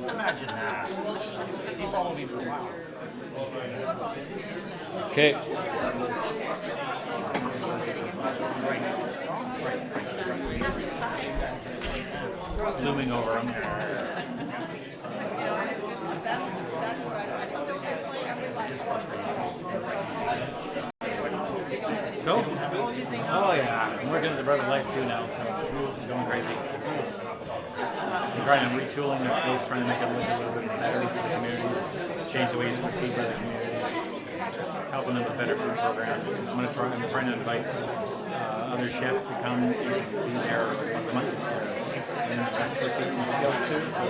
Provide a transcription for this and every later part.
Imagine that. He followed me for a while. Okay. Looming over him. Just frustrating. Go? Oh yeah, I'm working at the Bread of Life too now, so it's going crazy. I'm trying to retooling their space, trying to make it look a little bit better for the community, change the way it's perceived by the community, helping them with better food programs. I'm trying to invite other chefs to come and be there once a month. And expertise and skills too. So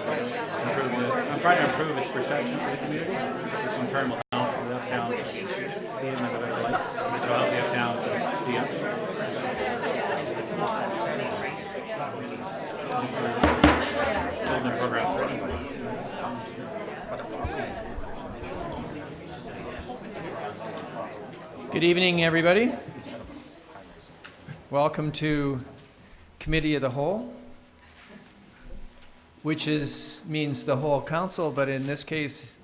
I'm trying to improve its perception for the community, which in turn will help the uptown see it in a better light. Which will help the uptown see us. Building their programs for us. Good evening, everybody. Welcome to Committee of the Whole, which means the whole council, but in this case,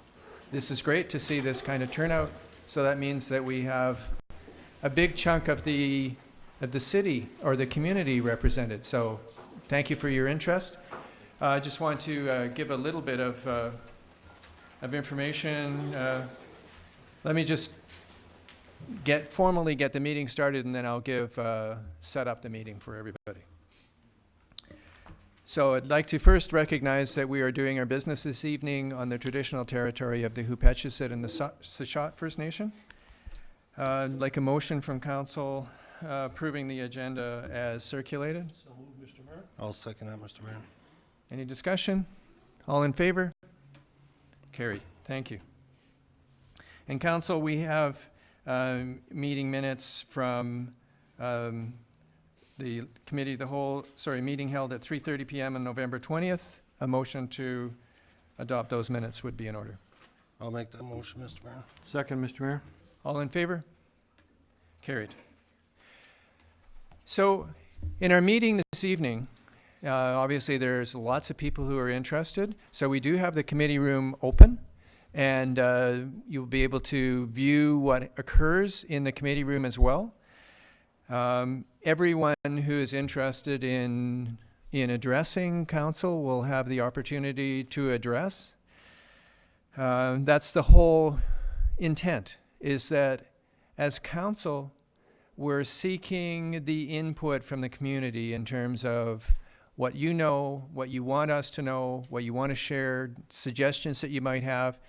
this is great to see this kind of turnout. So that means that we have a big chunk of the city or the community represented. So thank you for your interest. I just want to give a little bit of information. Let me just formally get the meeting started, and then I'll set up the meeting for everybody. So I'd like to first recognize that we are doing our business this evening on the traditional territory of the Hupetchisitt and the Sachot First Nation. I'd like a motion from council approving the agenda as circulated. So moved, Mr. Mayor. I'll second that, Mr. Mayor. Any discussion? All in favor? Carried. Thank you. And council, we have meeting minutes from the Committee of the Whole, meeting held at 3:30 p.m. on November 20th. A motion to adopt those minutes would be in order. I'll make that motion, Mr. Mayor. Second, Mr. Mayor. All in favor? Carried. So in our meeting this evening, obviously there's lots of people who are interested. So we do have the committee room open, and you'll be able to view what occurs in the committee room as well. Everyone who is interested in addressing council will have the opportunity to address. That's the whole intent, is that as council, we're seeking the input from the community in terms of what you know, what you want us to know, what you want to share, suggestions that you might have,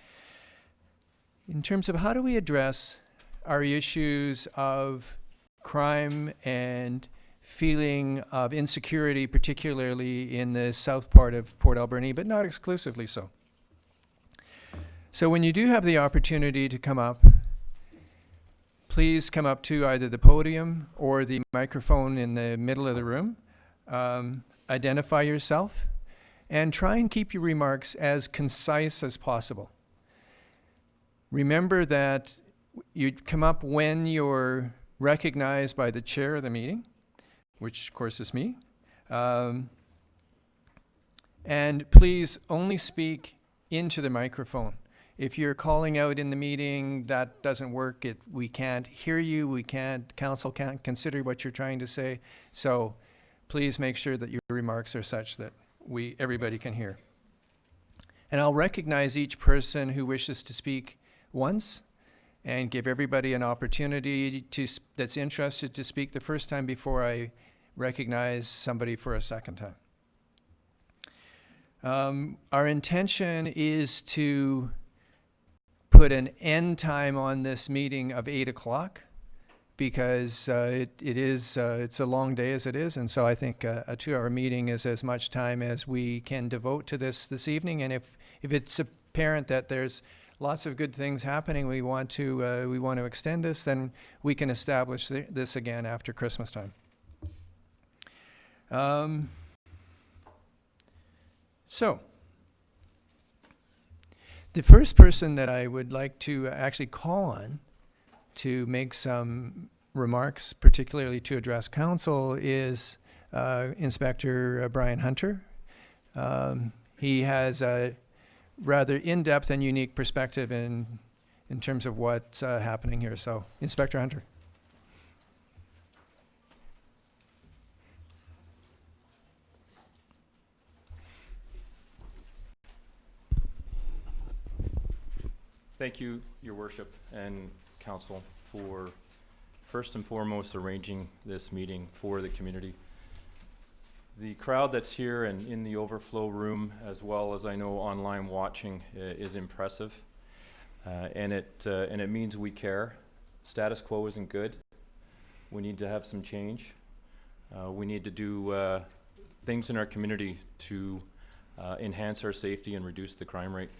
in terms of how do we address our issues of crime and feeling of insecurity, particularly in the south part of Port Alberni, but not exclusively so. So when you do have the opportunity to come up, please come up to either the podium or the microphone in the middle of the room. Identify yourself and try and keep your remarks as concise as possible. Remember that you come up when you're recognized by the chair of the meeting, which of course is me. And please only speak into the microphone. If you're calling out in the meeting, that doesn't work. We can't hear you. Council can't consider what you're trying to say. So please make sure that your remarks are such that everybody can hear. And I'll recognize each person who wishes to speak once and give everybody an opportunity that's interested to speak the first time before I recognize somebody for a second time. Our intention is to put an end time on this meeting of 8 o'clock because it's a long day as it is, and so I think a 2-hour meeting is as much time as we can devote to this evening. And if it's apparent that there's lots of good things happening, we want to extend this, then we can establish this again after Christmas time. So, the first person that I would like to actually call on to make some remarks, particularly to address council, is Inspector Brian Hunter. He has a rather in-depth and unique perspective in terms of what's happening here. So, Inspector Hunter. Thank you, Your Worship and Council, for first and foremost arranging this meeting for the community. The crowd that's here and in the overflow room, as well as I know online watching, is impressive, and it means we care. Status quo isn't good. We need to have some change. We need to do things in our community to enhance our safety and reduce the crime rate.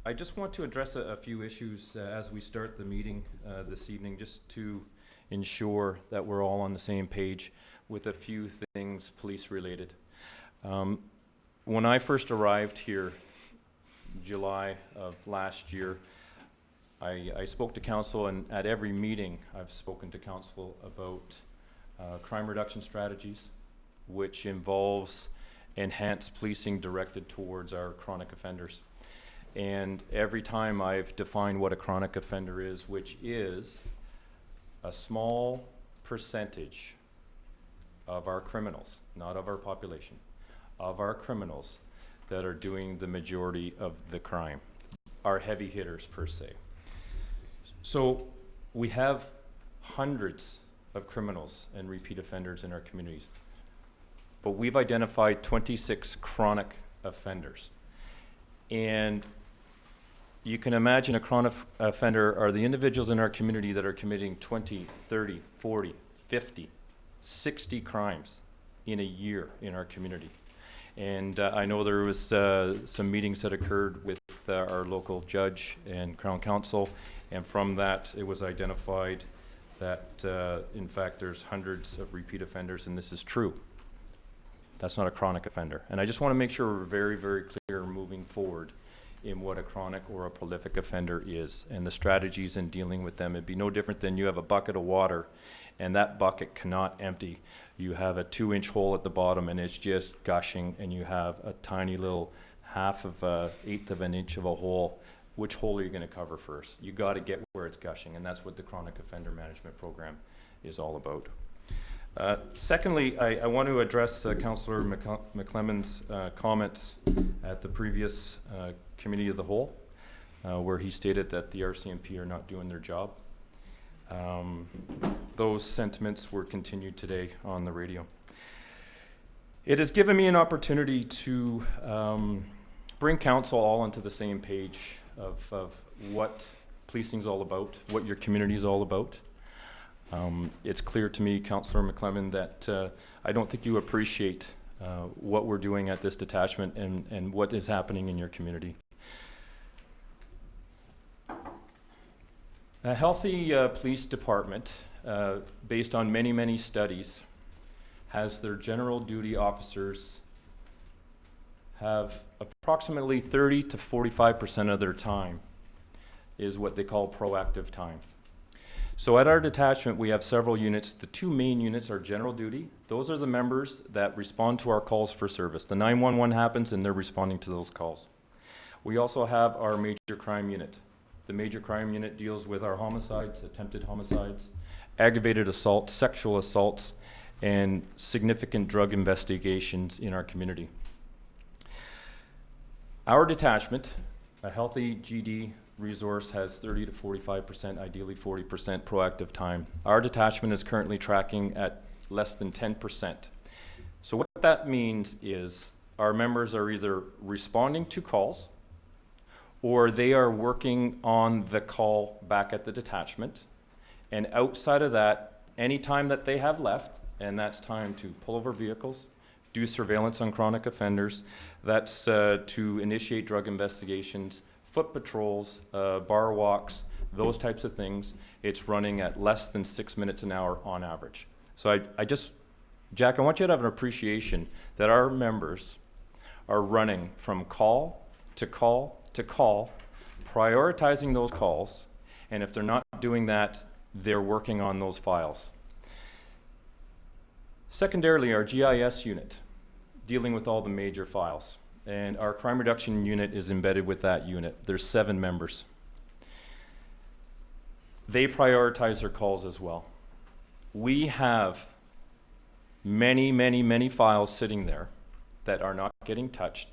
I just want to address a few issues as we start the meeting this evening, just to ensure that we're all on the same page with a few things police related. When I first arrived here, July of last year, I spoke to council, and at every meeting I've spoken to council about crime reduction strategies, which involves enhanced policing directed towards our chronic offenders. And every time I've defined what a chronic offender is, which is a small percentage of our criminals, not of our population, of our criminals that are doing the majority of the crime, are heavy hitters per se. So we have hundreds of criminals and repeat offenders in our communities, but we've identified 26 chronic offenders. And you can imagine a chronic offender are the individuals in our community that are committing 20, 30, 40, 50, 60 crimes in a year in our community. And I know there was some meetings that occurred with our local judge and Crown Counsel, and from that it was identified that in fact there's hundreds of repeat offenders, and this is true. That's not a chronic offender. And I just want to make sure we're very, very clear moving forward in what a chronic or a prolific offender is and the strategies in dealing with them. It'd be no different than you have a bucket of water and that bucket cannot empty. You have a 2-inch hole at the bottom and it's just gushing, and you have a tiny little half of an eighth of an inch of a hole. Which hole are you going to cover first? You got to get where it's gushing, and that's what the chronic offender management program is all about. Secondly, I want to address Councillor McClemon's comments at the previous Committee of the Whole, where he stated that the RCMP are not doing their job. Those sentiments were continued today on the radio. It has given me an opportunity to bring council all onto the same page of what policing is all about, what your community is all about. It's clear to me, Councillor McClemon, that I don't think you appreciate what we're doing at this detachment and what is happening in your community. A healthy police department, based on many, many studies, has their general duty officers have approximately 30 to 45% of their time is what they call proactive time. So at our detachment, we have several units. The two main units are general duty. Those are the members that respond to our calls for service. The 911 happens and they're responding to those calls. We also have our major crime unit. The major crime unit deals with our homicides, attempted homicides, aggravated assaults, sexual assaults, and significant drug investigations in our community. Our detachment, a healthy GD resource, has 30 to 45%, ideally 40% proactive time. Our detachment is currently tracking at less than 10%. So what that means is our members are either responding to calls or they are working on the call back at the detachment. And outside of that, any time that they have left, and that's time to pull over vehicles, do surveillance on chronic offenders, that's to initiate drug investigations, foot patrols, bar walks, those types of things, it's running at less than 6 minutes an hour on average. So Jack, I want you to have an appreciation that our members are running from call to call to call, prioritizing those calls, and if they're not doing that, they're working on those files. Secondarily, our GIS unit, dealing with all the major files, and our crime reduction unit is embedded with that unit. There's 7 members. They prioritize their calls as well. We have many, many, many files sitting there that are not getting touched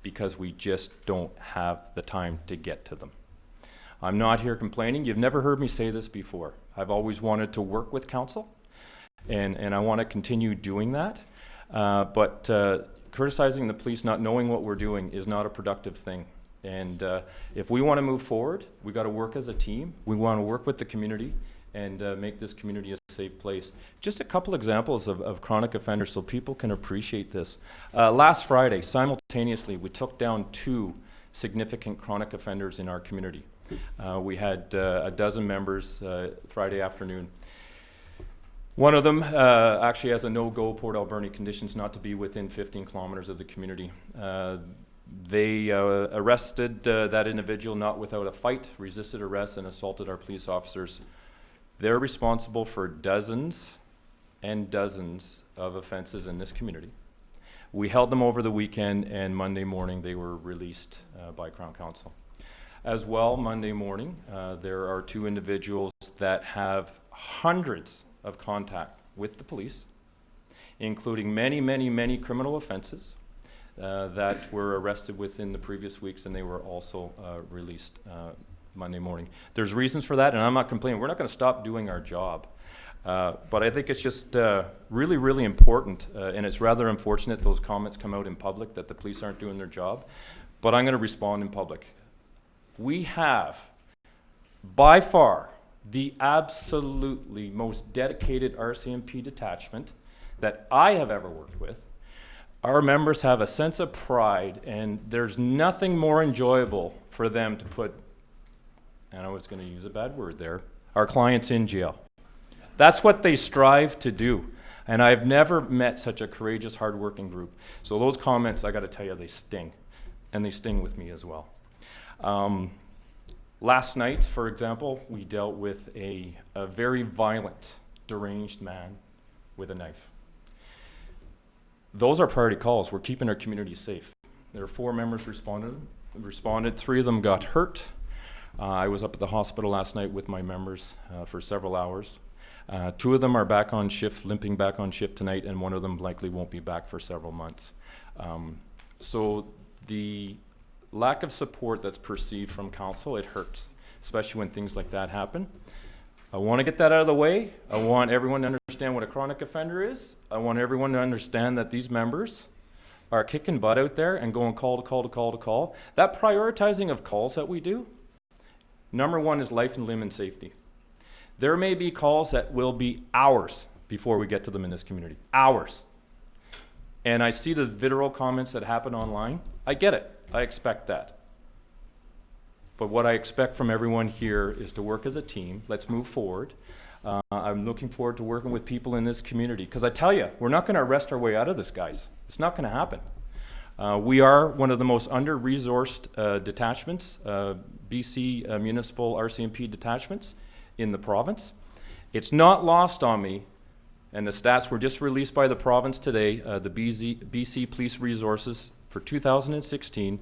because we just don't have the time to get to them. I'm not here complaining. You've never heard me say this before. I've always wanted to work with council, and I want to continue doing that. But criticizing the police, not knowing what we're doing, is not a productive thing. And if we want to move forward, we got to work as a team. We want to work with the community and make this community a safe place. Just a couple examples of chronic offenders so people can appreciate this. Last Friday, simultaneously, we took down 2 significant chronic offenders in our community. We had a dozen members Friday afternoon. One of them actually has a no-go Port Alberni conditions, not to be within 15 kilometers of the community. They arrested that individual not without a fight, resisted arrest, and assaulted our police officers. They're responsible for dozens and dozens of offenses in this community. We held them over the weekend, and Monday morning they were released by Crown Counsel. As well, Monday morning, there are 2 individuals that have hundreds of contact with the police, including many, many, many criminal offenses that were arrested within the previous weeks, and they were also released Monday morning. There's reasons for that, and I'm not complaining. We're not going to stop doing our job. But I think it's just really, really important, and it's rather unfortunate those comments come out in public that the police aren't doing their job. But I'm going to respond in public. We have, by far, the absolutely most dedicated RCMP detachment that I have ever worked with. Our members have a sense of pride, and there's nothing more enjoyable for them to put, and I was going to use a bad word there, our clients in jail. That's what they strive to do. And I've never met such a courageous, hardworking group. So those comments, I got to tell you, they sting. And they sting with me as well. Last night, for example, we dealt with a very violent, deranged man with a knife. Those are priority calls. We're keeping our community safe. There are 4 members responded. 3 of them got hurt. I was up at the hospital last night with my members for several hours. 2 of them are back on shift, limping back on shift tonight, and 1 of them likely won't be back for several months. So the lack of support that's perceived from council, it hurts, especially when things like that happen. I want to get that out of the way. I want everyone to understand what a chronic offender is. I want everyone to understand that these members are kicking butt out there and going call to call to call to call. That prioritizing of calls that we do, number 1 is life and limb and safety. There may be calls that will be hours before we get to them in this community. Hours. And I see the vitriol comments that happen online. I get it. I expect that. But what I expect from everyone here is to work as a team. Let's move forward. I'm looking forward to working with people in this community. Because I tell you, we're not going to arrest our way out of this, guys. It's not going to happen. We are one of the most under-resourced detachments, BC municipal RCMP detachments in the province. It's not lost on me, and the stats were just released by the province today, the BC Police Resources for 2016.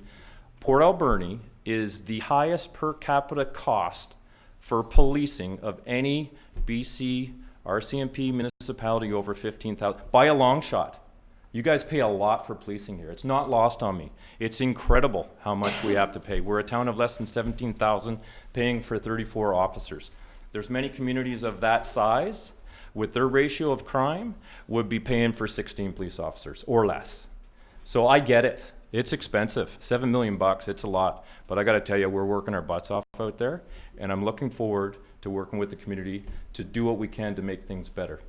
Port Alberni is the highest per capita cost for policing of any BC RCMP municipality over 15,000 by a long shot. You guys pay a lot for policing here. It's not lost on me. It's incredible how much we have to pay. We're a town of less than 17,000 paying for 34 officers. There's many communities of that size with their ratio of crime would be paying for 16 police officers or less. So I get it. It's expensive. $7 million bucks, it's a lot. But I got to tell you, we're working our butts off out there, and I'm looking forward to working with the community to do what we can to make things better.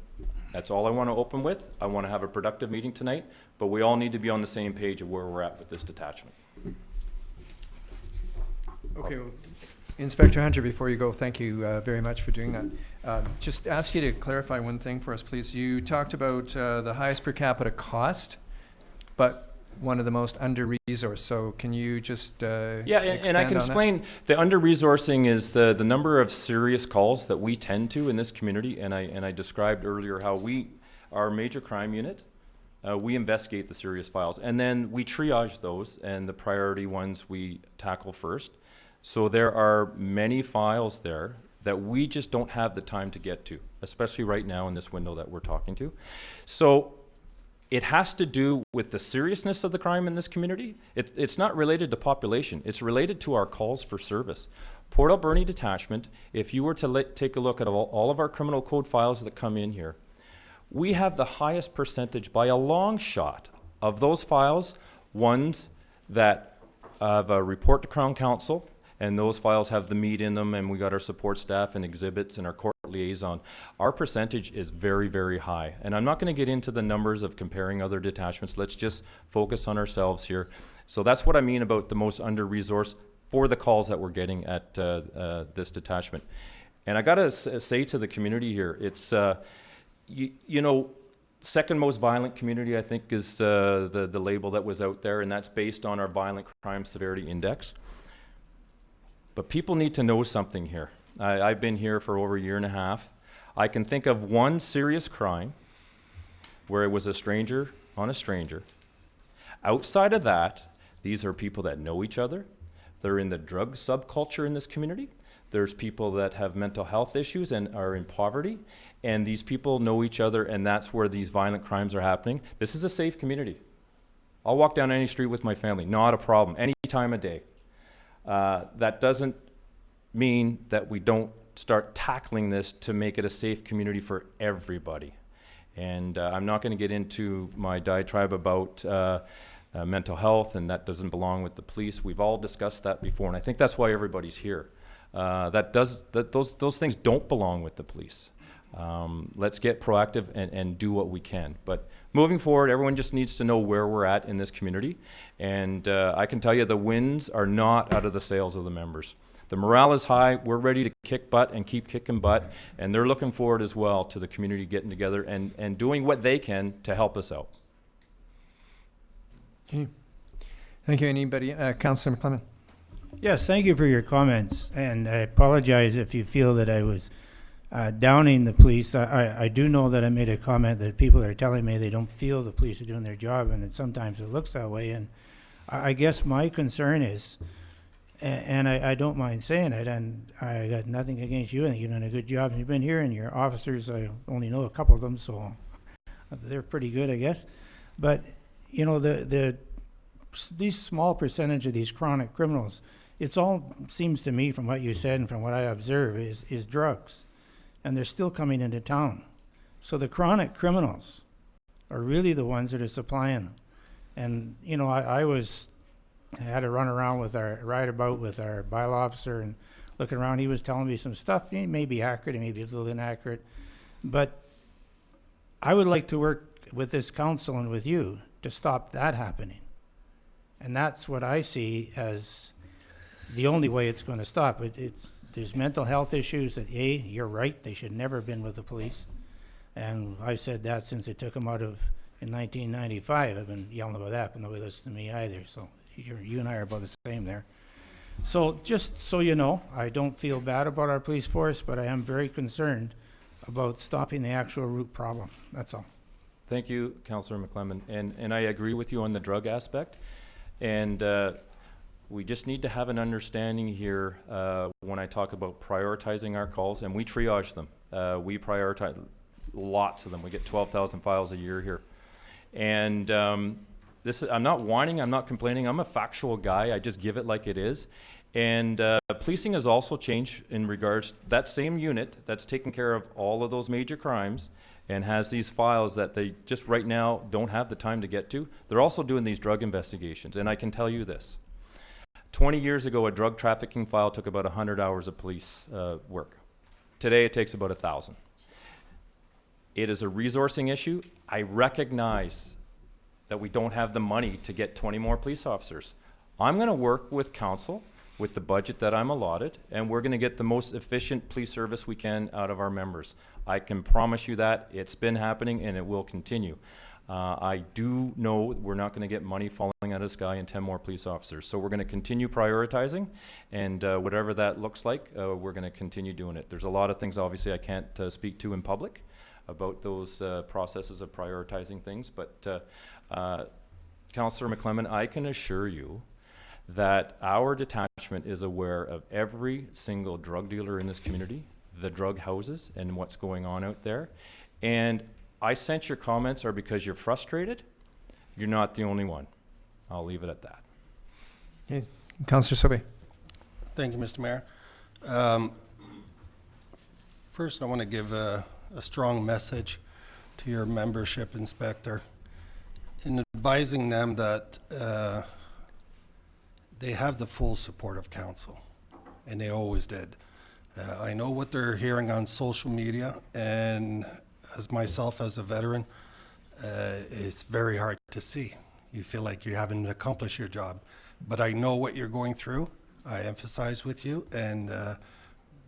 That's all I want to open with. I want to have a productive meeting tonight, but we all need to be on the same page of where we're at with this detachment. Okay, well, Inspector Hunter, before you go, thank you very much for doing that. Just ask you to clarify one thing for us, please. You talked about the highest per capita cost, but one of the most under-resourced. So can you just Yeah, and I can expand on that? explain. The under-resourcing is the number of serious calls that we tend to in this community, and I described earlier how our major crime unit, we investigate the serious files, and then we triage those, and the priority ones we tackle first. So there are many files there that we just don't have the time to get to, especially right now in this window that we're talking to. So it has to do with the seriousness of the crime in this community. It's not related to population. It's related to our calls for service. Port Alberni Detachment, if you were to take a look at all of our criminal code files that come in here, we have the highest percentage by a long shot of those files, ones that have a report to Crown Counsel, and those files have the meat in them, and we got our support staff and exhibits and our court liaison. Our percentage is very, very high. And I'm not going to get into the numbers of comparing other detachments. Let's just focus on ourselves here. So that's what I mean about the most under-resourced for the calls that we're getting at this detachment. And I got to say to the community here, it's, you know, second most violent community, I think, is the label that was out there, and that's based on our Violent Crime Severity Index. But people need to know something here. I've been here for over a year and a half. I can think of one serious crime where it was a stranger on a stranger. Outside of that, these are people that know each other. They're in the drug subculture in this community. There's people that have mental health issues and are in poverty. And these people know each other, and that's where these violent crimes are happening. This is a safe community. I'll walk down any street with my family, not a problem, any time of day. That doesn't mean that we don't start tackling this to make it a safe community for everybody. And I'm not going to get into my diatribe about mental health, and that doesn't belong with the police. We've all discussed that before, and I think that's why everybody's here. Those things don't belong with the police. Let's get proactive and do what we can. But moving forward, everyone just needs to know where we're at in this community. And I can tell you the wins are not out of the sails of the members. The morale is high. We're ready to kick butt and keep kicking butt. And they're looking forward as well to the community getting together and doing what they can to help us out. Okay. Thank you. Anybody? Councillor McClellan. Yes, thank you for your comments. And I apologize if you feel that I was downing the police. I do know that I made a comment that people are telling me they don't feel the police are doing their job, and sometimes it looks that way. And I guess my concern is, and I don't mind saying it, and I got nothing against you, and you're doing a good job. And you've been here, and your officers, I only know a couple of them, so they're pretty good, I guess. But, you know, these small percentage of these chronic criminals, it's all seems to me from what you said and from what I observe is drugs. And they're still coming into town. So the chronic criminals are really the ones that are supplying them. And, you know, I had to run around ride about with our bylaw officer and looking around. He was telling me some stuff. It may be accurate, it may be a little inaccurate. But I would like to work with this council and with you to stop that happening. And that's what I see as the only way it's going to stop. There's mental health issues that, you're right, they should never have been with the police. And I've said that since they took them out in 1995. I've been yelling about that, but nobody listens to me either. So you and I are about the same there. So just so you know, I don't feel bad about our police force, but I am very concerned about stopping the actual root problem. That's all. Thank you, Councillor McClellan. And I agree with you on the drug aspect. And we just need to have an understanding here when I talk about prioritizing our calls, and we triage them. We prioritize. lots of them. We get 12,000 files a year here. And I'm not whining, I'm not complaining, I'm a factual guy, I just give it like it is. And policing has also changed in regards, that same unit that's taking care of all of those major crimes and has these files that they just right now don't have the time to get to, they're also doing these drug investigations. And I can tell you this, 20 years ago, a drug trafficking file took about 100 hours of police work. Today, it takes about 1,000. It is a resourcing issue. I recognize that we don't have the money to get 20 more police officers. I'm gonna work with council, with the budget that I'm allotted, and we're gonna get the most efficient police service we can out of our members. I can promise you that. It's been happening and it will continue. I do know we're not gonna get money falling out of the sky and 10 more police officers. So we're gonna continue prioritizing, and whatever that looks like, we're gonna continue doing it. There's a lot of things obviously I can't speak to in public about those processes of prioritizing things, but Councillor McClellan, I can assure you that our detachment is aware of every single drug dealer in this community, the drug houses, and what's going on out there. And I sense your comments are because you're frustrated. You're not the only one. I'll leave it at that. Okay. Councillor Sauvé. Thank you, Mr. Mayor. First, I want to give a strong message to your membership inspector in advising them that they have the full support of council, and they always did. I know what they're hearing on social media, and as myself as a veteran, it's very hard to see. You feel like you haven't accomplished your job, but I know what you're going through. I empathize with you, and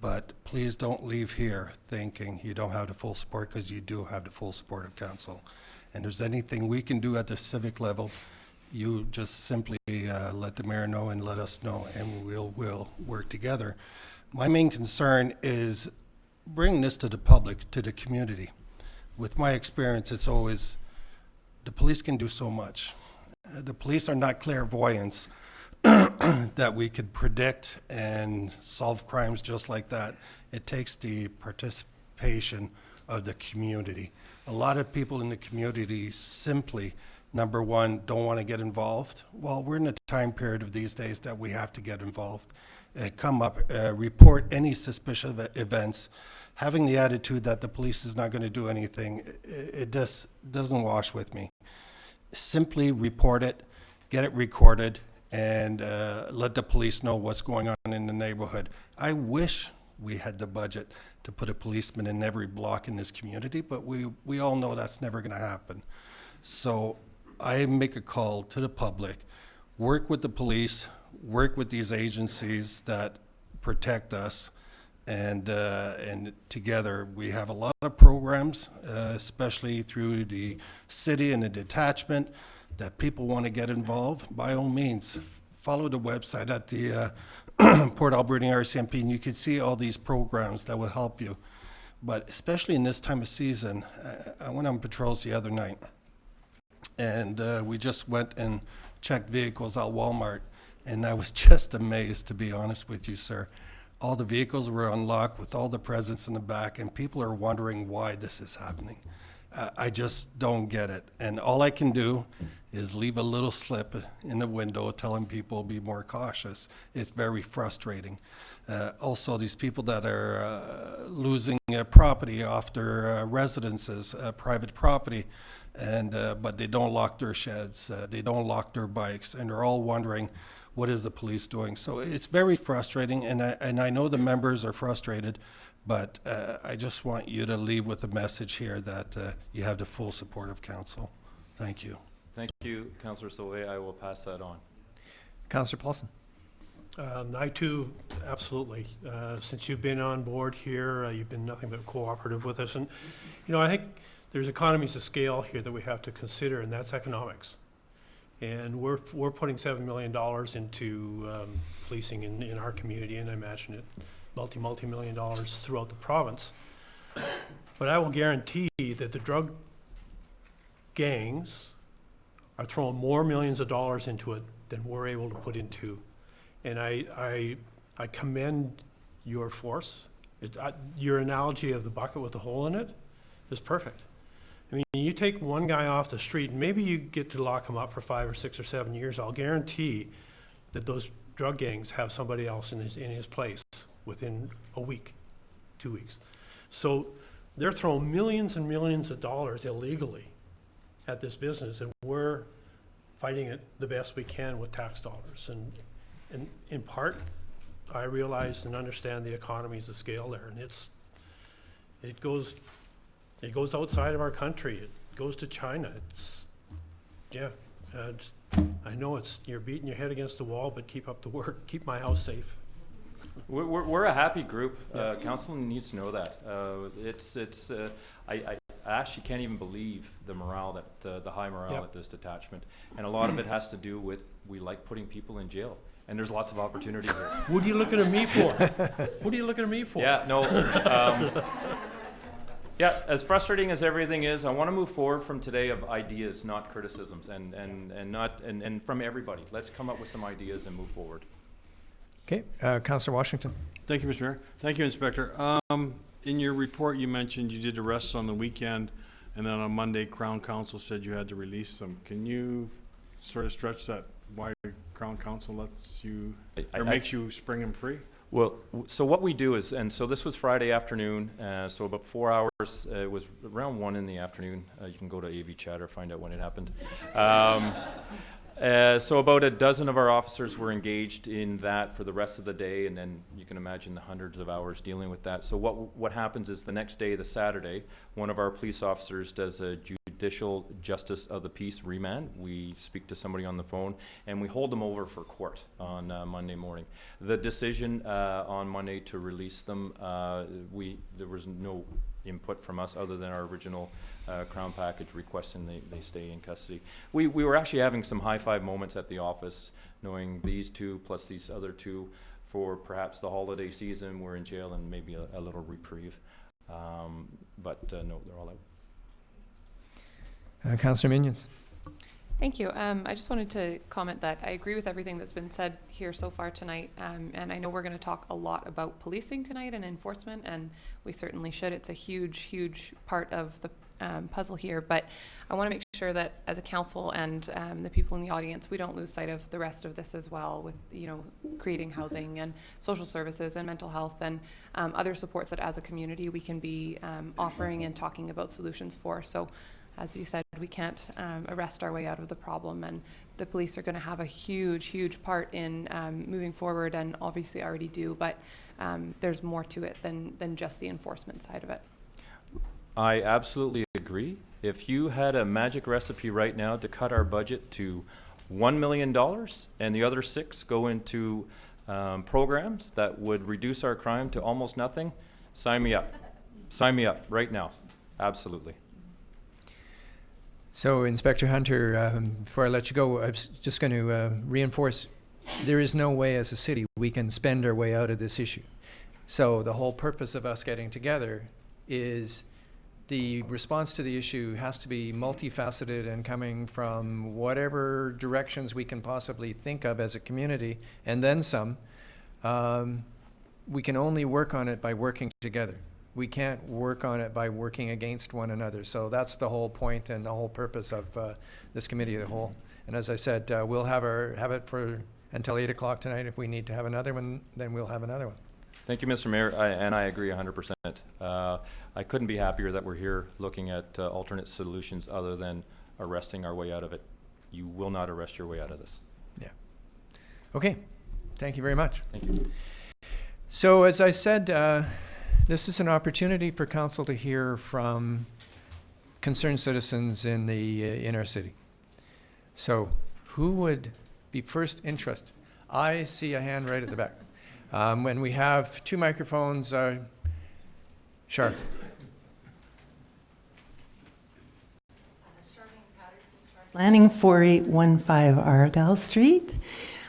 but please don't leave here thinking you don't have the full support, because you do have the full support of council. And if there's anything we can do at the civic level, you just simply let the mayor know and let us know, and we'll work together. My main concern is bringing this to the public, to the community. With my experience, it's always, the police can do so much. The police are not clairvoyants that we could predict and solve crimes just like that. It takes the participation of the community. A lot of people in the community simply, number one, don't want to get involved. Well, we're in a time period of these days that we have to get involved. Come up, report any suspicious events. Having the attitude that the police is not going to do anything, it just doesn't wash with me. Simply report it, get it recorded, and let the police know what's going on in the neighborhood. I wish we had the budget to put a policeman in every block in this community, but we all know that's never going to happen. So I make a call to the public, work with the police, work with these agencies that protect us, and together we have a lot of programs, especially through the city and the detachment, that people want to get involved. By all means, follow the website at the Port Alberni RCMP, and you can see all these programs that will help you. But especially in this time of season, I went on patrols the other night, and we just went and checked vehicles at Walmart, and I was just amazed, to be honest with you, sir. All the vehicles were unlocked with all the presents in the back, and people are wondering why this is happening. I just don't get it. And all I can do is leave a little slip in the window telling people be more cautious. It's very frustrating. Also, these people that are losing property off their residences, private property, and but they don't lock their sheds, they don't lock their bikes, and they're all wondering, what is the police doing? So it's very frustrating, and I know the members are frustrated, but I just want you to leave with a message here that you have the full support of council. Thank you. Thank you, Councillor Sauvé. I will pass that on. Councillor Paulson. I too, absolutely. Since you've been on board here, you've been nothing but cooperative with us. And, you know, I think there's economies of scale here that we have to consider, and that's economics. And we're putting $7 million into policing in our community, and I imagine it multi-million dollars throughout the province. But I will guarantee that the drug gangs are throwing more millions of dollars into it than we're able to put into. And I commend your force. Your analogy of the bucket with the hole in it, is perfect. I mean, you take one guy off the street, and maybe you get to lock him up for 5 or 6 or 7 years. I'll guarantee that those drug gangs have somebody else in his place within a week, 2 weeks. So they're throwing millions and millions of dollars illegally at this business, and we're fighting it the best we can with tax dollars. And in part, I realize and understand the economies of scale there, and it goes outside of our country. It goes to China. I know you're beating your head against the wall, but keep up the work. Keep my house safe. We're a happy group. Council needs to know that. I actually can't even believe the morale the high morale at this detachment, and a lot of it has to do with we like putting people in jail, and there's lots of opportunity here. What are you looking at me for? What are you looking at me for? Yeah, no. Yeah, as frustrating as everything is, I want to move forward from today of ideas, not criticisms, and from everybody. Let's come up with some ideas and move forward. Okay, Councillor Washington. Thank you, Mr. Mayor. Thank you, Inspector. In your report, you mentioned you did arrests on the weekend, and then on Monday, Crown Council said you had to release them. Can you sort of stretch that? Why Crown Council lets you, or makes you spring them free? Well, so what we do is, and so this was Friday afternoon, so about 4 hours, it was around 1 in the afternoon. You can go to AV Chat or find out when it happened. So about a dozen of our officers were engaged in that for the rest of the day, and then you can imagine the hundreds of hours dealing with that. So what happens is the next day, the Saturday, one of our police officers does a judicial justice of the peace remand. We speak to somebody on the phone, and we hold them over for court on Monday morning. The decision on Monday to release them, there was no input from us other than our original Crown package requesting they stay in custody. We were actually having some high-five moments at the office, knowing these two plus these other two for perhaps the holiday season were in jail and maybe a little reprieve. But no, they're all out. Councillor Minions. Thank you. I just wanted to comment that I agree with everything that's been said here so far tonight, and I know we're going to talk a lot about policing tonight and enforcement, and we certainly should. It's a huge, huge part of the puzzle here, but I want to make sure that as a council and the people in the audience, we don't lose sight of the rest of this as well, with creating housing and social services and mental health and other supports that as a community we can be offering and talking about solutions for. So as you said, we can't arrest our way out of the problem, and the police are going to have a huge, huge part in moving forward, and obviously already do, but there's more to it than just the enforcement side of it. I absolutely agree. If you had a magic recipe right now to cut our budget to $1 million and the other 6 go into programs that would reduce our crime to almost nothing, sign me up. Sign me up right now. Absolutely. So, Inspector Hunter, before I let you go, I was just going to reinforce, there is no way as a city we can spend our way out of this issue. So the whole purpose of us getting together is the response to the issue has to be multifaceted and coming from whatever directions we can possibly think of as a community, and then some. We can only work on it by working together. We can't work on it by working against one another. So that's the whole point and the whole purpose of this committee of the whole. And as I said, we'll have it for until 8 o'clock tonight. If we need to have another one, then we'll have another one. Thank you, Mr. Mayor, and I agree 100%. I couldn't be happier that we're here looking at alternate solutions other than arresting our way out of it. You will not arrest your way out of this. Yeah. Okay. Thank you very much. Thank you. So as I said, this is an opportunity for council to hear from concerned citizens in our city. So who would be first interested? I see a hand right at the back. When we have 2 microphones, Char. Planning 4815 Argyle Street.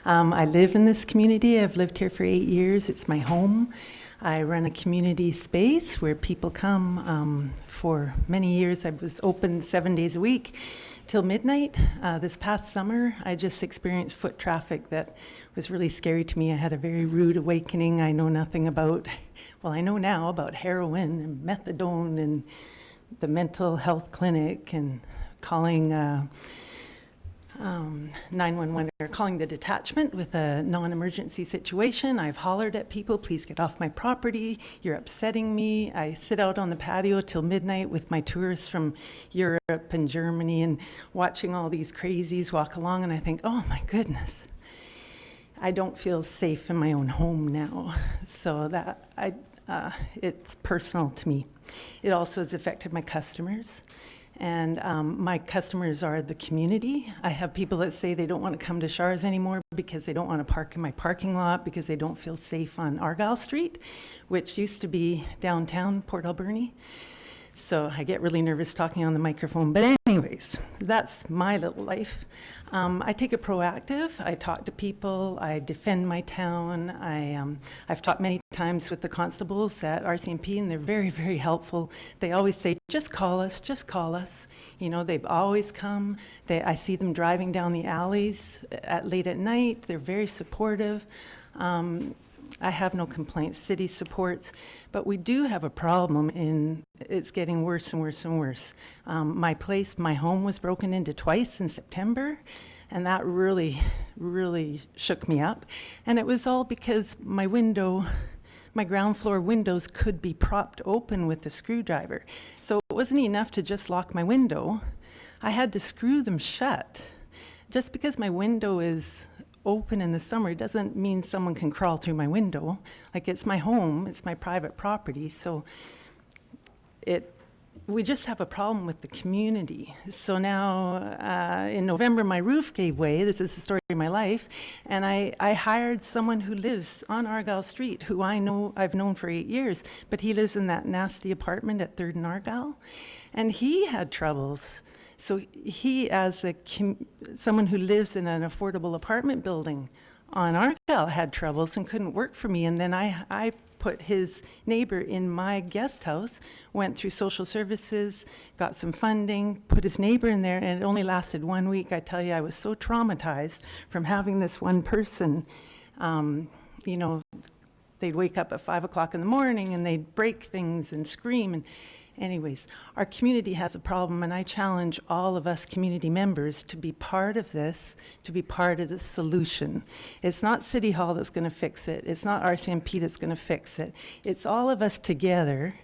I live in this community. I've lived here for 8 years. It's my home. I run a community space where people come. For many years, I was open 7 days a week till midnight. This past summer, I just experienced foot traffic that was really scary to me. I had a very rude awakening. I know nothing about, well, I know now about heroin and methadone and the mental health clinic and calling 911 or calling the detachment with a non-emergency situation. I've hollered at people, please get off my property, you're upsetting me. I sit out on the patio till midnight with my tourists from Europe and Germany and watching all these crazies walk along, and I think, oh my goodness, I don't feel safe in my own home now. So that it's personal to me. It also has affected my customers. And my customers are the community. I have people that say they don't want to come to Shars anymore because they don't want to park in my parking lot because they don't feel safe on Argyle Street, which used to be downtown Port Alberni. So I get really nervous talking on the microphone. But anyways, that's my little life. I take it proactive. I talk to people. I defend my town. I've talked many times with the constables at RCMP, and they're very, very helpful. They always say, just call us, just call us. You know, they've always come. I see them driving down the alleys late at night. They're very supportive. I have no complaints. City supports, but we do have a problem in it's getting worse and worse and worse. My home was broken into twice in September, and that really, really shook me up. And it was all because my ground floor windows could be propped open with the screwdriver. So it wasn't enough to just lock my window. I had to screw them shut. Just because my window is open in the summer doesn't mean someone can crawl through my window. Like, it's my home, it's my private property, so we just have a problem with the community. So now in November my roof gave way. This is the story of my life, and I hired someone who lives on Argyle Street, who I've known for 8 years, but he lives in that nasty apartment at 3rd and Argyle, and he had troubles. So he, as someone who lives in an affordable apartment building on Argyle, had troubles and couldn't work for me. And then I put his neighbor in my guest house, went through social services, got some funding, put his neighbor in there, and it only lasted 1 week. I tell you, I was so traumatized from having this one person. You know, they'd wake up at 5 o'clock in the morning and they'd break things and scream. And anyways, our community has a problem, and I challenge all of us community members to be part of this, to be part of the solution. It's not City Hall that's going to fix it. It's not RCMP that's going to fix it. It's all of us together.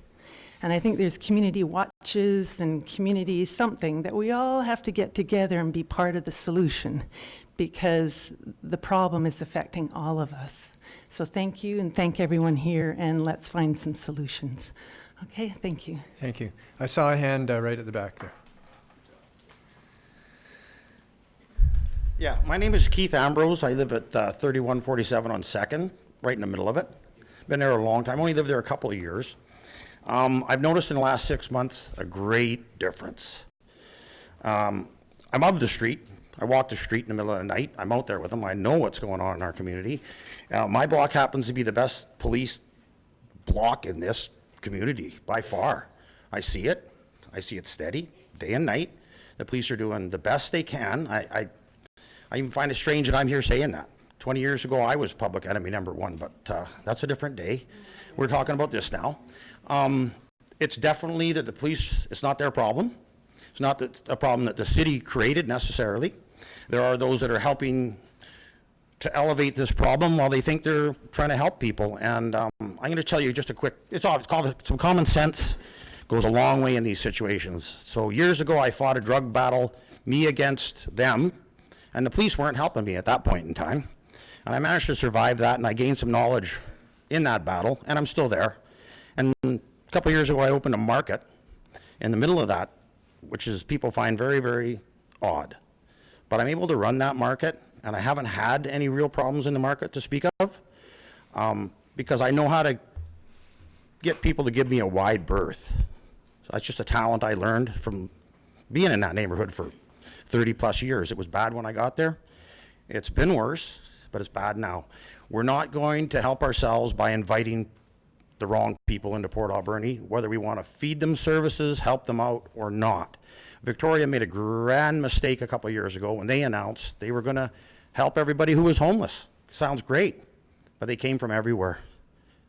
And I think there's community watches and community something that we all have to get together and be part of the solution, because the problem is affecting all of us. So thank you, and thank everyone here, and let's find some solutions. Okay, thank you. Thank you. I saw a hand right at the back there. Yeah, my name is Keith Ambrose. I live at 3147 on 2nd, right in the middle of it. Been there a long time. Only lived there a couple of years. I've noticed in the last 6 months a great difference. I'm of the street. I walk the street in the middle of the night. I'm out there with them. I know what's going on in our community. My block happens to be the best police block in this community by far. I see it steady day and night. The police are doing the best they can. I even find it strange that I'm here saying that. 20 years ago I was public enemy #1, but that's a different day. We're talking about this now. It's definitely that the police, it's not their problem. It's not a problem that the city created necessarily. There are those that are helping to elevate this problem while they think they're trying to help people. And I'm going to tell you just a quick, it's called some common sense, goes a long way in these situations. So years ago I fought a drug battle, me against them, and the police weren't helping me at that point in time. And I managed to survive that, and I gained some knowledge in that battle, and I'm still there. And a couple of years ago I opened a market in the middle of that, which is people find very, very odd. But I'm able to run that market, and I haven't had any real problems in the market to speak of, because I know how to get people to give me a wide berth. So that's just a talent I learned from being in that neighborhood for 30 plus years. It was bad when I got there. It's been worse, but it's bad now. We're not going to help ourselves by inviting the wrong people into Port Alberni, whether we want to feed them services, help them out, or not. Victoria made a grand mistake a couple of years ago when they announced they were going to help everybody who was homeless. Sounds great, but they came from everywhere.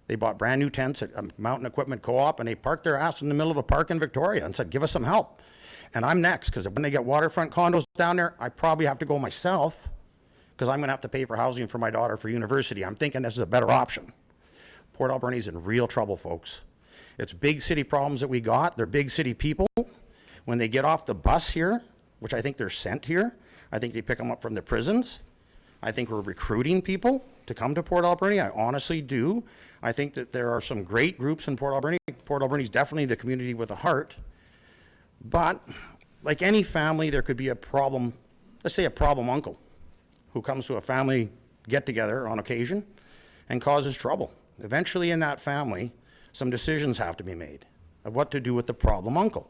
They bought brand new tents at Mountain Equipment Co-op, and they parked their ass in the middle of a park in Victoria and said, give us some help. And I'm next, because when they get waterfront condos down there, I probably have to go myself, because I'm going to have to pay for housing for my daughter for university. I'm thinking this is a better option. Port Alberni's in real trouble, folks. It's big city problems that we got. They're big city people. When they get off the bus here, which I think they're sent here, I think they pick them up from the prisons. I think we're recruiting people to come to Port Alberni. I honestly do. I think that there are some great groups in Port Alberni. Port Alberni is definitely the community with a heart. But like any family, there could be a problem, let's say a problem uncle, who comes to a family get-together on occasion and causes trouble. Eventually in that family, some decisions have to be made of what to do with the problem uncle.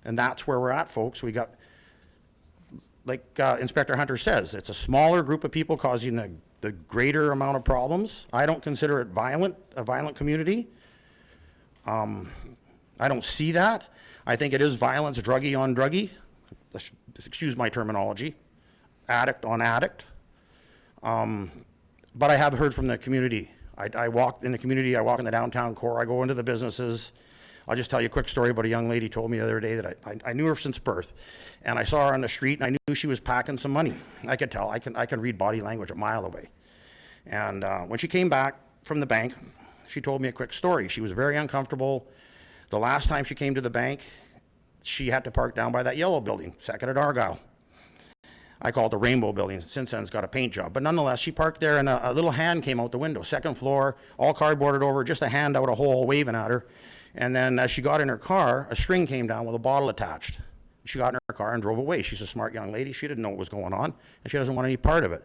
And that's where we're at, folks. We got, like Inspector Hunter says, it's a smaller group of people causing the greater amount of problems. I don't consider it a violent community. I don't see that. I think it is violence, druggie on druggie. Excuse my terminology. Addict on addict. But I have heard from the community. I walk in the community, I walk in the downtown core, I go into the businesses. I'll just tell you a quick story about a young lady told me the other day that I knew her since birth. And I saw her on the street and I knew she was packing some money. I could tell, I can read body language a mile away. And when she came back from the bank, she told me a quick story. She was very uncomfortable. The last time she came to the bank, she had to park down by that yellow building, second at Argyle. I call it the Rainbow Building. Since then, it's got a paint job. But nonetheless, she parked there, and a little hand came out the window. Second floor, all cardboarded over, just a hand out a hole, waving at her. And then as she got in her car, a string came down with a bottle attached. She got in her car and drove away. She's a smart young lady. She didn't know what was going on, and she doesn't want any part of it.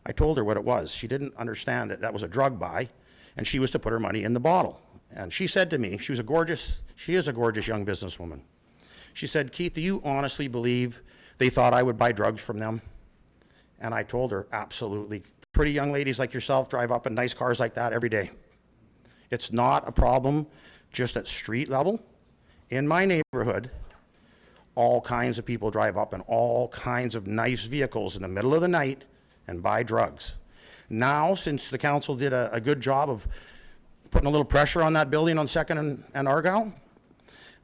I told her what it was. She didn't understand that was a drug buy, and she was to put her money in the bottle. And she said to me, she is a gorgeous young businesswoman. She said, Keith, do you honestly believe they thought I would buy drugs from them? And I told her, absolutely. Pretty young ladies like yourself drive up in nice cars like that every day. It's not a problem just at street level. In my neighborhood, all kinds of people drive up in all kinds of nice vehicles in the middle of the night and buy drugs. Now, since the council did a good job of putting a little pressure on that building on 2nd and Argyle,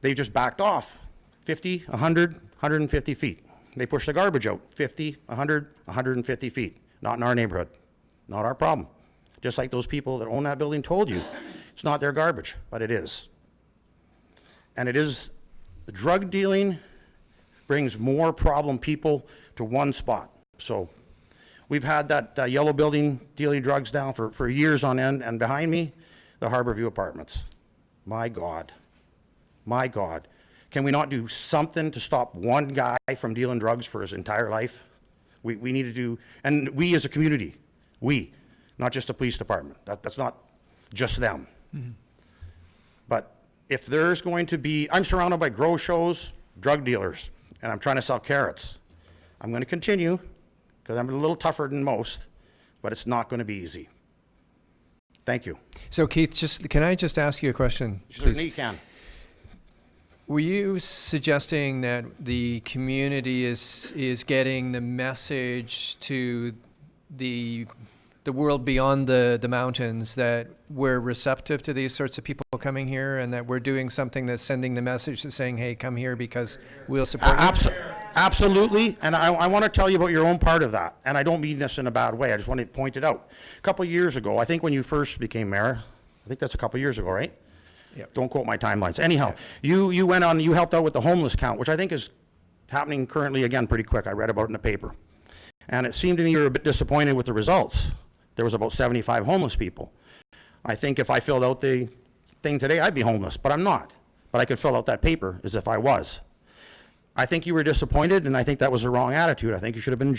they just backed off 50, 100, 150 feet. They push the garbage out 50, 100, 150 feet. Not in our neighborhood. Not our problem. Just like those people that own that building told you, it's not their garbage, but it is. And it is, the drug dealing brings more problem people to one spot. So we've had that yellow building dealing drugs down for years on end, and behind me, the Harborview Apartments. My God. My God. Can we not do something to stop one guy from dealing drugs for his entire life? We need to do, and we as a community, not just the police department. That's not just them. Mm-hmm. But if there's going to be, I'm surrounded by grow shows, drug dealers, and I'm trying to sell carrots. I'm going to continue, because I'm a little tougher than most, but it's not going to be easy. Thank you. So Keith, can I just ask you a question, please? Certainly you can. Were you suggesting that the community is getting the message to the world beyond the mountains, that we're receptive to these sorts of people coming here, and that we're doing something that's sending the message that's saying, hey, come here because we'll support you? Absolutely, and I want to tell you about your own part of that, and I don't mean this in a bad way. I just want to point it out. A couple of years ago, I think when you first became mayor, I think that's a couple of years ago, right? Yep. Don't quote my timelines. Anyhow, you went on, you helped out with the homeless count, which I think is happening currently again pretty quick. I read about it in the paper. And it seemed to me you were a bit disappointed with the results. There was about 75 homeless people. I think if I filled out the thing today, I'd be homeless, but I'm not. But I could fill out that paper as if I was. I think you were disappointed, and I think that was the wrong attitude. I think you should have been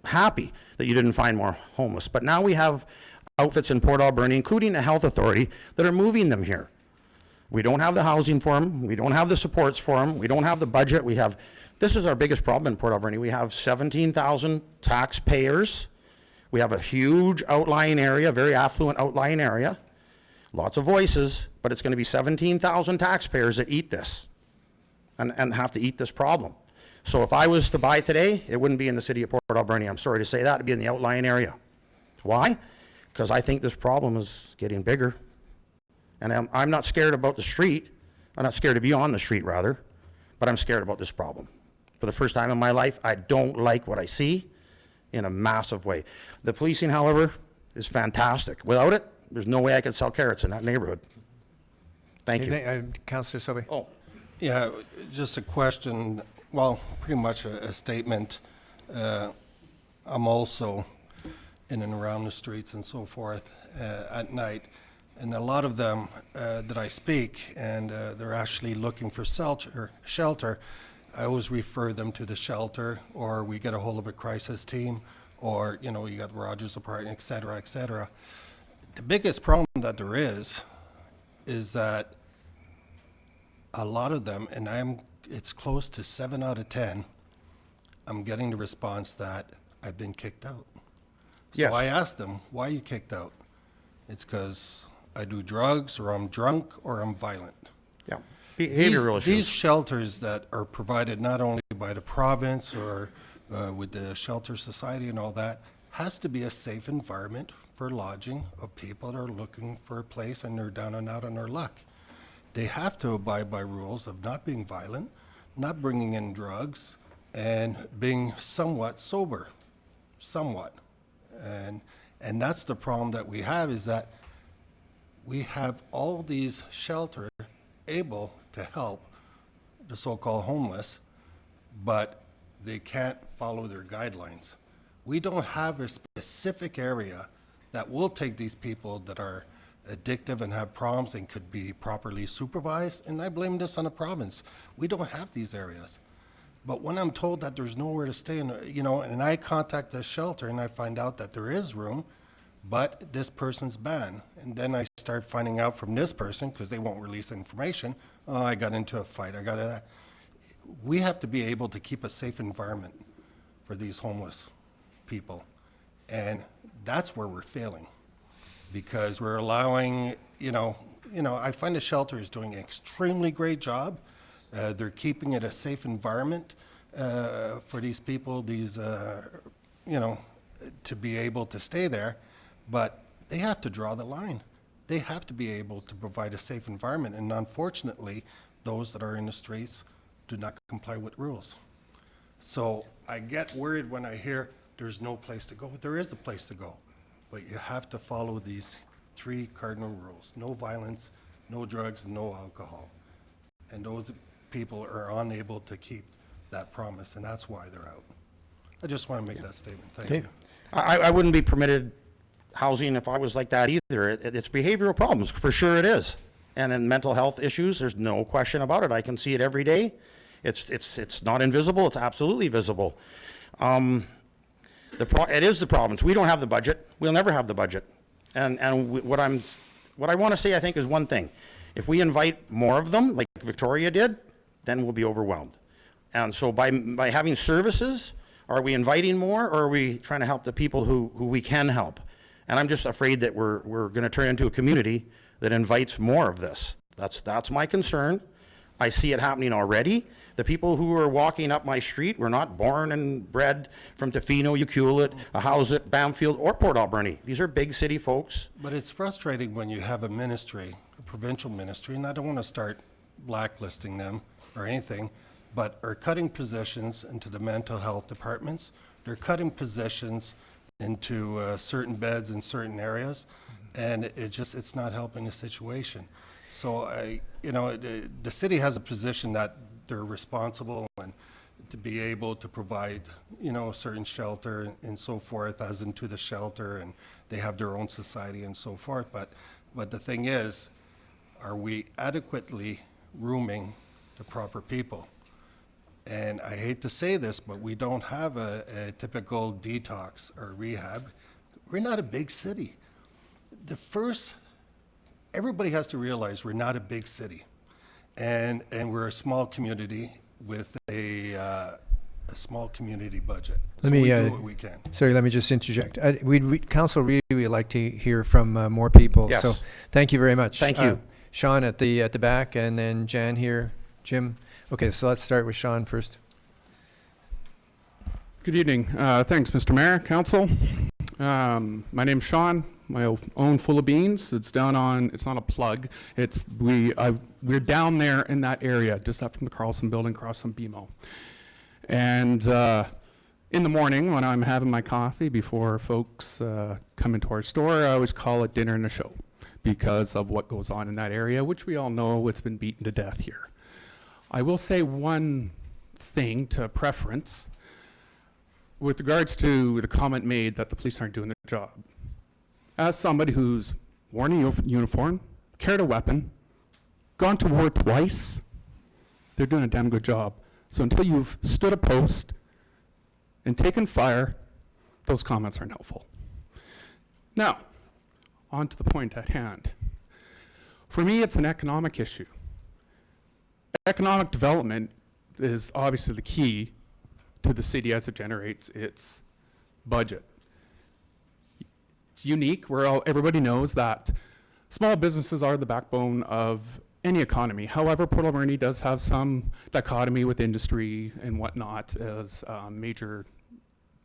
happy that you didn't find more homeless. But now we have outfits in Port Alberni, including the health authority, that are moving them here. We don't have the housing for them. We don't have the supports for them. We don't have the budget. This is our biggest problem in Port Alberni. We have 17,000 taxpayers. We have a huge outlying area, very affluent outlying area. Lots of voices, but it's going to be 17,000 taxpayers that eat this and have to eat this problem. So if I was to buy today, it wouldn't be in the city of Port Alberni. I'm sorry to say that. It'd be in the outlying area. Why? Because I think this problem is getting bigger And I'm not scared about the street. I'm not scared to be on the street, rather, but I'm scared about this problem. For the first time in my life, I don't like what I see in a massive way. The policing, however, is fantastic. Without it, there's no way I could sell carrots in that neighborhood. Thank you. Councillor Sobey. Oh, Yeah, just a question, well, pretty much a statement. I'm also in and around the streets and so forth at night, and a lot of them that I speak, and they're actually looking for shelter, I always refer them to the shelter, or we get a hold of a crisis team, or, you know, you got Rogers Apartment, et cetera, et cetera. The biggest problem that there is that a lot of them, and it's close to 7 out of 10, I'm getting the response that I've been kicked out. So Yes. I asked them, why are you kicked out? It's because I do drugs, or I'm drunk, or I'm violent. yeah. Behavioral These issues. shelters that are provided not only by the province or with the Shelter Society and all that, has to be a safe environment for lodging of people that are looking for a place and they're down and out on their luck. They have to abide by rules of not being violent, not bringing in drugs, and being somewhat sober, somewhat. And that's the problem that we have, is that we have all these shelters able to help the so-called homeless, but they can't follow their guidelines. We don't have a specific area that will take these people that are addictive and have problems and could be properly supervised, and I blame this on the province. We don't have these areas. But when I'm told that there's nowhere to stay, and I contact the shelter and I find out that there is room, but this person's banned, and then I start finding out from this person, because they won't release information, oh, I got into a fight, we have to be able to keep a safe environment for these homeless people. And that's where we're failing, because we're allowing, I find the shelter is doing an extremely great job. They're keeping it a safe environment for these people, to be able to stay there. But they have to draw the line. They have to be able to provide a safe environment. And unfortunately, those that are in the streets do not comply with rules. So I get worried when I hear there's no place to go. There is a place to go. But you have to follow these 3 cardinal rules: no violence, no drugs, and no alcohol. And those people are unable to keep that promise, and that's why they're out. I just want to make that statement. Thank you. I wouldn't be permitted housing if I was like that either. It's behavioral problems, for sure it is. And in mental health issues, there's no question about it. I can see it every day. It's not invisible, it's absolutely visible. It is the province. We don't have the budget. We'll never have the budget. And what I want to say, I think, is one thing. If we invite more of them, like Victoria did, then we'll be overwhelmed. And so by having services, are we inviting more, or are we trying to help the people who we can help? And I'm just afraid that we're going to turn into a community that invites more of this. That's my concern. I see it happening already. The people who are walking up my street were not born and bred from Tofino, Ucluelet, Ahousaht, Bamfield, or Port Alberni. These are big city folks. But it's frustrating when you have a ministry, a provincial ministry, and I don't want to start blacklisting them or anything, but are cutting positions into the mental health departments. They're cutting positions into certain beds in certain areas, and it's not helping the situation. So the city has a position that they're responsible and to be able to provide, a certain shelter and so forth, as into the shelter, and they have their own society and so forth. But the thing is, are we adequately rooming the proper people? And I hate to say this, but we don't have a typical detox or rehab. We're not a big city. Everybody has to realize we're not a big city. And we're a small community with a small community budget. So we do what we can. Sorry, let me just interject. Council really would like to hear from more people. Yes. So thank you very much. Thank you. Sean at the back, and then Jan here, Jim. Okay, so let's start with Sean first. Good evening. Thanks, Mr. Mayor, Council. My name's Sean. my own full of beans. It's down on, it's not a plug. We're down there in that area, just up from the Carlson building, across from BMO. And in the morning, when I'm having my coffee before folks come into our store, I always call it dinner and a show because of what goes on in that area, which we all know it's been beaten to death here. I will say one thing to preference with regards to the comment made that the police aren't doing their job. As somebody who's worn a uniform, carried a weapon, gone to war twice, they're doing a damn good job. So until you've stood a post and taken fire, those comments aren't helpful. Now, on to the point at hand. For me, it's an economic issue. Economic development is obviously the key to the city as it generates its budget. It's unique where everybody knows that small businesses are the backbone of any economy. However, Port Alberni does have some dichotomy with industry and whatnot as major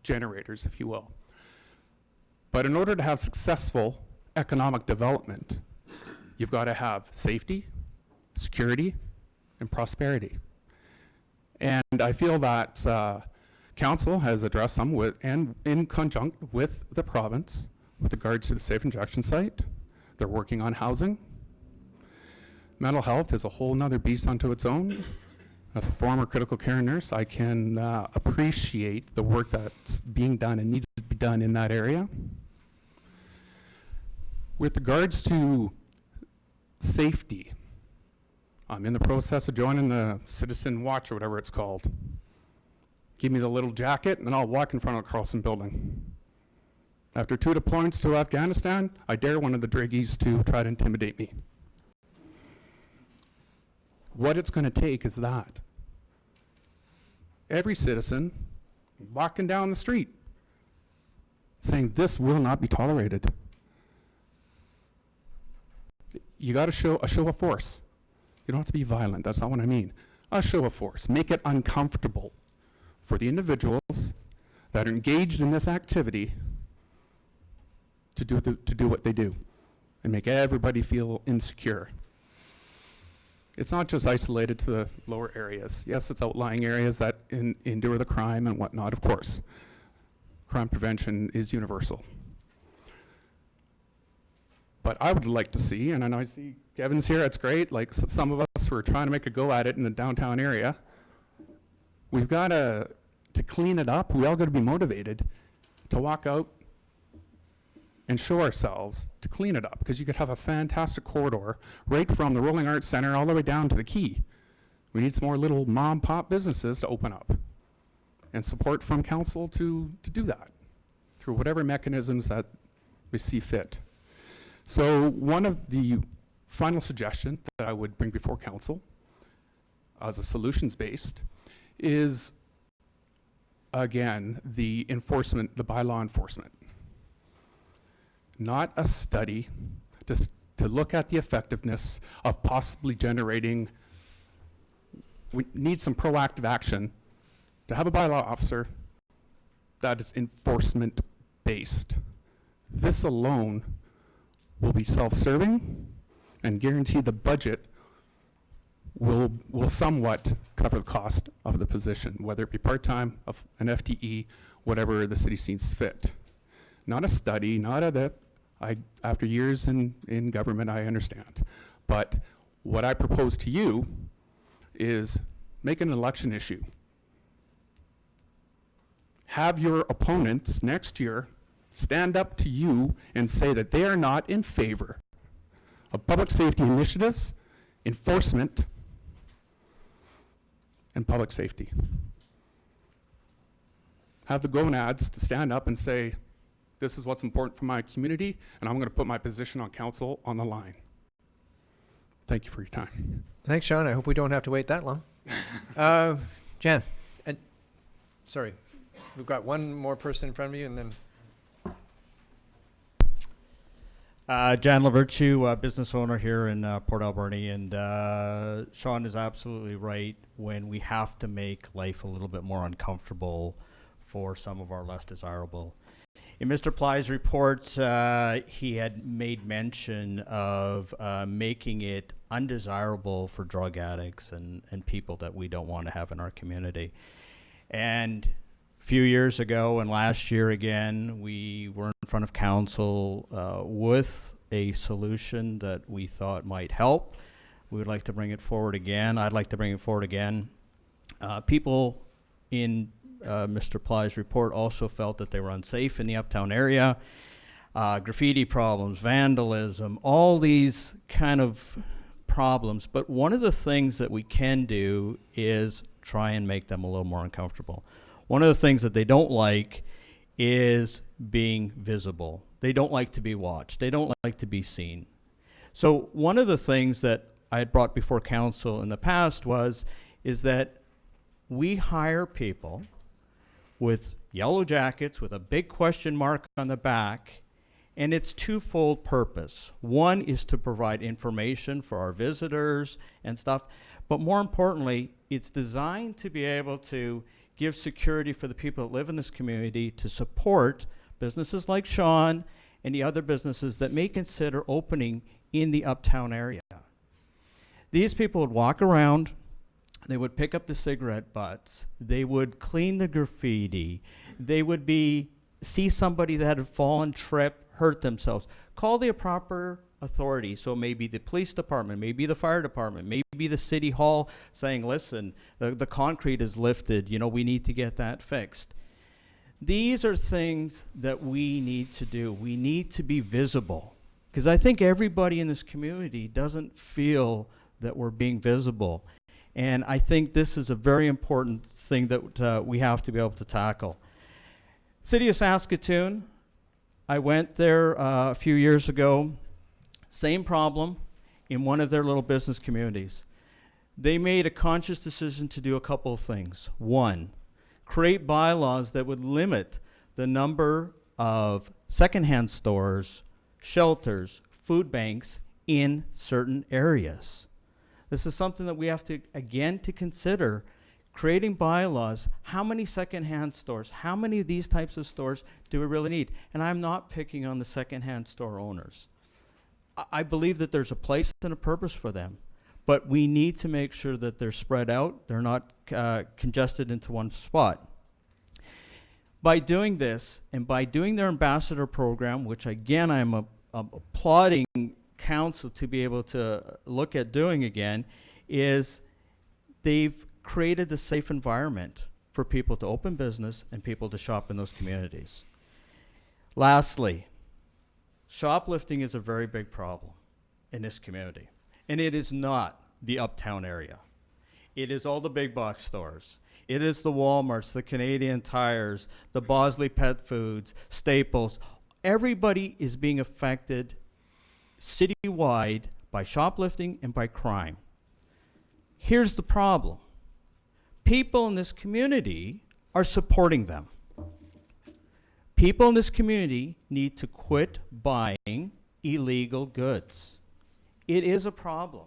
generators, if you will. But in order to have successful economic development, you've got to have safety, security, and prosperity. And I feel that council has addressed some and in conjunct with the province with regards to the safe injection site. They're working on housing. Mental health is a whole nother beast unto its own. As a former critical care nurse, I can appreciate the work that's being done and needs to be done in that area. With regards to safety, I'm in the process of joining the Citizen Watch or whatever it's called. Give me the little jacket and I'll walk in front of the Carlson building. After 2 deployments to Afghanistan, I dare one of the driggies to try to intimidate me. What it's going to take is that. Every citizen walking down the street saying this will not be tolerated. You got to show a show of force. You don't have to be violent, that's not what I mean. A show of force. Make it uncomfortable for the individuals that are engaged in this activity to do what they do and make everybody feel insecure. It's not just isolated to the lower areas. Yes, it's outlying areas that endure the crime and whatnot, of course. Crime prevention is universal. But I would like to see, and I know I see Kevin's here, it's great, like some of us who are trying to make a go at it in the downtown area, we've got to clean it up. We all got to be motivated to walk out and show ourselves to clean it up, because you could have a fantastic corridor right from the Rolling Arts Center all the way down to the Quay. We need some more little mom pop businesses to open up and support from council to do that through whatever mechanisms that we see fit. So one of the final suggestions that I would bring before council as a solutions-based is, again, the enforcement, the bylaw enforcement. Not a study to look at the effectiveness of possibly generating. We need some proactive action to have a bylaw officer that is enforcement based. This alone will be self-serving and guarantee the budget will somewhat cover the cost of the position, whether it be part-time, of an FTE, whatever the city sees fit. Not a study, not a that. After years in government, I understand. But what I propose to you is make an election issue. Have your opponents next year stand up to you and say that they are not in favor of public safety initiatives, enforcement, and public safety. Have the gonads to stand up and say, this is what's important for my community, and I'm going to put my position on council on the line. Thank you for your time. Thanks, Sean. I hope we don't have to wait that long. Jan, and sorry, we've got one more person in front of you, and then. Jan Lavirtue, business owner here in Port Alberni, and Sean is absolutely right. When we have to make life a little bit more uncomfortable for some of our less desirable In Mr. Ply's reports, he had made mention of making it undesirable for drug addicts and people that we don't want to have in our community. And a few years ago and last year again, we were in front of council with a solution that we thought might help. We would like to bring it forward again. I'd like to bring it forward again. People in Mr. Ply's report also felt that they were unsafe in the uptown area. Graffiti problems, vandalism, all these kind of problems. But one of the things that we can do is try and make them a little more uncomfortable. One of the things that they don't like is being visible. They don't like to be watched. They don't like to be seen. So one of the things that I had brought before council in the past is that we hire people with yellow jackets with a big question mark on the back, and it's twofold purpose. One is to provide information for our visitors and stuff, but more importantly, it's designed to be able to give security for the people that live in this community, to support businesses like Sean and the other businesses that may consider opening in the uptown area. These people would walk around, they would pick up the cigarette butts, they would clean the graffiti, they would see somebody that had fallen, trip, hurt themselves, call the proper authority. So maybe the police department, maybe the fire department, maybe the city hall saying, listen, the concrete is lifted, we need to get that fixed. These are things that we need to do. We need to be visible, because I think everybody in this community doesn't feel that we're being visible. And I think this is a very important thing that we have to be able to tackle. City of Saskatoon, I went there a few years ago. Same problem in one of their little business communities. They made a conscious decision to do a couple of things. One, create bylaws that would limit the number of secondhand stores, shelters, food banks in certain areas. This is something that we have to, again, to consider, creating bylaws. How many secondhand stores, how many of these types of stores do we really need? And I'm not picking on the secondhand store owners. I believe that there's a place and a purpose for them, but we need to make sure that they're spread out, they're not congested into one spot. By doing this, and by doing their ambassador program, which again I'm applauding council to be able to look at doing again, is they've created a safe environment for people to open business and people to shop in those communities. Lastly, shoplifting is a very big problem in this community, and it is not the uptown area. It is all the big box stores. It is the Walmarts, the Canadian Tires, the Bosley Pet Foods, Staples. Everybody is being affected citywide by shoplifting and by crime. Here's the problem. People in this community are supporting them. People in this community need to quit buying illegal goods. It is a problem.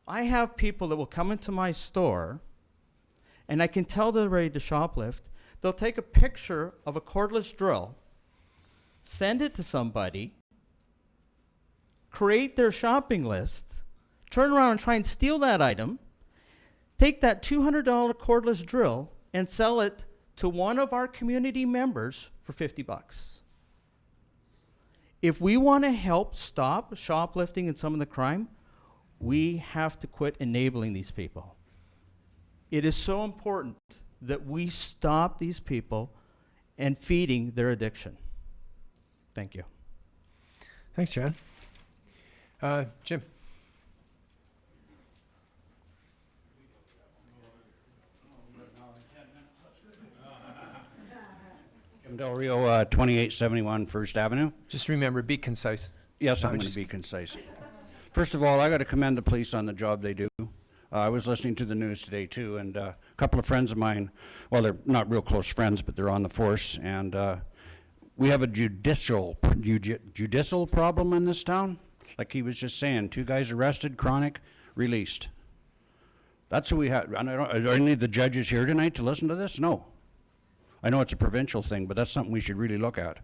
I have people that will come into my store, and I can tell they're ready to shoplift. They'll take a picture of a cordless drill, send it to somebody, create their shopping list, turn around and try and steal that item, take that $200 cordless drill and sell it to one of our community members for $50. If we want to help stop shoplifting and some of the crime, we have to quit enabling these people. It is so important that we stop these people and feeding their addiction. Thank you. Thanks, John. Jim. Jim Del Rio, 2871 First Avenue. Just remember, be concise. Yes, I'm going to be concise. First of all, I got to commend the police on the job they do. I was listening to the news today too, and a couple of friends of mine, well, they're not real close friends, but they're on the force, and we have a judicial problem in this town. Like he was just saying, 2 guys arrested, chronic, released. That's what we have. And are any of the judges here tonight to listen to this? No. I know it's a provincial thing, but that's something we should really look at.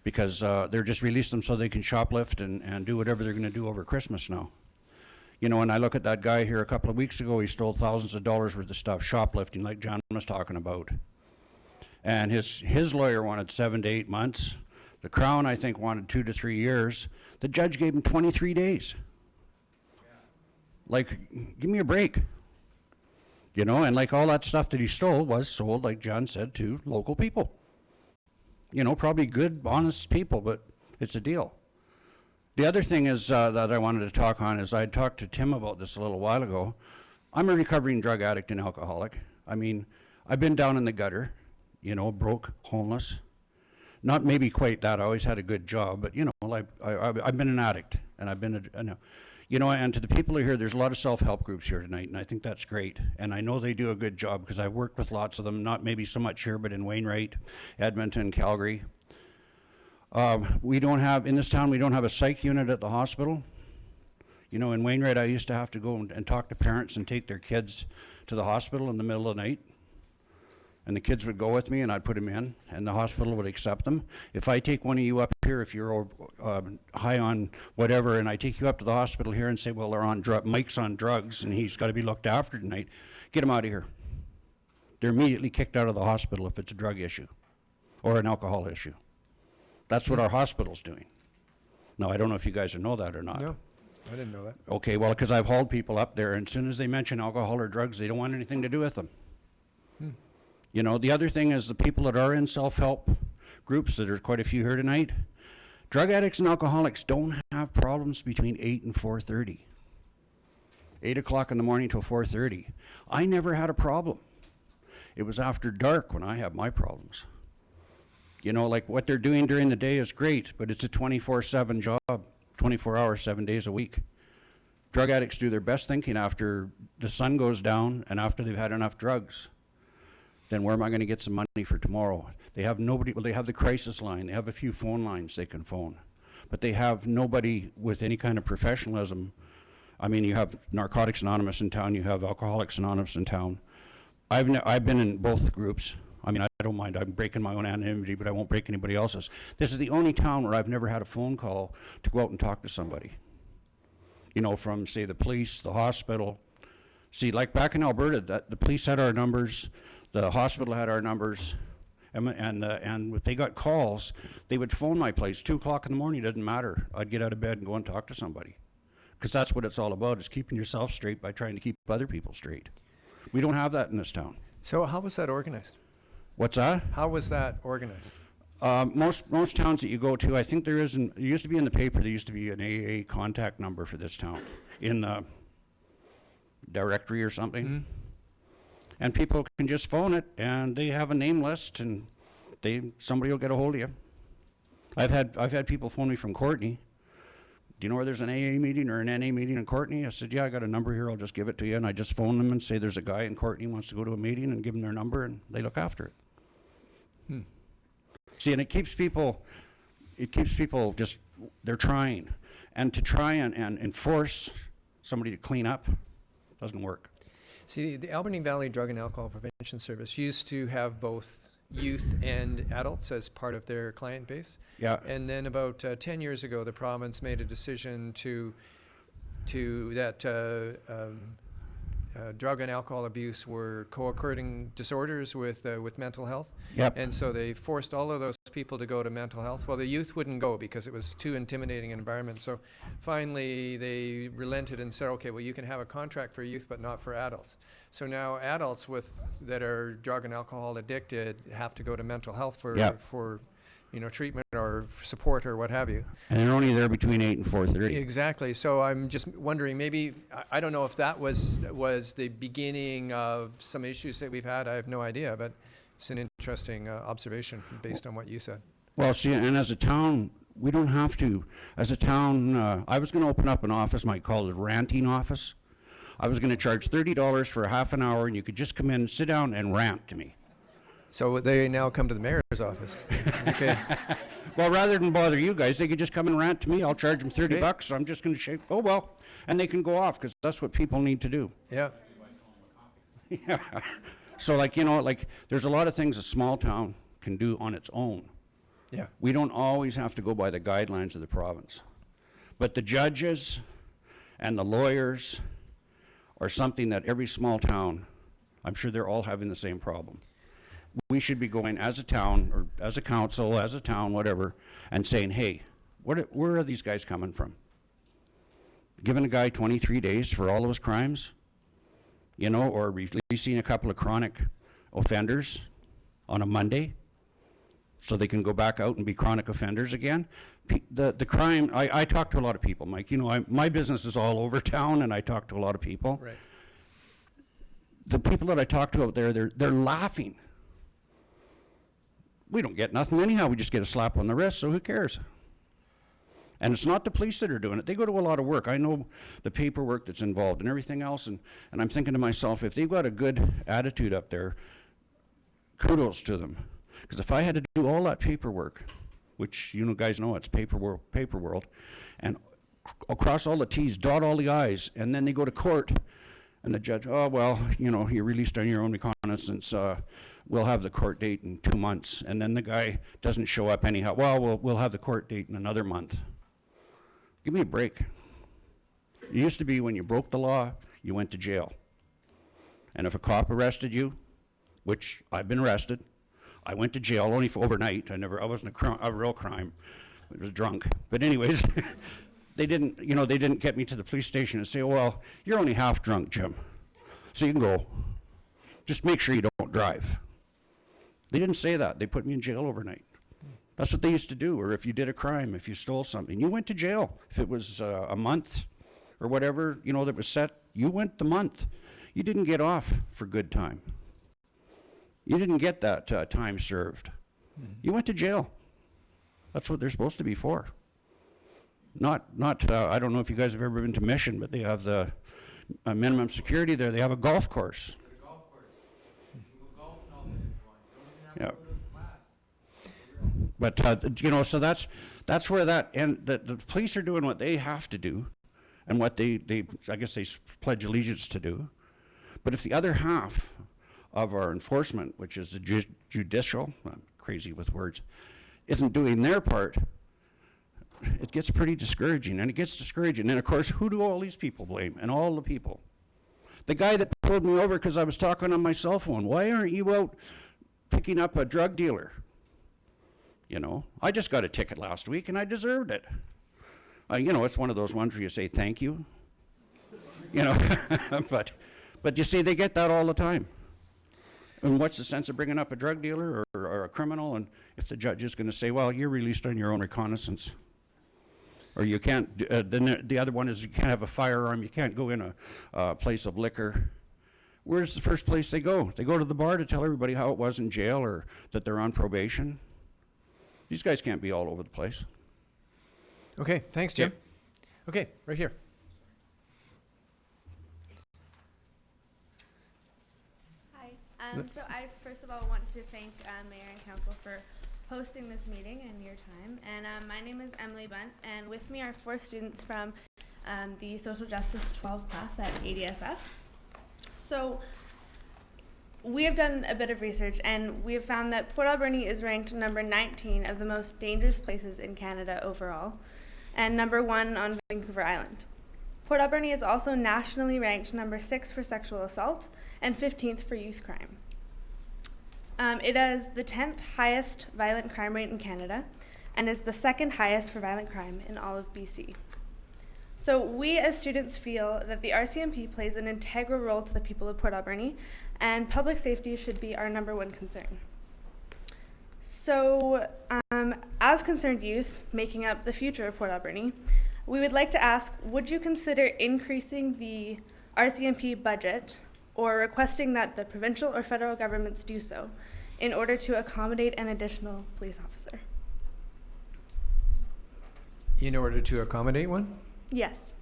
because they're just released them so they can shoplift and do whatever they're going to do over Christmas now. You know, and I look at that guy here a couple of weeks ago, he stole thousands of dollars worth of stuff, shoplifting, like John was talking about. And his lawyer wanted 7 to 8 months. The Crown, I think, wanted 2 to 3 years. The judge gave him 23 days. Like, give me a break. You know, and like all that stuff that he stole was sold, like John said, to local people. You know, probably good, honest people, but it's a deal. The other thing is that I wanted to talk on is I talked to Tim about this a little while ago. I'm a recovering drug addict and alcoholic. I mean, I've been down in the gutter, you know, broke, homeless. Not maybe quite that. I always had a good job, but you know, like I've been an addict, and I've been you know, and to the people who are here, there's a lot of self-help groups here tonight, and I think that's great. And I know they do a good job because I've worked with lots of them, not maybe so much here, but in Wainwright, Edmonton, Calgary. We don't have, in this town, we don't have a psych unit at the hospital. You know, in Wainwright, I used to have to go and talk to parents and take their kids to the hospital in the middle of the night. And the kids would go with me, and I'd put them in, and the hospital would accept them. If I take one of you up here, if you're high on whatever, and I take you up to the hospital here and say, well, they're on Mike's on drugs, and he's got to be looked after tonight, get him out of here. They're immediately kicked out of the hospital if it's a drug issue or an alcohol issue. That's what our hospital's doing. Now, I don't know if you guys know that or not. No, I didn't know that. Okay, well, because I've hauled people up there, and as soon as they mention alcohol or drugs, they don't want anything to do with them. You know, the other thing is the people that are in self-help groups, that there's quite a few here tonight, drug addicts and alcoholics don't have problems between 8 and 4:30. 8 o'clock in the morning till 4:30. I never had a problem. It was after dark when I had my problems. You know, like what they're doing during the day is great, but it's a 24/7 job, 24 hours, 7 days a week. Drug addicts do their best thinking after the sun goes down and after they've had enough drugs. Then where am I going to get some money for tomorrow? They have nobody, well, they have the crisis line. They have a few phone lines they can phone. But they have nobody with any kind of professionalism. I mean, you have Narcotics Anonymous in town, you have Alcoholics Anonymous in town. I've been in both groups. I mean, I don't mind, I'm breaking my own anonymity, but I won't break anybody else's. This is the only town where I've never had a phone call to go out and talk to somebody. You know, from, say, the police, the hospital. See, like back in Alberta, the police had our numbers, the hospital had our numbers, and if they got calls, they would phone my place. 2 o'clock in the morning, it doesn't matter. I'd get out of bed and go and talk to somebody. Because that's what it's all about, is keeping yourself straight by trying to keep other people straight. We don't have that in this town. So how was that organized? What's that? How was that organized? Most towns that you go to, I think there used to be in the paper, there used to be an AA contact number for this town in the directory or something. Mm-hmm. And people can just phone it, and they have a name list, and somebody will get a hold of you. I've had people phone me from Courtney. Do you know where there's an AA meeting or an NA meeting in Courtney? I said, yeah, I got a number here, I'll just give it to you. And I just phone them and say there's a guy in Courtney who wants to go to a meeting, and give them their number, and they look after it. See, and it keeps people just, they're trying. And to try and enforce somebody to clean up doesn't work. See, the Alberni Valley Drug and Alcohol Prevention Service used to have both youth and adults as part of their client base. Yeah. And then about 10 years ago, the province made a decision drug and alcohol abuse were co-occurring disorders with mental health. Yep. And so they forced all of those people to go to mental health. Well, the youth wouldn't go because it was too intimidating an environment. So finally they relented and said, okay, well, you can have a contract for youth, but not for adults. So now adults that are drug and alcohol addicted have to go to mental health for treatment or support or what have you. And they're only there between 8 and 4:30. Exactly. So I'm just wondering, maybe, I don't know if that was the beginning of some issues that we've had. I have no idea, but it's an interesting observation based on what you said. Well, see, and as a town, we don't have to. As a town, I was going to open up an office, might call it a ranting office. I was going to charge $30 for a half an hour, and you could just come in, sit down, and rant to me. So they now come to the mayor's office. Okay. Well, rather than bother you guys, they could just come and rant to me. I'll charge them $30. So I'm just going to shake. Oh, well. And they can go off because that's what people need to do. Yeah. Yeah. So, there's a lot of things a small town can do on its own. Yeah. We don't always have to go by the guidelines of the province. But the judges and the lawyers are something that every small town, I'm sure they're all having the same problem. We should be going as a town, or as a council, as a town, whatever, and saying, hey, where are these guys coming from? Giving a guy 23 days for all of his crimes, you know, or releasing a couple of chronic offenders on a Monday so they can go back out and be chronic offenders again. The crime, I talk to a lot of people, Mike. You know, my business is all over town, and I talk to a lot of people. Right. The people that I talk to out there, they're laughing. We don't get nothing anyhow. We just get a slap on the wrist, so who cares? And it's not the police that are doing it. They go to a lot of work. I know the paperwork that's involved and everything else, and I'm thinking to myself, if they've got a good attitude up there, kudos to them. Because if I had to do all that paperwork, which you know guys know it's paper world, and cross all the T's, dot all the I's, and then they go to court, and the judge, oh, well, you know, you're released on your own reconnaissance. We'll have the court date in 2 months. And then the guy doesn't show up anyhow. Well, we'll have the court date in another month. Give me a break. It used to be when you broke the law, you went to jail. And if a cop arrested you, which I've been arrested, I went to jail only for overnight. I wasn't a real crime. I was drunk. But anyways, they didn't get me to the police station and say, oh, well, you're only half drunk, Jim. So you can go. Just make sure you don't drive. They didn't say that. They put me in jail overnight. That's what they used to do. Or if you did a crime, if you stole something, you went to jail. If it was a month or whatever, you know, that was set, you went the month. You didn't get off for good time. You didn't get that time served. You went to jail. That's what they're supposed to be for. Not. I don't know if you guys have ever been to Mission, but they have the minimum security there. They have a golf course. Yeah. But you know, so that's where that, and the police are doing what they have to do, and what they I guess they pledge allegiance to do. But if the other half of our enforcement, which is the judicial, I'm crazy with words, isn't doing their part, it gets pretty discouraging, and it gets discouraging. And of course, who do all these people blame? And all the people. The guy that pulled me over because I was talking on my cell phone, why aren't you out picking up a drug dealer? You know, I just got a ticket last week and I deserved it. You know, it's one of those ones where you say thank you. You know, but you see, they get that all the time. And what's the sense of bringing up a drug dealer or a criminal, and if the judge is going to say, well, you're released on your own reconnaissance, or you can't, then the other one is you can't have a firearm, you can't go in a place of liquor. Where's the first place they go? They go to the bar to tell everybody how it was in jail or that they're on probation. These guys can't be all over the place. Okay, thanks, Jim. Okay, right here. Hi. So I first of all want to thank Mayor and Council for hosting this meeting and your time. And my name is Emily Bunt, and with me are 4 students from the Social Justice 12 class at ADSS. So we have done a bit of research, and we have found that Port Alberni is ranked number 19 of the most dangerous places in Canada overall, and number 1 on Vancouver Island. Port Alberni is also nationally ranked number 6 for sexual assault and 15th for youth crime. It has the 10th highest violent crime rate in Canada and is the 2nd highest for violent crime in all of BC. So we as students feel that the RCMP plays an integral role to the people of Port Alberni, and public safety should be our number 1 concern. So as concerned youth making up the future of Port Alberni, we would like to ask, would you consider increasing the RCMP budget or requesting that the provincial or federal governments do so in order to accommodate an additional police officer? In order to accommodate one? Yes.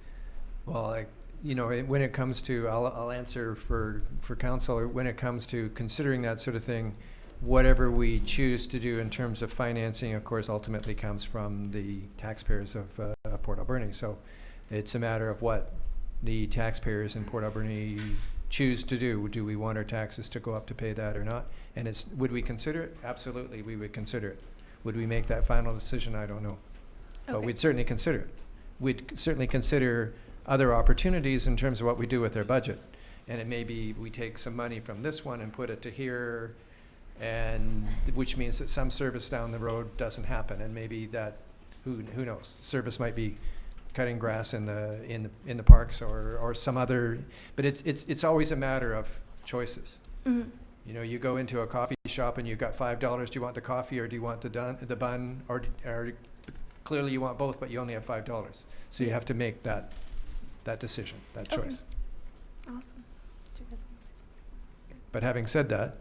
Well, you know, when it comes to, I'll answer for council, when it comes to considering that sort of thing, whatever we choose to do in terms of financing, of course, ultimately comes from the taxpayers of Port Alberni. So it's a matter of what the taxpayers in Port Alberni choose to do. Do we want our taxes to go up to pay that or not? And would we consider it? Absolutely, we would consider it. Would we make that final decision? I don't know. But Okay. we'd certainly consider it. We'd certainly consider other opportunities in terms of what we do with our budget. And it may be we take some money from this one and put it to here, and which means that some service down the road doesn't happen, and maybe that, who knows, service might be cutting grass in the parks or some other, but it's always a matter of choices. Mhm. You know, you go into a coffee shop and you've got $5. Do you want the coffee or do you want the bun, or clearly you want both, but you only have $5. So you have to make that decision, that Okay. choice. Awesome. But having said that,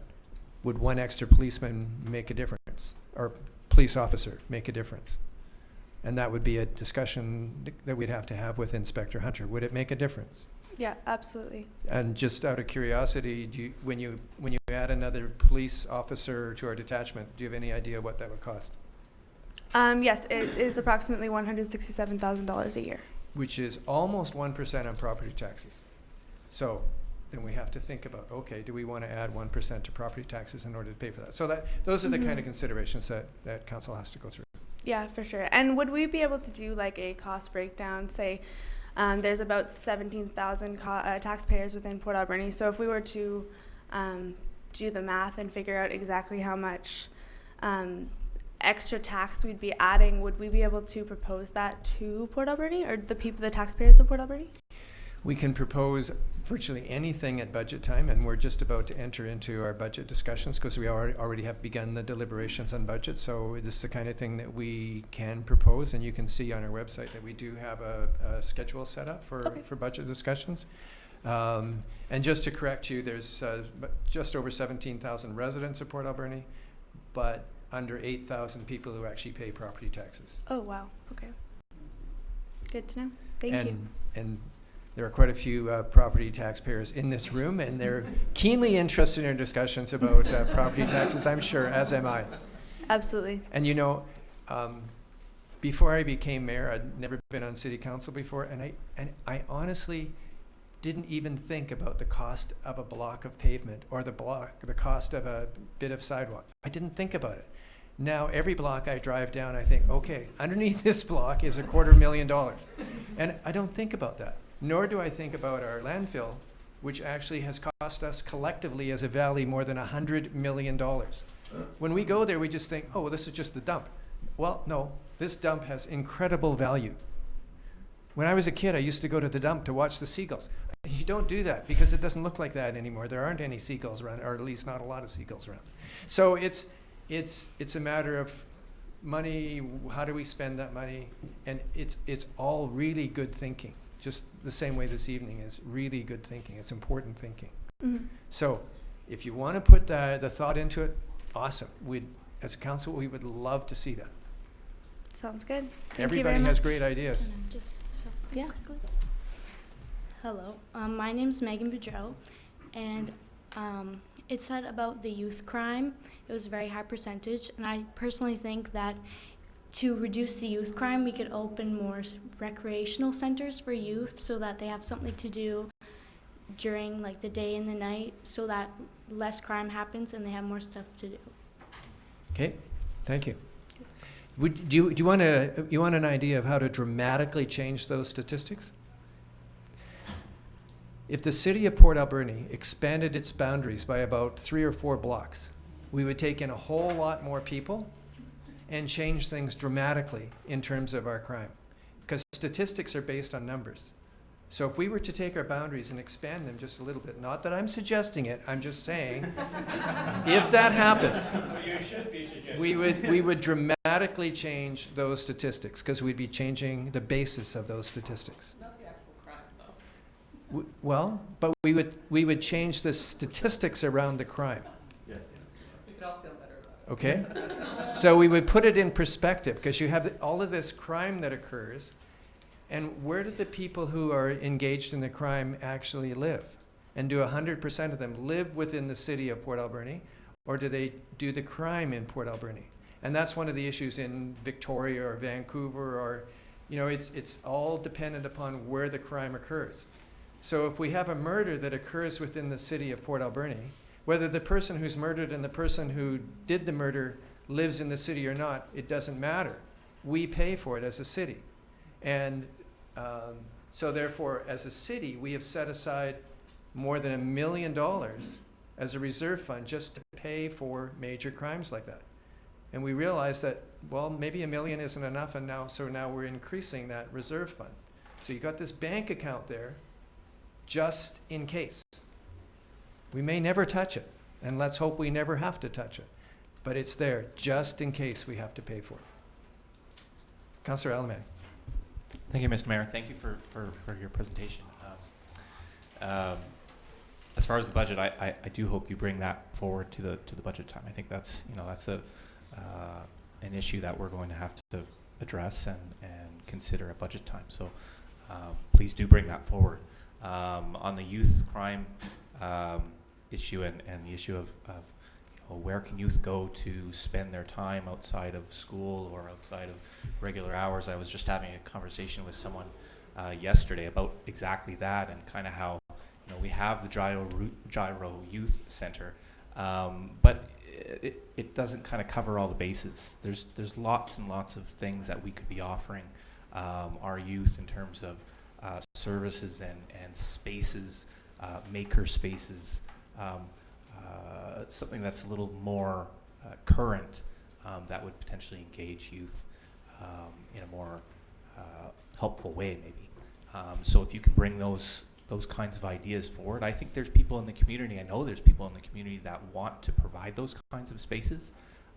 would one extra policeman make a difference, or police officer make a difference? And that would be a discussion that we'd have to have with Inspector Hunter. Would it make a difference? Yeah, absolutely. And just out of curiosity, when you add another police officer to our detachment, do you have any idea what that would cost? Yes, it is approximately $167,000 a year. Which is almost 1% on property taxes. So then we have to think about, okay, do we want to add 1% to property taxes in order to pay for that? So those are the kind of considerations that council has to go through. Yeah, for sure. And would we be able to do like a cost breakdown? Say there's about 17,000 taxpayers within Port Alberni. So if we were to do the math and figure out exactly how much extra tax we'd be adding, would we be able to propose that to Port Alberni, or the taxpayers of Port Alberni? We can propose virtually anything at budget time, and we're just about to enter into our budget discussions because we already have begun the deliberations on budget. So this is the kind of thing that we can propose, and you can see on our website that we do have a schedule set up for budget discussions. And just to correct you, there's just over 17,000 residents of Port Alberni, but under 8,000 people who actually pay property taxes. Oh, wow. Okay. Good to know. Thank you. And there are quite a few property taxpayers in this room, and they're keenly interested in our discussions about property taxes, I'm sure, as am I. Absolutely. And you know, before I became mayor, I'd never been on city council before, and I honestly didn't even think about the cost of a block of pavement or the cost of a bit of sidewalk. I didn't think about it. Now, every block I drive down, I think, okay, underneath this block is $250,000. And I don't think about that. Nor do I think about our landfill, which actually has cost us collectively as a valley more than $100 million. When we go there, we just think, oh, well, this is just the dump. Well, no, this dump has incredible value. When I was a kid, I used to go to the dump to watch the seagulls. You don't do that because it doesn't look like that anymore. There aren't any seagulls around, or at least not a lot of seagulls around. So it's a matter of money. How do we spend that money? And it's all really good thinking. Just the same way this evening is really good thinking. It's important thinking. Mm-hmm. So if you want to put the thought into it, awesome. As a council, we would love to see that. Sounds good. Thank you Everybody very has much. great ideas. Just so Yeah. quickly. Hello, my name's Megan Boudreau, and it said about the youth crime. It was a very high percentage, and I personally think that to reduce the youth crime, we could open more recreational centers for youth so that they have something to do during like the day and the night, so that less crime happens and they have more stuff to do. Okay, thank you. Do you want an idea of how to dramatically change those statistics? If the city of Port Alberni expanded its boundaries by about 3 or 4 blocks, we would take in a whole lot more people and change things dramatically in terms of our crime. Because statistics are based on numbers. So if we were to take our boundaries and expand them just a little bit, not that I'm suggesting it, I'm just saying, if that happened, we would dramatically change those statistics because we'd be changing the basis of those statistics. Not the actual crime, though. Well, but we would change the statistics around the crime. Yes. We could all feel better about it. Okay? So we would put it in perspective because you have all of this crime that occurs, and where do the people who are engaged in the crime actually live? And do 100% of them live within the city of Port Alberni, or do they do the crime in Port Alberni? And that's one of the issues in Victoria or Vancouver, or, you know, it's all dependent upon where the crime occurs. So if we have a murder that occurs within the city of Port Alberni, whether the person who's murdered and the person who did the murder lives in the city or not, it doesn't matter. We pay for it as a city. And so therefore, as a city, we have set aside more than $1 million as a reserve fund just to pay for major crimes like that. And we realized that, well, maybe $1 million isn't enough, and now we're increasing that reserve fund. So you got this bank account there just in case. We may never touch it, and let's hope we never have to touch it. But it's there just in case we have to pay for it. Councillor Alberni. Thank you, Mr. Mayor. Thank you for your presentation. As far as the budget, I do hope you bring that forward to the budget time. I think that's an issue that we're going to have to address and consider at budget time. So please do bring that forward. On the youth crime issue and the issue of where can youth go to spend their time outside of school or outside of regular hours, I was just having a conversation with someone yesterday about exactly that, and kind of how we have the Gyro Youth Center, but it doesn't kind of cover all the bases. There's lots and lots of things that we could be offering our youth in terms of services and spaces, maker spaces, something that's a little more current that would potentially engage youth in a more helpful way, maybe. So if you can bring those kinds of ideas forward, I think there's people in the community, I know there's people in the community that want to provide those kinds of spaces,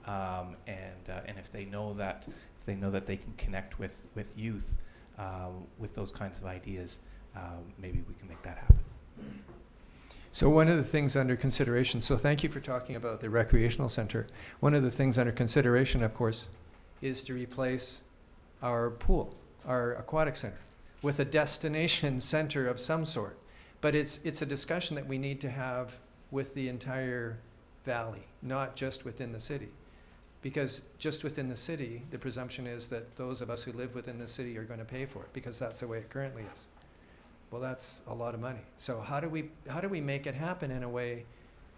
and if they know that they can connect with youth with those kinds of ideas, maybe we can make that happen. So one of the things under consideration, so thank you for talking about the recreational center. One of the things under consideration, of course, is to replace our pool, our aquatic center, with a destination center of some sort. But it's a discussion that we need to have with the entire valley, not just within the city. Because just within the city, the presumption is that those of us who live within the city are going to pay for it, because that's the way it currently is. Well, that's a lot of money. So how do we make it happen in a way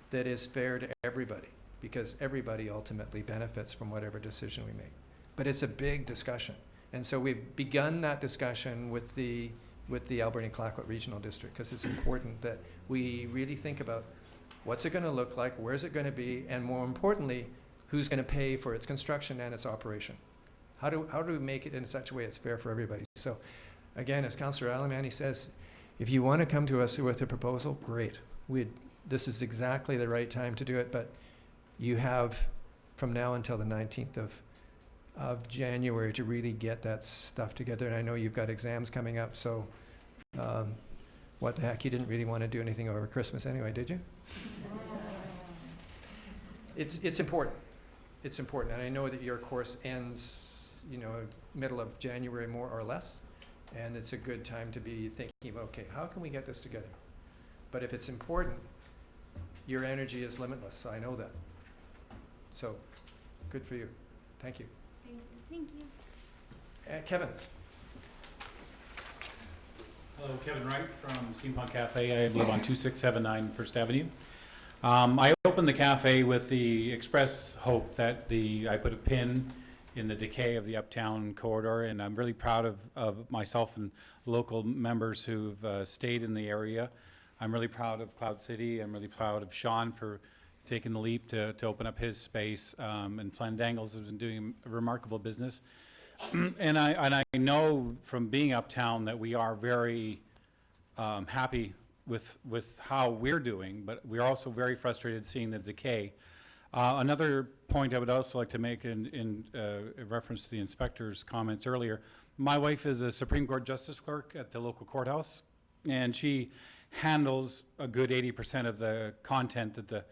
that is fair to everybody? Because everybody ultimately benefits from whatever decision we make. But it's a big discussion. And so we've begun that discussion with the Alberni-Clayoquot Regional District, because it's important that we really think about what's it going to look like, where's it going to be, and more importantly, who's going to pay for its construction and its operation. How do we make it in such a way it's fair for everybody? So again, as Councillor Alberni says, if you want to come to us with a proposal, great. This is exactly the right time to do it, but you have from now until the 19th of January to really get that stuff together. And I know you've got exams coming up, so what the heck, you didn't really want to do anything over Christmas anyway, did you? It's important. It's important, and I know that your course ends, middle of January more or less. And it's a good time to be thinking about, okay, how can we get this together? But if it's important, your energy is limitless. I know that. So, good for you. Thank you. Thank you. Kevin. Hello, Kevin Wright from Steampunk Cafe. I live on 2679 First Avenue. I opened the cafe with the express hope that I put a pin in the decay of the uptown corridor, and I'm really proud of myself and local members who've stayed in the area. I'm really proud of Cloud City. I'm really proud of Sean for taking the leap to open up his space, and Flandangles has been doing a remarkable business. And I know from being uptown that we are very happy with how we're doing, but we're also very frustrated seeing the decay. Another point I would also like to make in reference to the inspector's comments earlier, my wife is a Supreme Court Justice Clerk at the local courthouse, and she handles a good 80% of the content that the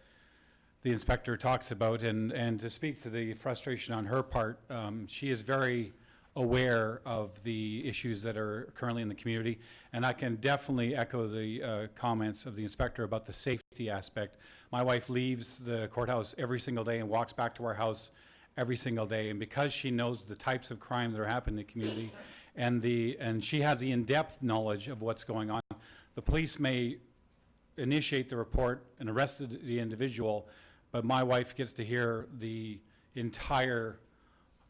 inspector talks about, and to speak to the frustration on her part, she is very aware of the issues that are currently in the community, and I can definitely echo the comments of the inspector about the safety aspect. My wife leaves the courthouse every single day and walks back to our house every single day, and because she knows the types of crime that are happening in the community, and she has the in-depth knowledge of what's going on, the police may initiate the report and arrest the individual, but my wife gets to hear the entire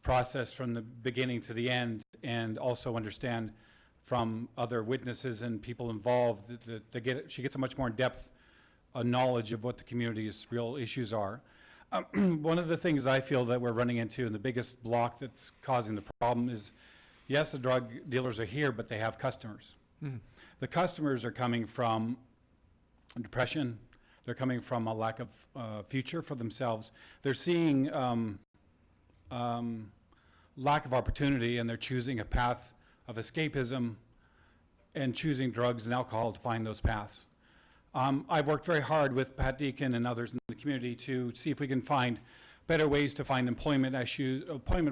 process from the beginning to the end, and also understand from other witnesses and people involved that she gets a much more in-depth knowledge of what the community's real issues are. One of the things I feel that we're running into, and the biggest block that's causing the problem, is yes, the drug dealers are here, but they have customers. The customers are coming from depression. They're coming from a lack of future for themselves. They're seeing lack of opportunity, and they're choosing a path of escapism and choosing drugs and alcohol to find those paths. I've worked very hard with Pat Deacon and others in the community to see if we can find better ways to find employment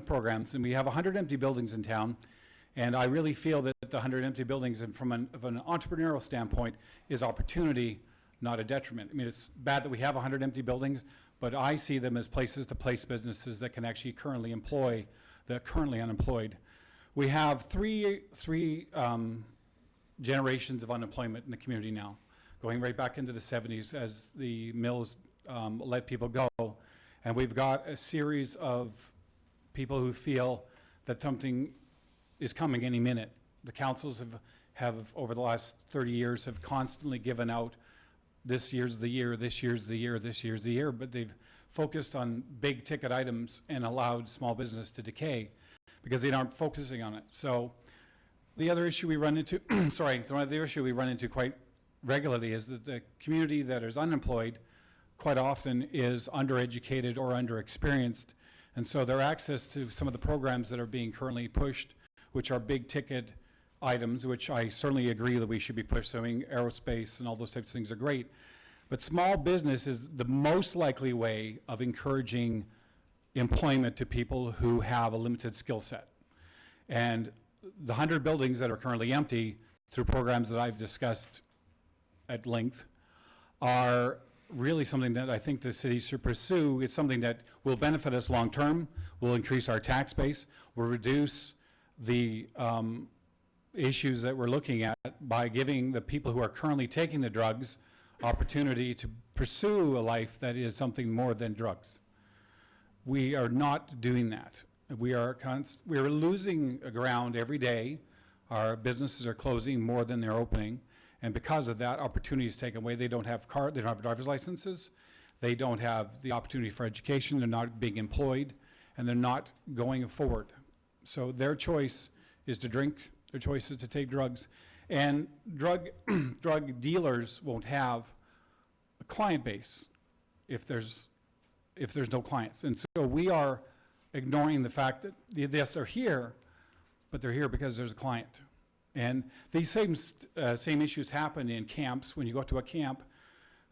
programs. And we have 100 empty buildings in town. And I really feel that the 100 empty buildings, and from an entrepreneurial standpoint, is opportunity, not a detriment. I mean, it's bad that we have 100 empty buildings, but I see them as places to place businesses that can actually currently employ the currently unemployed. We have three generations of unemployment in the community now, going right back into the 70s as the mills let people go. And we've got a series of people who feel that something is coming any minute. The councils have over the last 30 years have constantly given out, this year's the year, this year's the year, this year's the year, but they've focused on big ticket items and allowed small business to decay because they aren't focusing on it. So the other issue we run into, the other issue we run into quite regularly is that the community that is unemployed quite often is undereducated or underexperienced. And so their access to some of the programs that are being currently pushed, which are big ticket items, which I certainly agree that we should be pursuing, aerospace and all those types of things are great. But small business is the most likely way of encouraging employment to people who have a limited skill set. And the 100 buildings that are currently empty, through programs that I've discussed at length, are really something that I think the city should pursue. It's something that will benefit us long term, will increase our tax base, will reduce the issues that we're looking at by giving the people who are currently taking the drugs opportunity to pursue a life that is something more than drugs. We are not doing that. We are losing ground every day. Our businesses are closing more than they're opening, and because of that, opportunity is taken away. They don't have driver's licenses. They don't have the opportunity for education. They're not being employed, and they're not going forward. So their choice is to drink. Their choice is to take drugs, and drug dealers won't have a client base if there's no clients. And so we are ignoring the fact that, yes, they're here, but they're here because there's a client. And these same issues happen in camps. When you go to a camp,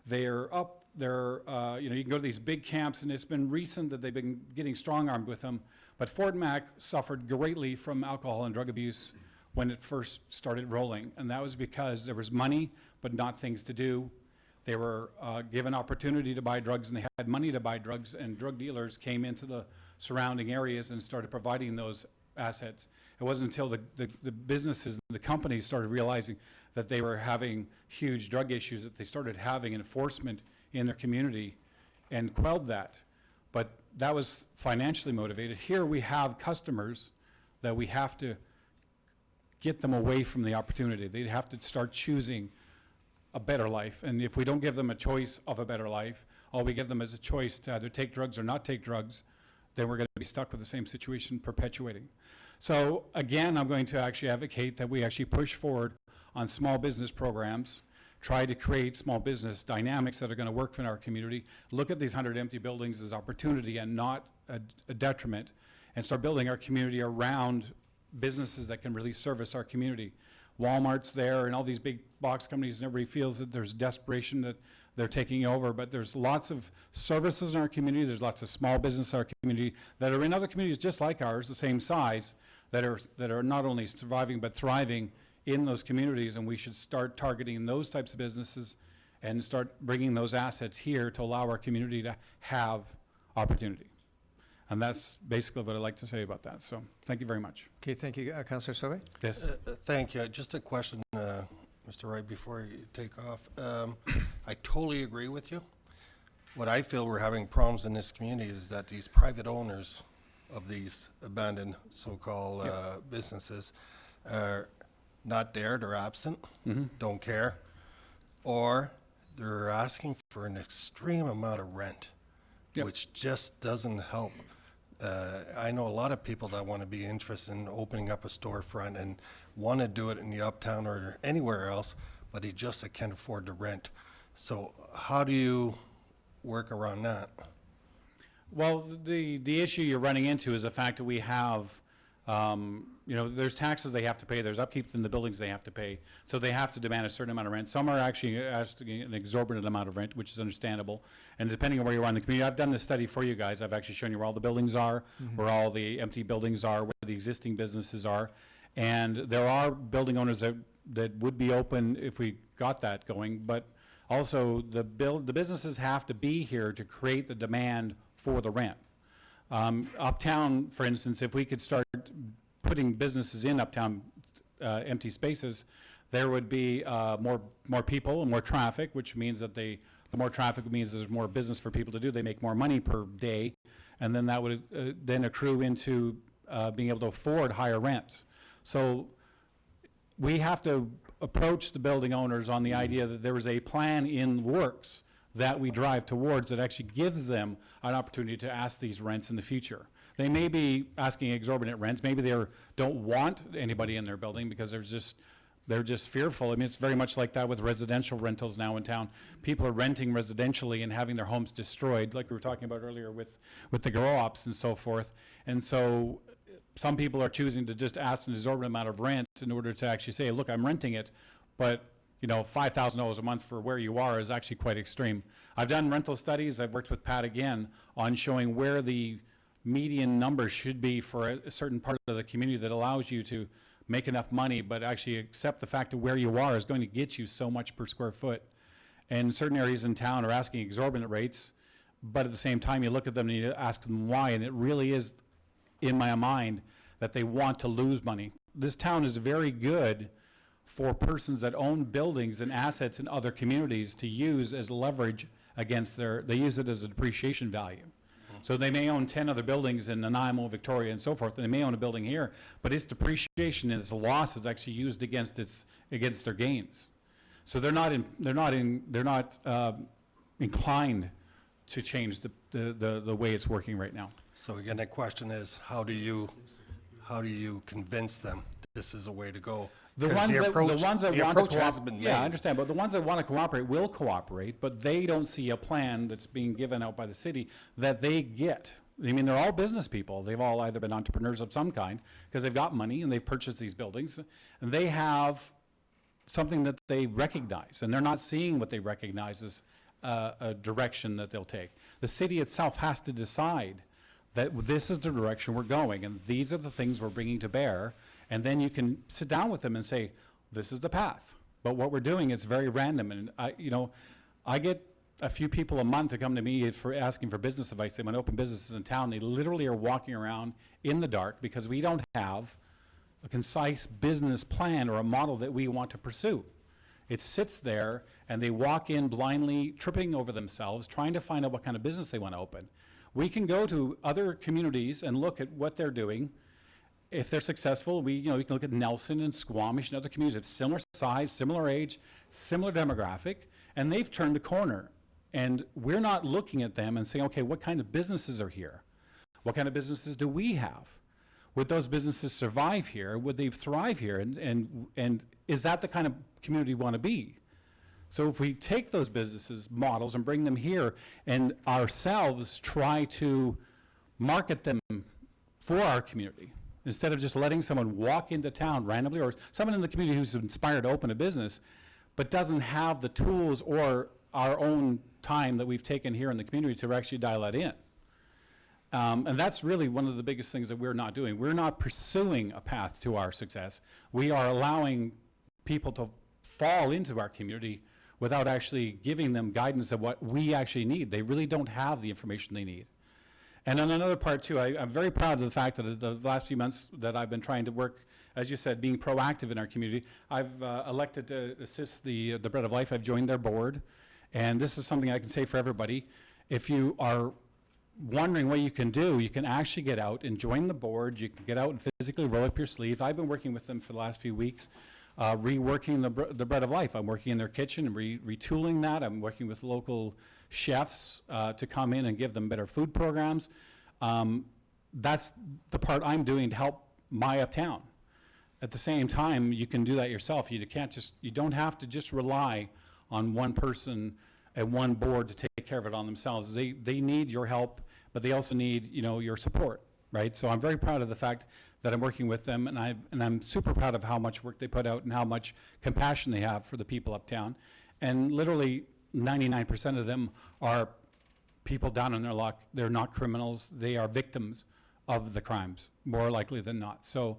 you can go to these big camps, and it's been recent that they've been getting strong-armed with them. But Fort Mac suffered greatly from alcohol and drug abuse when it first started rolling. And that was because there was money, but not things to do. They were given opportunity to buy drugs, and they had money to buy drugs, and drug dealers came into the surrounding areas and started providing those assets. It wasn't until the businesses, the companies started realizing that they were having huge drug issues that they started having enforcement in their community and quelled that. But that was financially motivated. Here we have customers that we have to get them away from the opportunity. They have to start choosing a better life. And if we don't give them a choice of a better life, all we give them is a choice to either take drugs or not take drugs, then we're going to be stuck with the same situation perpetuating. So again, I'm going to actually advocate that we actually push forward on small business programs, try to create small business dynamics that are going to work in our community, look at these 100 empty buildings as opportunity and not a detriment, and start building our community around businesses that can really service our community. Walmart's there and all these big box companies, and everybody feels that there's desperation that they're taking over, but there's lots of services in our community, there's lots of small business in our community that are in other communities just like ours, the same size, that are not only surviving but thriving in those communities, and we should start targeting those types of businesses and start bringing those assets here to allow our community to have opportunity. And that's basically what I'd like to say about that. So thank you very much. Okay, thank you. Councillor Sauvé? Yes. Thank you. Just a question, Mr. Wright, before you take off. I totally agree with you. What I feel we're having problems in this community is that these private owners of these abandoned so-called businesses are not there, they're absent, don't care, or they're asking for an extreme amount of rent, which just doesn't help. I know a lot of people that want to be interested in opening up a storefront and want to do it in the uptown or anywhere else, but they just can't afford the rent. So how do you work around that? Well, the issue you're running into is the fact that we have, there's taxes they have to pay, there's upkeep in the buildings they have to pay, so they have to demand a certain amount of rent. Some are actually asking an exorbitant amount of rent, which is understandable, and depending on where you are in the community. I've done this study for you guys. I've actually shown you where all the buildings are, where all the empty buildings are, where the existing businesses are, and there are building owners that would be open if we got that going, but also the businesses have to be here to create the demand for the rent. Uptown, for instance, if we could start putting businesses in uptown empty spaces, there would be more people and more traffic, which means that the more traffic means there's more business for people to do. They make more money per day, and then that would then accrue into being able to afford higher rents. So we have to approach the building owners on the idea that there is a plan in works that we drive towards that actually gives them an opportunity to ask these rents in the future. They may be asking exorbitant rents. Maybe they don't want anybody in their building because they're just fearful. I mean, it's very much like that with residential rentals now in town. People are renting residentially and having their homes destroyed, like we were talking about earlier with the grow-ops and so forth. And so some people are choosing to just ask an exorbitant amount of rent in order to actually say, look, I'm renting it, but $5,000 a month for where you are is actually quite extreme. I've done rental studies. I've worked with Pat again on showing where the median number should be for a certain part of the community that allows you to make enough money, but actually accept the fact that where you are is going to get you so much per square foot. And certain areas in town are asking exorbitant rates, but at the same time, you look at them and you ask them why, and it really is, in my mind, that they want to lose money. This town is very good for persons that own buildings and assets in other communities to use as leverage against they use it as a depreciation value. So they may own 10 other buildings in Nanaimo, Victoria, and so forth, and they may own a building here, but its depreciation and its loss is actually used against their gains. So they're not inclined to change the way it's working right now. So again, the question is, how do you convince them this is a way to go? The ones that want to cooperate, yeah, I understand, but the ones that want to cooperate will cooperate, but they don't see a plan that's being given out by the city that they get. I mean, they're all business people. They've all either been entrepreneurs of some kind because they've got money and they've purchased these buildings, and they have something that they recognize, and they're not seeing what they recognize as a direction that they'll take. The city itself has to decide that this is the direction we're going, and these are the things we're bringing to bear. And then you can sit down with them and say, this is the path. But what we're doing is very random. And I get a few people a month to come to me for asking for business advice. They want to open businesses in town. They literally are walking around in the dark because we don't have a concise business plan or a model that we want to pursue. It sits there and they walk in blindly, tripping over themselves, trying to find out what kind of business they want to open. We can go to other communities and look at what they're doing. If they're successful, we can look at Nelson and Squamish and other communities of similar size, similar age, similar demographic, and they've turned a corner. And we're not looking at them and saying, okay, what kind of businesses are here? What kind of businesses do we have? Would those businesses survive here? Would they thrive here? And is that the kind of community we want to be? So if we take those businesses models and bring them here and ourselves try to market them for our community, instead of just letting someone walk into town randomly, or someone in the community who's inspired to open a business, but doesn't have the tools or our own time that we've taken here in the community to actually dial that in. And that's really one of the biggest things that we're not doing. We're not pursuing a path to our success. We are allowing people to fall into our community without actually giving them guidance of what we actually need. They really don't have the information they need. And on another part too, I'm very proud of the fact that the last few months that I've been trying to work, as you said, being proactive in our community. I've elected to assist the Bread of Life. I've joined their board, and this is something I can say for everybody. if you are wondering what you can do, you can actually get out and join the board. You can get out and physically roll up your sleeves. I've been working with them for the last few weeks, reworking the Bread of Life. I'm working in their kitchen and retooling that. I'm working with local chefs to come in and give them better food programs. That's the part I'm doing to help my uptown. At the same time, you can do that yourself. You don't have to just rely on one person and one board to take care of it on themselves. They need your help, but they also need, your support, right? So I'm very proud of the fact that I'm working with them, and I'm super proud of how much work they put out and how much compassion they have for the people uptown. And literally 99% of them are people down on their luck. They're not criminals. They are victims of the crimes, more likely than not. So,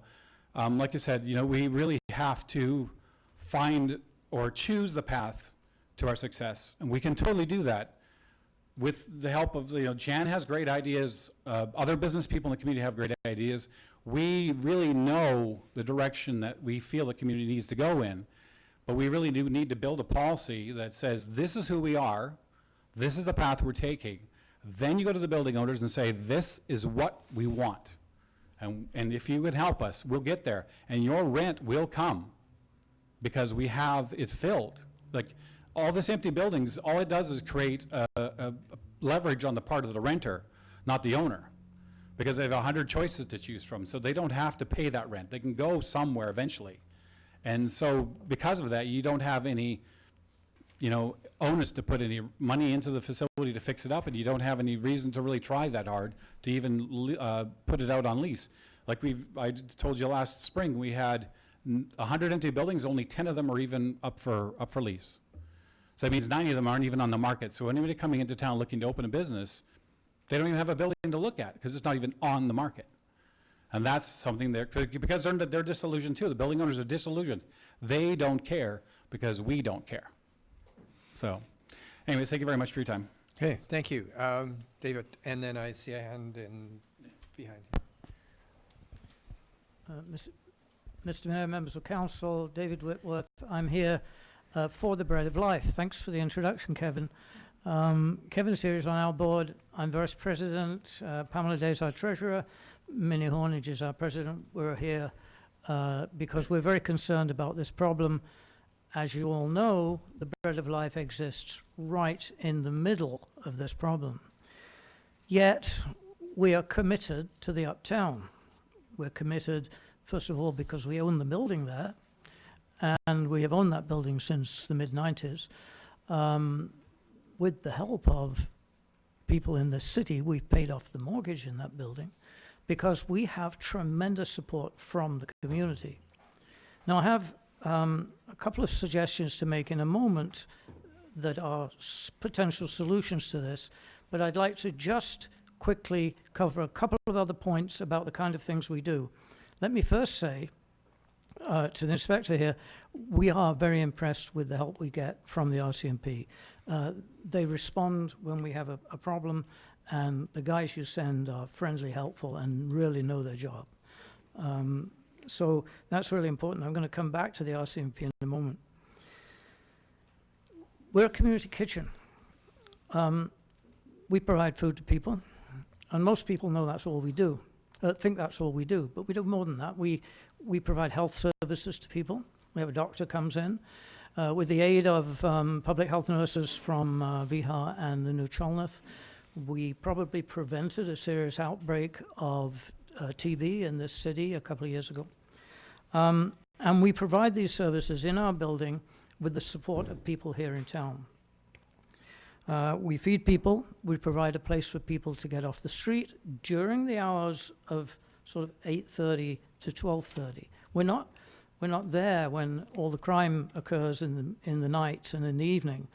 like I said, we really have to find or choose the path to our success, and we can totally do that with the help of, Jan has great ideas, other business people in the community have great ideas. We really know the direction that we feel the community needs to go in, but we really do need to build a policy that says, this is who we are, this is the path we're taking. Then you go to the building owners and say, this is what we want. And if you would help us, we'll get there. And your rent will come because we have it filled. Like, all this empty buildings, all it does is create a leverage on the part of the renter, not the owner, because they have 100 choices to choose from, so they don't have to pay that rent. They can go somewhere eventually. And so because of that, you don't have any, onus to put any money into the facility to fix it up, and you don't have any reason to really try that hard to even put it out on lease. Like I told you last spring, we had 100 empty buildings, only 10 of them are even up for lease. So that means 90 of them aren't even on the market. So anybody coming into town looking to open a business, they don't even have a building to look at because it's not even on the market. And that's something because they're disillusioned too. The building owners are disillusioned. They don't care because we don't care. So anyways, thank you very much for your time. Okay, thank you. David, and then I see a hand in behind you. Mr. Mayor, members of council, David Whitworth, I'm here for the Bread of Life. Thanks for the introduction, Kevin. Kevin's here is on our board. I'm vice president. Pamela Day is our treasurer. Minnie Hornage is our president. We're here because we're very concerned about this problem. As you all know, the Bread of Life exists right in the middle of this problem. Yet, we are committed to the uptown. We're committed, first of all, because we own the building there, and we have owned that building since the mid-90s. With the help of people in the city, we've paid off the mortgage in that building because we have tremendous support from the community. Now, I have a couple of suggestions to make in a moment that are potential solutions to this, but I'd like to just quickly cover a couple of other points about the kind of things we do. Let me first say to the inspector here, we are very impressed with the help we get from the RCMP. They respond when we have a problem, and the guys you send are friendly, helpful, and really know their job. So that's really important. I'm going to come back to the RCMP in a moment. We're a community kitchen. We provide food to people, and most people know that's all we do. Think that's all we do, but we do more than that. We provide health services to people. We have a doctor comes in. With the aid of public health nurses from Vihar and the New Cholnath, we probably prevented a serious outbreak of TB in this city a couple of years ago. And we provide these services in our building with the support of people here in town. We feed people. We provide a place for people to get off the street during the hours of sort of 8:30 to 12:30. We're not there when all the crime occurs in the night and in the evening,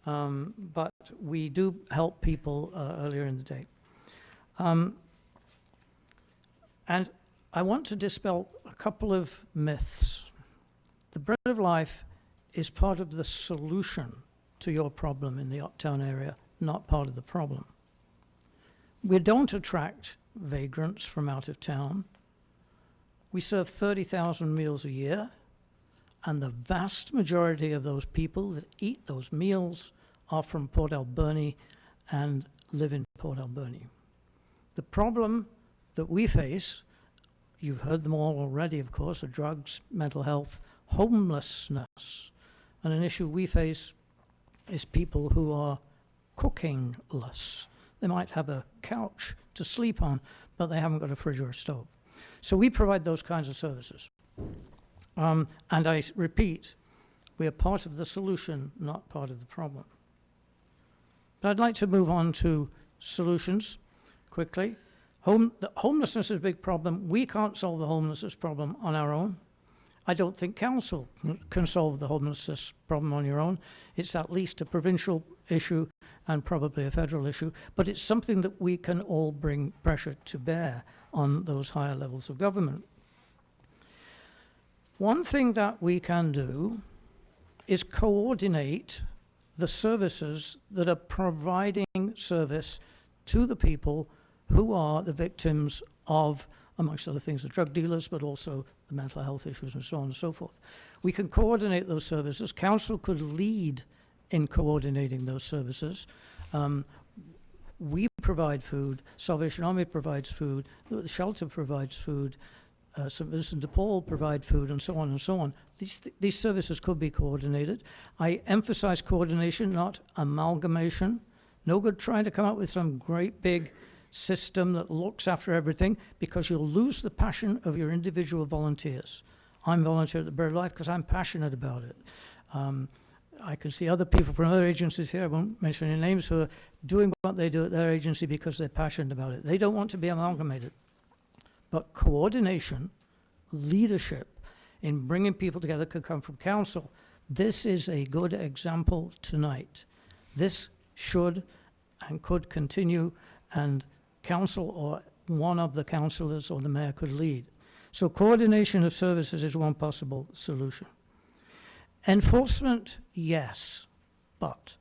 but we do help people earlier in the day. And I want to dispel a couple of myths. The Bread of Life is part of the solution to your problem in the uptown area, not part of the problem. We don't attract vagrants from out of town. We serve 30,000 meals a year, and the vast majority of those people that eat those meals are from Port Alberni and live in Port Alberni. The problem that we face, you've heard them all already, of course, are drugs, mental health, homelessness. And an issue we face is people who are cookingless. They might have a couch to sleep on, but they haven't got a fridge or a stove. So we provide those kinds of services. And I repeat, we are part of the solution, not part of the problem. But I'd like to move on to solutions quickly. Homelessness is a big problem. We can't solve the homelessness problem on our own. I don't think council can solve the homelessness problem on your own. It's at least a provincial issue and probably a federal issue, but it's something that we can all bring pressure to bear on those higher levels of government. One thing that we can do is coordinate the services that are providing service to the people who are the victims of, amongst other things, the drug dealers, but also the mental health issues and so on and so forth. We can coordinate those services. Council could lead in coordinating those services. We provide food, Salvation Army provides food, the shelter provides food, St. Vincent de Paul provide food, and so on and so on. These services could be coordinated. I emphasize coordination, not amalgamation. No good trying to come up with some great big system that looks after everything, because you'll lose the passion of your individual volunteers. I'm volunteer at the Bird Life because I'm passionate about it. I can see other people from other agencies here, I won't mention any names, who are doing what they do at their agency because they're passionate about it. They don't want to be amalgamated. But coordination, leadership in bringing people together could come from council. This is a good example tonight. This should and could continue, and council or one of the councillors or the mayor could lead. So coordination of services is one possible solution. Enforcement, yes, but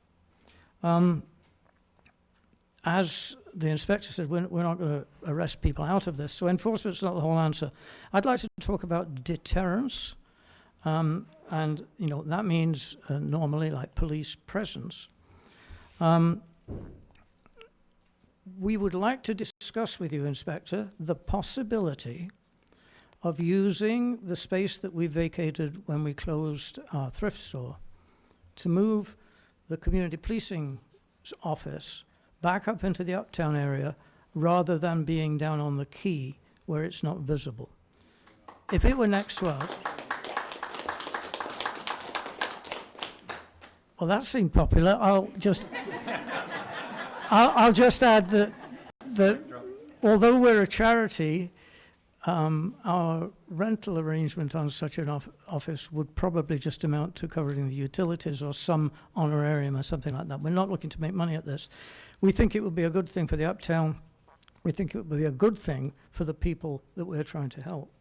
as the inspector said, we're not going to arrest people out of this, so enforcement's not the whole answer. I'd like to talk about deterrence, and that means normally like police presence. We would like to discuss with you, Inspector, the possibility of using the space that we vacated when we closed our thrift store to move the community policing office back up into the uptown area rather than being down on the quay where it's not visible. If it were next to us, well, that seemed popular. I'll just add that although we're a charity, our rental arrangement on such an office would probably just amount to covering the utilities or some honorarium or something like that. We're not looking to make money at this. We think it would be a good thing for the uptown. We think it would be a good thing for the people that we're trying to help.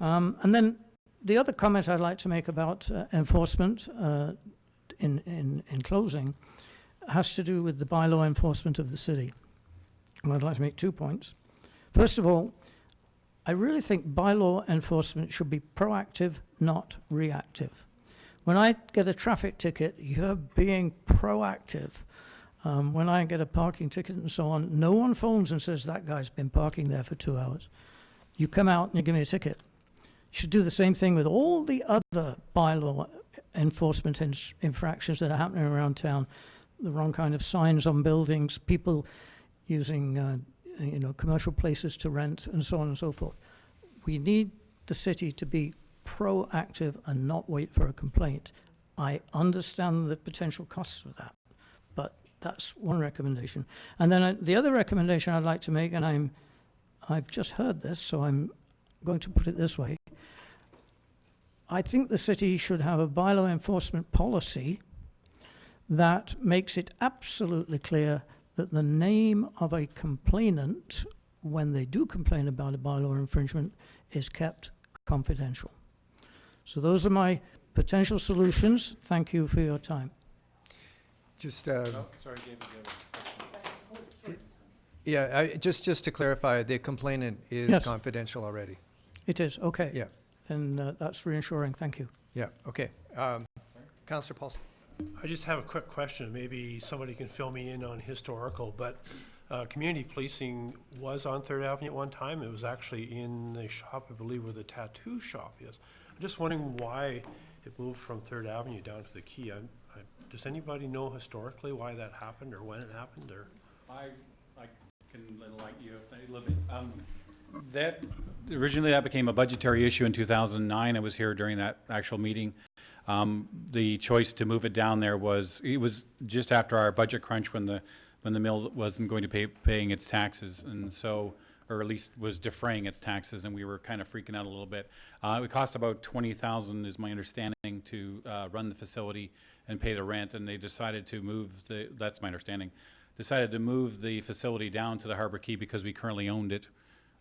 And then the other comment I'd like to make about enforcement in closing has to do with the bylaw enforcement of the city. And I'd like to make 2 points. First of all, I really think bylaw enforcement should be proactive, not reactive. When I get a traffic ticket, you're being proactive. When I get a parking ticket and so on, no one phones and says that guy's been parking there for 2 hours. You come out and you give me a ticket. You should do the same thing with all the other bylaw enforcement infractions that are happening around town. The wrong kind of signs on buildings, people using commercial places to rent, and so on and so forth. We need the city to be proactive and not wait for a complaint. I understand the potential costs of that, but that's one recommendation. And then the other recommendation I'd like to make, and I've just heard this, so I'm going to put it this way. I think the city should have a bylaw enforcement policy that makes it absolutely clear that the name of a complainant, when they do complain about a bylaw infringement, is kept confidential. So those are my potential solutions. Thank you for your time. Just, sorry, David. yeah, just to clarify, the complainant is Yes. confidential already. It is, okay. Yeah. Then that's reassuring, thank you. Yeah, okay. Councillor Paulson. I just have a quick question. Maybe somebody can fill me in on historical, but community policing was on 3rd Avenue at one time. It was actually in the shop, I believe, where the tattoo shop is. I'm just wondering why it moved from 3rd Avenue down to the Quay. Does anybody know historically why that happened or when it happened? Or I can enlighten you a little bit. That originally that became a budgetary issue in 2009. I was here during that actual meeting. The choice to move it down there was just after our budget crunch when the mill wasn't going to paying its taxes, and so, or at least was defraying its taxes, and we were kind of freaking out a little bit. It cost about $20,000, is my understanding, to run the facility and pay the rent, and they decided to move that's my understanding, decided to move the facility down to the Harbor Quay because we currently owned it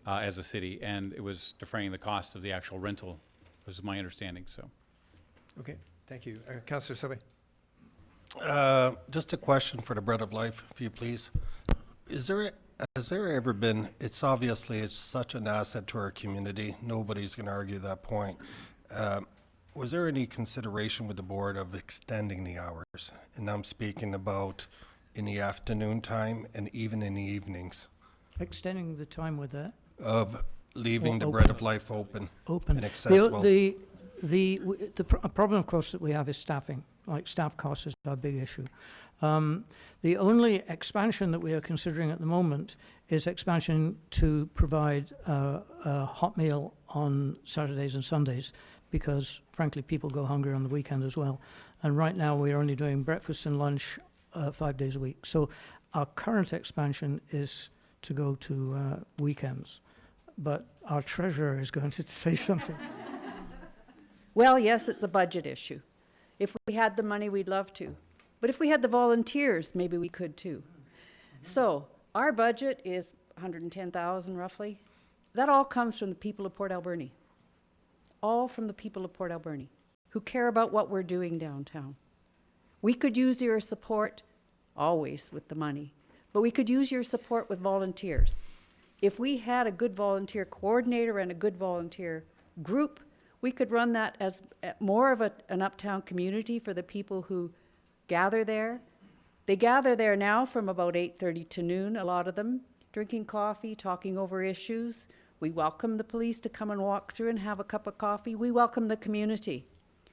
as a city, and it was defraying the cost of the actual rental, was my understanding, so. Okay, thank you. Councillor Sobey. Just a question for the Bread of Life, if you please. Has there ever been, it's such an asset to our community, nobody's going to argue that point. Was there any consideration with the board of extending the hours? And I'm speaking about in the afternoon time and even in the evenings. Extending the time with that? Of leaving the Bread of Life open and accessible. The problem, of course, that we have is staffing. Like staff costs is our big issue. The only expansion that we are considering at the moment is expansion to provide a hot meal on Saturdays and Sundays, because frankly people go hungry on the weekend as well. And right now we're only doing breakfast and lunch 5 days a week. So our current expansion is to go to weekends. But our treasurer is going to say something. Well, yes, it's a budget issue. If we had the money, we'd love to. But if we had the volunteers, maybe we could too. So our budget is $110,000 roughly. That all comes from the people of Port Alberni. All from the people of Port Alberni who care about what we're doing downtown. We could use your support, always with the money, but we could use your support with volunteers. If we had a good volunteer coordinator and a good volunteer group, we could run that as more of an uptown community for the people who gather there. They gather there now from about 8:30 to noon, a lot of them, drinking coffee, talking over issues. We welcome the police to come and walk through and have a cup of coffee. We welcome the community.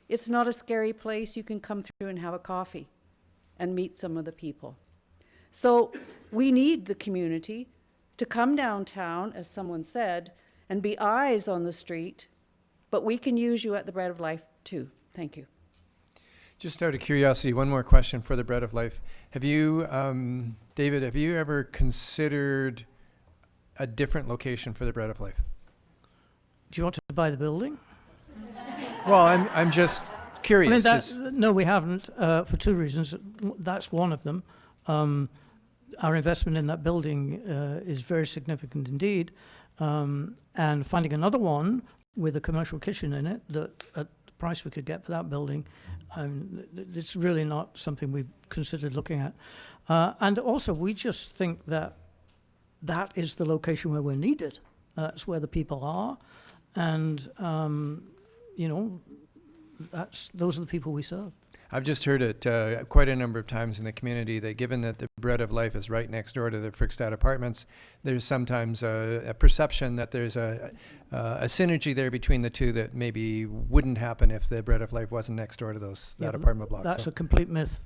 It's not a scary place. You can come through and have a coffee and meet some of the people. So we need the community to come downtown, as someone said, and be eyes on the street, but we can use you at the Bread of Life too. Thank you. Just out of curiosity, one more question for the Bread of Life. Have you, David, have you ever considered a different location for the Bread of Life? Do you want to buy the building? Well, I'm just curious. I mean, no, we haven't, for two reasons. That's one of them. Our investment in that building is very significant indeed. And finding another one with a commercial kitchen in it that at the price we could get for that building, it's really not something we've considered looking at. And also, we just think that that is the location where we're needed. That's where the people are. And, you know, those are the people we serve. I've just heard it quite a number of times in the community that given that the Bread of Life is right next door to the Frickstad apartments, there's sometimes a perception that there's a synergy there between the two that maybe wouldn't happen if the Bread of Life wasn't next door to that apartment block. That's a complete myth.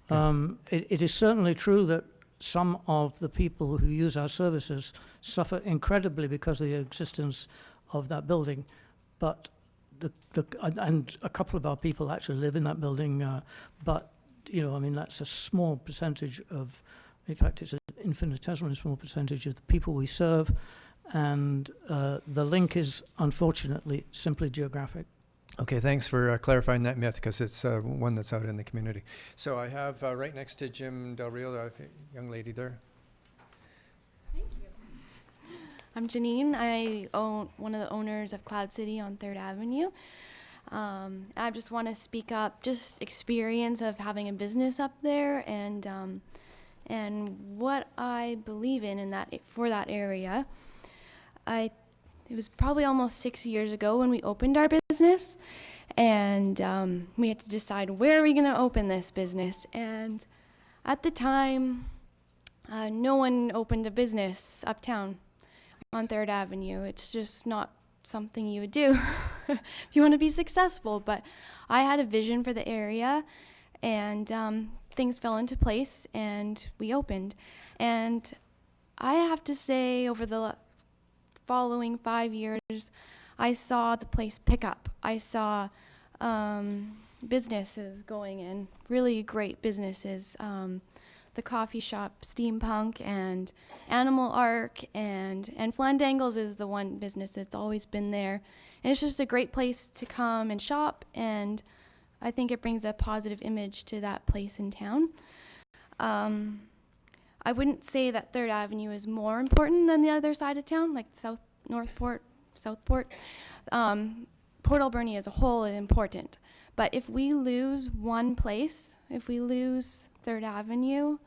Okay. It is certainly true that some of the people who use our services suffer incredibly because of the existence of that building, but and a couple of our people actually live in that building, but, you know, I mean, that's a small percentage of, in fact, it's an infinitesimally small percentage of the people we serve, and the link is, unfortunately, simply geographic. Okay, thanks for clarifying that myth, because it's one that's out in the community. So I have right next to Jim Del Rio, a young lady there. I'm Janine. I own one of the owners of Cloud City on 3rd Avenue. I just want to speak up, just experience of having a business up there and what I believe in that for that area. It was probably almost 6 years ago when we opened our business, And we had to decide, where are we going to open this business? And at the time, no one opened a business uptown on 3rd Avenue. It's just not something you would do if you want to be successful. But I had a vision for the area, and things fell into place, and we opened. And I have to say, over the following 5 years, I saw the place pick up. I saw businesses going in, really great businesses. The coffee shop, Steampunk, and Animal Arc, and Flandangles is the one business that's always been there. And it's just a great place to come and shop, and I think it brings a positive image to that place in town. I wouldn't say that 3rd Avenue is more important than the other side of town, like Northport, Southport. Port Alberni as a whole is important. But if we lose one place, if we lose 3rd Avenue,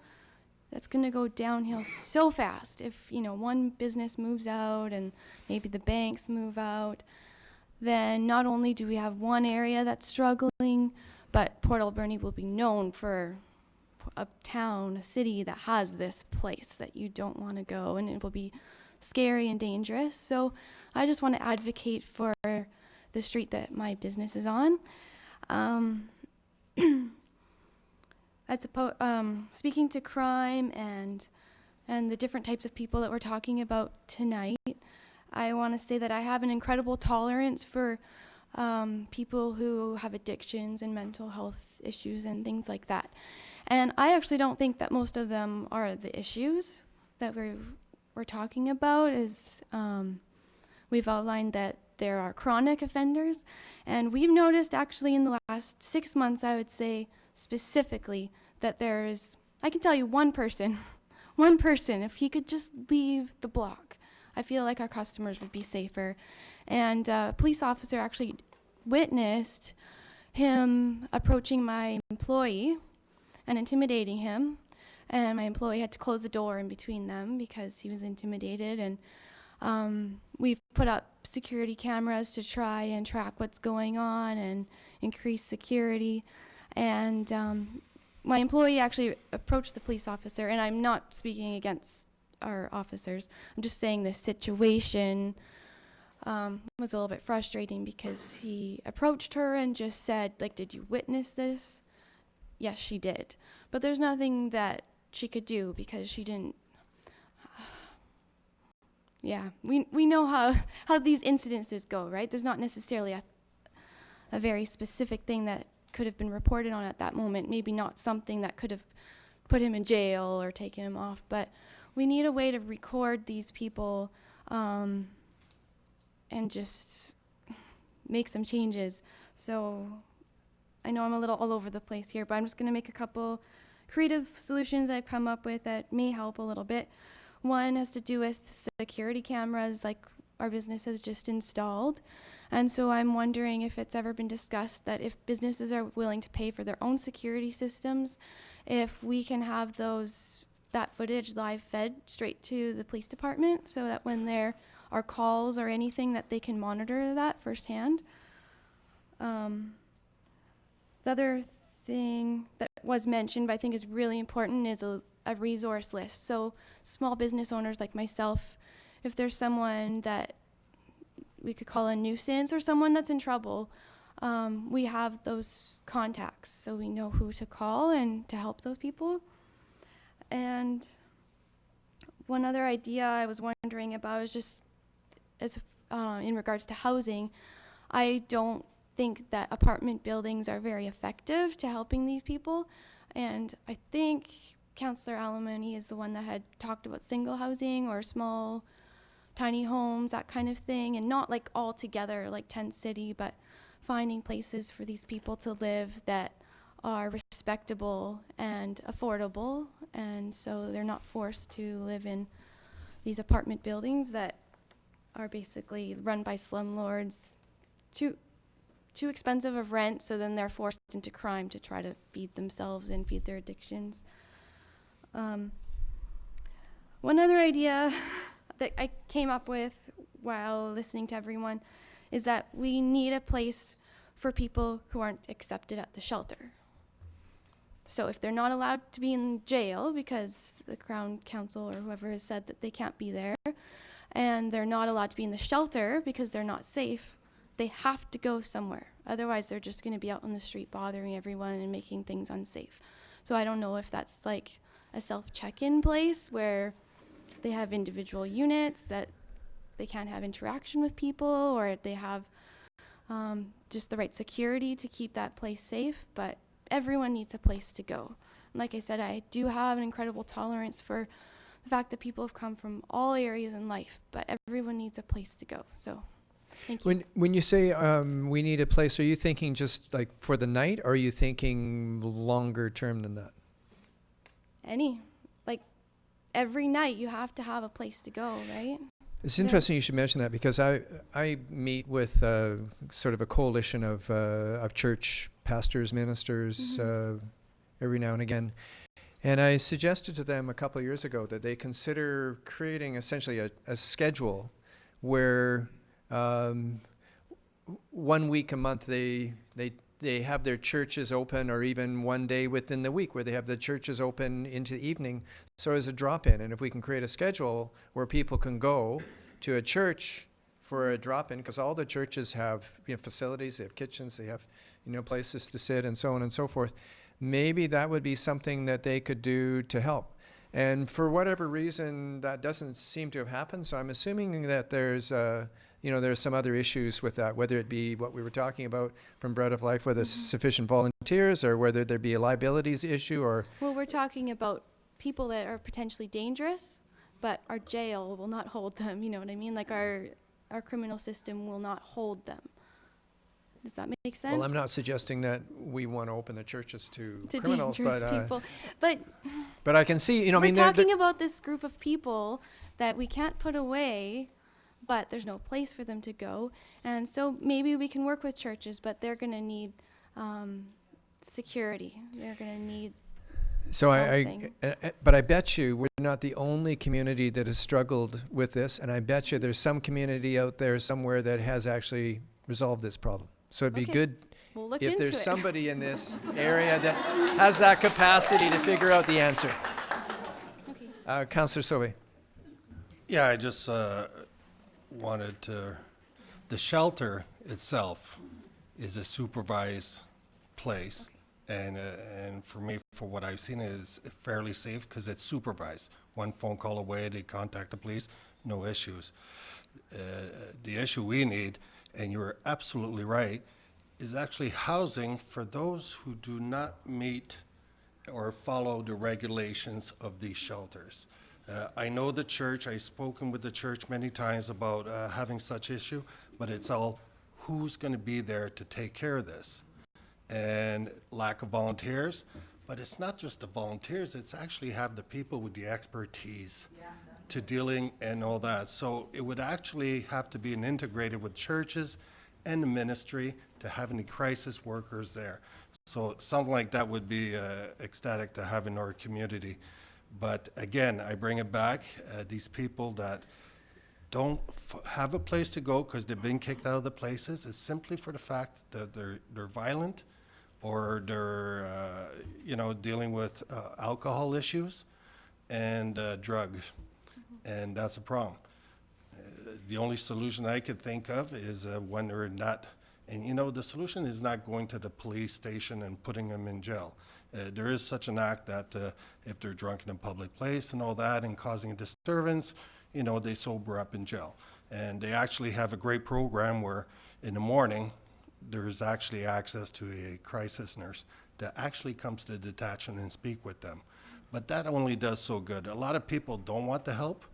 that's going to go downhill so fast. If, one business moves out and maybe the banks move out, then not only do we have one area that's struggling, but Port Alberni will be known for a town, a city that has this place that you don't want to go, and it will be scary and dangerous. So I just want to advocate for the street that my business is on. Speaking to crime and the different types of people that we're talking about tonight, I want to say that I have an incredible tolerance for people who have addictions and mental health issues and things like that. And I actually don't think that most of them are the issues that we're talking about. We've outlined that there are chronic offenders, and we've noticed actually in the last 6 months, I would say specifically, that there's, I can tell you one person, if he could just leave the block, I feel like our customers would be safer. And a police officer actually witnessed him approaching my employee and intimidating him, and my employee had to close the door in between them because he was intimidated. And we've put up security cameras to try and track what's going on and increase security. And my employee actually approached the police officer, and I'm not speaking against our officers. I'm just saying this situation was a little bit frustrating because he approached her and just said, like, did you witness this? Yes, she did. But there's nothing that she could do because she didn't. Yeah, we know how these incidences go, right? There's not necessarily a very specific thing that could have been reported on at that moment. Maybe not something that could have put him in jail or taken him off, but we need a way to record these people and just make some changes. So I know I'm a little all over the place here, but I'm just going to make a couple creative solutions I've come up with that may help a little bit. One has to do with security cameras like our business has just installed. And so I'm wondering if it's ever been discussed that if businesses are willing to pay for their own security systems, if we can have that footage live fed straight to the police department so that when there are calls or anything that they can monitor that firsthand. The other thing that was mentioned, but I think is really important, is a resource list. So small business owners like myself, if there's someone that we could call a nuisance or someone that's in trouble, we have those contacts so we know who to call and to help those people. And one other idea I was wondering about is just in regards to housing. I don't think that apartment buildings are very effective to helping these people, and I think Councillor Alberni is the one that had talked about single housing or small tiny homes, that kind of thing, and not like all together like tent city, but finding places for these people to live that are respectable and affordable, and so they're not forced to live in these apartment buildings that are basically run by slumlords, too expensive of rent, so then they're forced into crime to try to feed themselves and feed their addictions. One other idea that I came up with while listening to everyone is that we need a place for people who aren't accepted at the shelter. So if they're not allowed to be in jail because the Crown Council or whoever has said that they can't be there, and they're not allowed to be in the shelter because they're not safe, they have to go somewhere. Otherwise, they're just going to be out on the street bothering everyone and making things unsafe. So I don't know if that's like a self-check-in place where they have individual units that they can't have interaction with people, or they have just the right security to keep that place safe, but everyone needs a place to go. And like I said, I do have an incredible tolerance for the fact that people have come from all areas in life, but everyone needs a place to go. So thank you. When you say we need a place, are you thinking just like for the night, or are you thinking longer term than that? Like every night you have to have a place to go, right? It's interesting you should mention that, because I meet with sort of a coalition of church pastors, ministers, every now and again. And I suggested to them a couple of years ago that they consider creating essentially a schedule where 1 week a month they have their churches open, or even one day within the week where they have the churches open into the evening, so as a drop-in. And if we can create a schedule where people can go to a church for a drop-in, because all the churches have facilities, they have kitchens, they have places to sit, and so on and so forth, maybe that would be something that they could do to help. And for whatever reason, that doesn't seem to have happened, so I'm assuming that there's there's some other issues with that, whether it be what we were talking about from Bread of Life, whether sufficient volunteers, or whether there be a liabilities issue, or... Well, we're talking about people that are potentially dangerous, but our jail will not hold them, you know what I mean? Like our criminal system will not hold them. Does that make sense? Well, I'm not suggesting that we want to open the churches to criminals, dangerous people. But I can see, we're talking about this group of people that we can't put away, but there's no place for them to go. And so maybe we can work with churches, but they're going to need security. They're going to need something. But I bet you we're not the only community that has struggled with this, and I bet you there's some community out there somewhere that has actually resolved this problem. So it'd be good if there's somebody in this area that has that capacity to figure out the answer. Okay. Councillor Sobe. Yeah, I just wanted to, the shelter itself is a supervised place, and for me, for what I've seen, is fairly safe because it's supervised. One phone call away, they contact the police, no issues. The issue we need, and you're absolutely right, is actually housing for those who do not meet or follow the regulations of these shelters. I know the church, I've spoken with the church many times about having such issue, but it's all who's going to be there to take care of this. And lack of volunteers, but it's not just the volunteers, it's actually have the people with the expertise to dealing and all that. So it would actually have to be integrated with churches and the ministry to have any crisis workers there. So something like that would be ecstatic to have in our community. But again, I bring it back, these people that don't have a place to go because they've been kicked out of the places, it's simply for the fact that they're violent, or they're dealing with alcohol issues and drugs, and that's a problem. The only solution I could think of is when they're not, and the solution is not going to the police station and putting them in jail. There is such an act that if they're drunk in a public place and all that and causing a disturbance, they sober up in jail. And they actually have a great program where in the morning there's actually access to a crisis nurse that actually comes to the detachment and speak with them. But that only does so good. A lot of people don't want the help,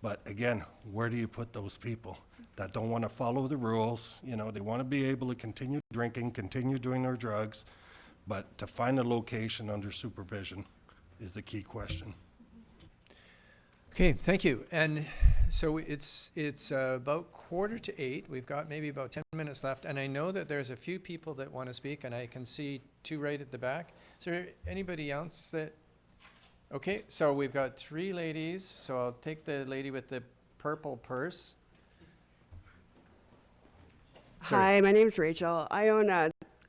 but again, where do you put those people that don't want to follow the rules? They want to be able to continue drinking, continue doing their drugs, but to find a location under supervision is the key question. Okay, thank you. And so it's about 7:45. We've got maybe about 10 minutes left, and I know that there's a few people that want to speak, and I can see two right at the back. Is there anybody else that... Okay, so we've got three ladies, so I'll take the lady with the purple purse. Sorry. Hi, my name's Rachel. I own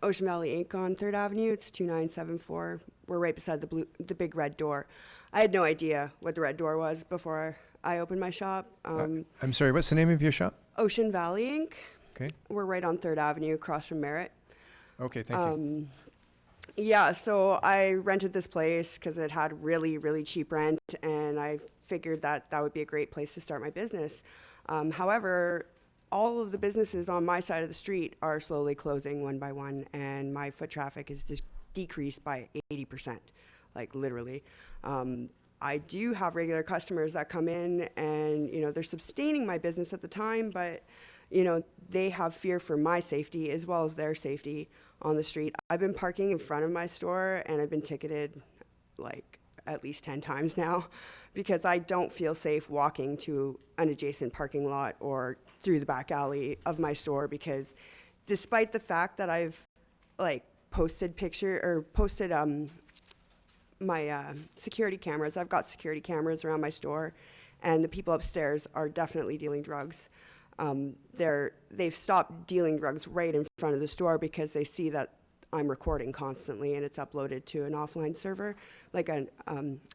Ocean Valley Inc. on 3rd Avenue. It's 2974. We're right beside the big red door. I had no idea what the red door was before I opened my shop. I'm sorry, what's the name of your shop? Ocean Valley Inc. Okay. We're right on 3rd Avenue across from Merritt. Okay, thank you. Yeah, so I rented this place because it had really, really cheap rent, and I figured that that would be a great place to start my business. However, all of the businesses on my side of the street are slowly closing one by one, and my foot traffic is just decreased by 80%, like literally. I do have regular customers that come in and, you know, they're sustaining my business at the time, but, you know, they have fear for my safety as well as their safety on the street. I've been parking in front of my store and I've been ticketed like at least 10 times now because I don't feel safe walking to an adjacent parking lot or through the back alley of my store, because despite the fact that I've like posted my security cameras. I've got security cameras around my store, and the people upstairs are definitely dealing drugs. They've stopped dealing drugs right in front of the store because they see that I'm recording constantly and it's uploaded to an offline server, like an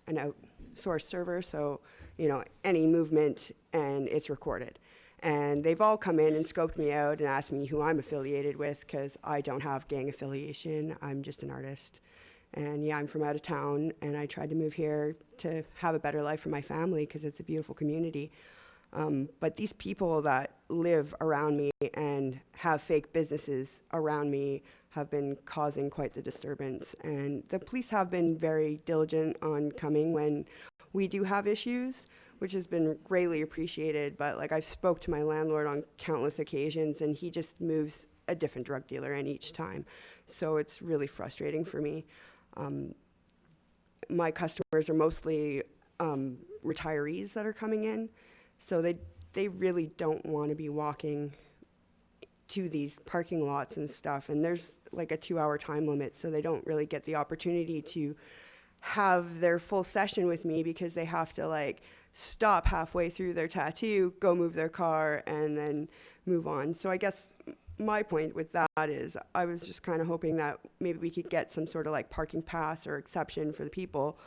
outsourced server. So, you know, any movement and it's recorded. And they've all come in and scoped me out and asked me who I'm affiliated with, because I don't have gang affiliation. I'm just an artist. And yeah, I'm from out of town, and I tried to move here to have a better life for my family because it's a beautiful community. But these people that live around me and have fake businesses around me have been causing quite the disturbance. And the police have been very diligent on coming when we do have issues, which has been greatly appreciated. But like, I've spoke to my landlord on countless occasions, and he just moves a different drug dealer in each time. So it's really frustrating for me. My customers are mostly retirees that are coming in, so they really don't want to be walking to these parking lots and stuff, and there's like a 2-hour time limit, so they don't really get the opportunity to have their full session with me because they have to like stop halfway through their tattoo, go move their car, and then move on. So I guess my point with that is I was just kind of hoping that maybe we could get some sort of like parking pass or exception for the people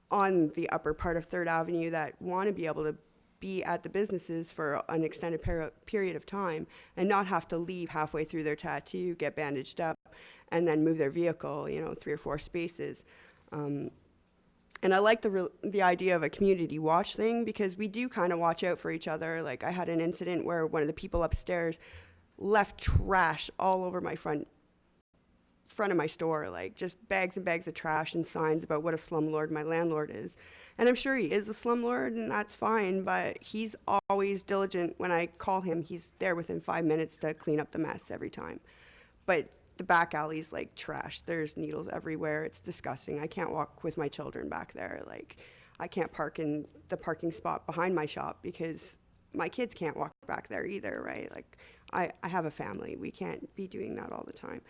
on the upper part of 3rd Avenue that want to be able to be at the businesses for an extended period of time and not have to leave halfway through their tattoo, get bandaged up, and then move their vehicle, you know, 3 or 4 spaces. And I like the idea of a community watch thing, because we do kind of watch out for each other. Like, I had an incident where one of the people upstairs left trash all over my front of my store, like just bags and bags of trash and signs about what a slumlord my landlord is. And I'm sure he is a slumlord, and that's fine, but he's always diligent. When I call him, he's there within 5 minutes to clean up the mess every time. But the back alley's like trash. There's needles everywhere. It's disgusting. I can't walk with my children back there. Like, I can't park in the parking spot behind my shop because my kids can't walk back there either, right? Like, I have a family. We can't be doing that all the time.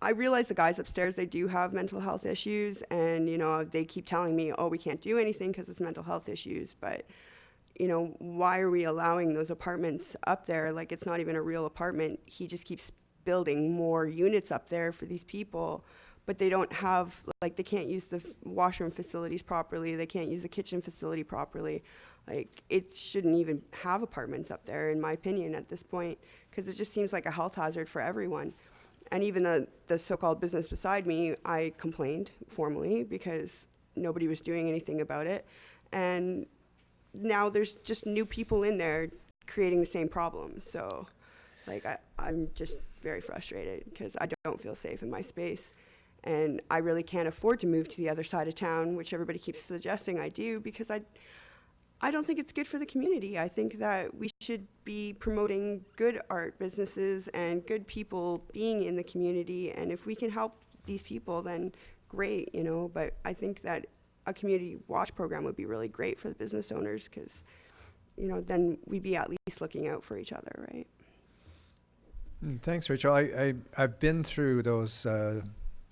I realize the guys upstairs, they do have mental health issues, and, you know, they keep telling me, oh, we can't do anything because it's mental health issues. But, you know, why are we allowing those apartments up there? Like, it's not even a real apartment. He just keeps building more units up there for these people, but they don't have, like, they can't use the washroom facilities properly. They can't use the kitchen facility properly. Like, it shouldn't even have apartments up there, in my opinion, at this point, because it just seems like a health hazard for everyone. And even the so-called business beside me, I complained formally because nobody was doing anything about it. And now there's just new people in there creating the same problem. So, like, I'm just very frustrated because I don't feel safe in my space. And I really can't afford to move to the other side of town, which everybody keeps suggesting I do, because I don't think it's good for the community. I think that we should be promoting good art businesses and good people being in the community. And if we can help these people, then great, you know. But I think that a community watch program would be really great for the business owners, because, you know, then we'd be at least looking out for each other, right? Thanks, Rachel. I've been through those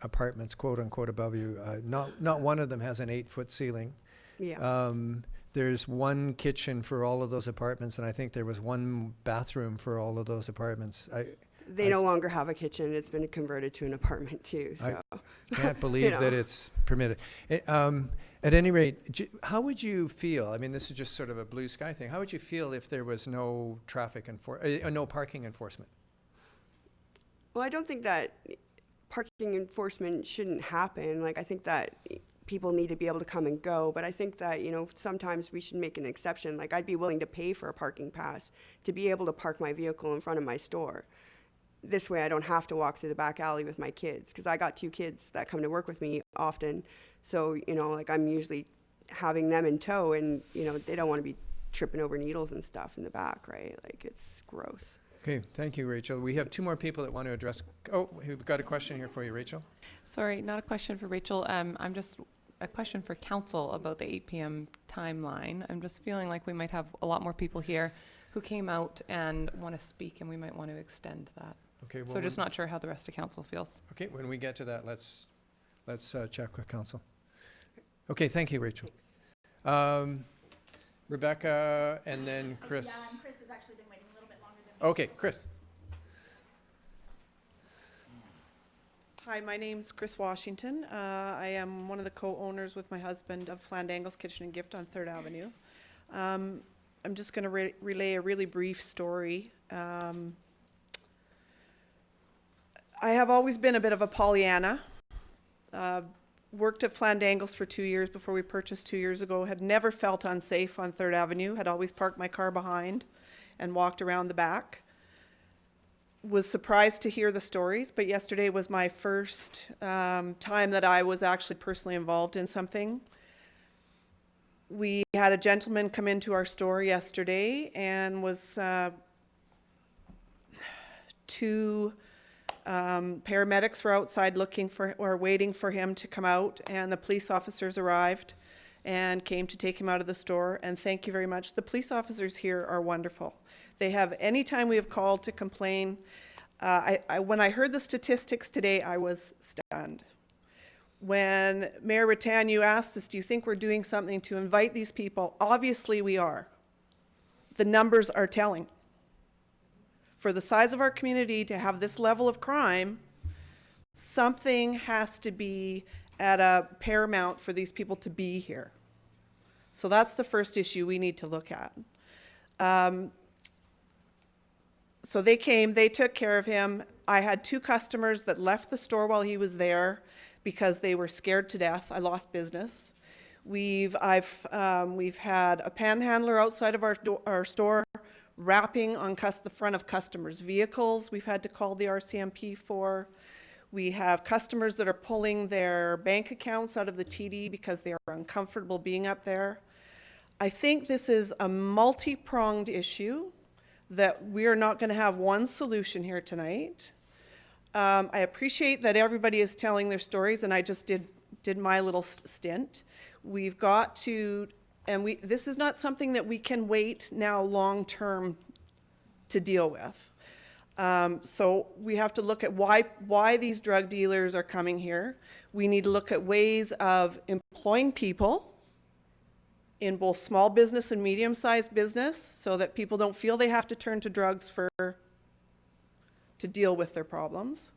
apartments, quote unquote, above you. Not one of them has an 8-foot ceiling. Yeah. there's one kitchen for all of those apartments, and I think there was one bathroom for all of those apartments. They no longer have a kitchen. It's been converted to an apartment too. So Can't believe that it's permitted. At any rate, how would you feel? I mean, this is just sort of a blue sky thing. How would you feel if there was no no parking enforcement? Well, I don't think that parking enforcement shouldn't happen. Like, I think that people need to be able to come and go, but I think that, you know, sometimes we should make an exception. Like, I'd be willing to pay for a parking pass to be able to park my vehicle in front of my store. This way I don't have to walk through the back alley with my kids, because I got 2 kids that come to work with me often. So, you know, like, I'm usually having them in tow, and, you know, they don't want to be tripping over needles and stuff in the back, right? Like, it's gross. Okay, thank you, Rachel. We have 2 more people that want to address. Oh, we've got a question here for you, Rachel. Sorry, not a question for Rachel. I'm just a question for council about the 8 p.m. timeline. I'm just feeling like we might have a lot more people here who came out and want to speak, and we might want to extend that. Okay. Well, so just not sure how the rest of council feels. Okay, when we get to that, let's check with council. Okay, thank you, Rachel. Rebecca, and then Chris. Yeah, and Chris has actually been waiting a little bit longer than me. Okay, Chris. Hi, my name's Chris Washington. I am one of the co-owners with my husband of Flandangle's Kitchen and Gift on 3rd Avenue. I'm just going to relay a really brief story. I have always been a bit of a Pollyanna. Worked at Flandangle's for 2 years before we purchased 2 years ago. Had never felt unsafe on 3rd Avenue. Had always parked my car behind and walked around the back. Was surprised to hear the stories, but yesterday was my first time that I was actually personally involved in something. We had a gentleman come into our store yesterday and was 2 paramedics were outside looking for or waiting for him to come out, and the police officers arrived and came to take him out of the store. And thank you very much. The police officers here are wonderful. They have, anytime we have called to complain, when I heard the statistics today, I was stunned. When Mayor Rattan, you asked us, do you think we're doing something to invite these people? Obviously we are. The numbers are telling. For the size of our community to have this level of crime, something has to be at a paramount for these people to be here. So that's the first issue we need to look at. So they came, they took care of him. I had 2 customers that left the store while he was there because they were scared to death. I lost business. We've had a panhandler outside of our store rapping on the front of customers' vehicles. We've had to call the RCMP for. We have customers that are pulling their bank accounts out of the TD because they are uncomfortable being up there. I think this is a multi-pronged issue that we are not going to have one solution here tonight. I appreciate that everybody is telling their stories, and I just did my little stint. We've got to, and this is not something that we can wait now long term to deal with. So we have to look at why these drug dealers are coming here. We need to look at ways of employing people in both small business and medium-sized business so that people don't feel they have to turn to drugs to deal with their problems.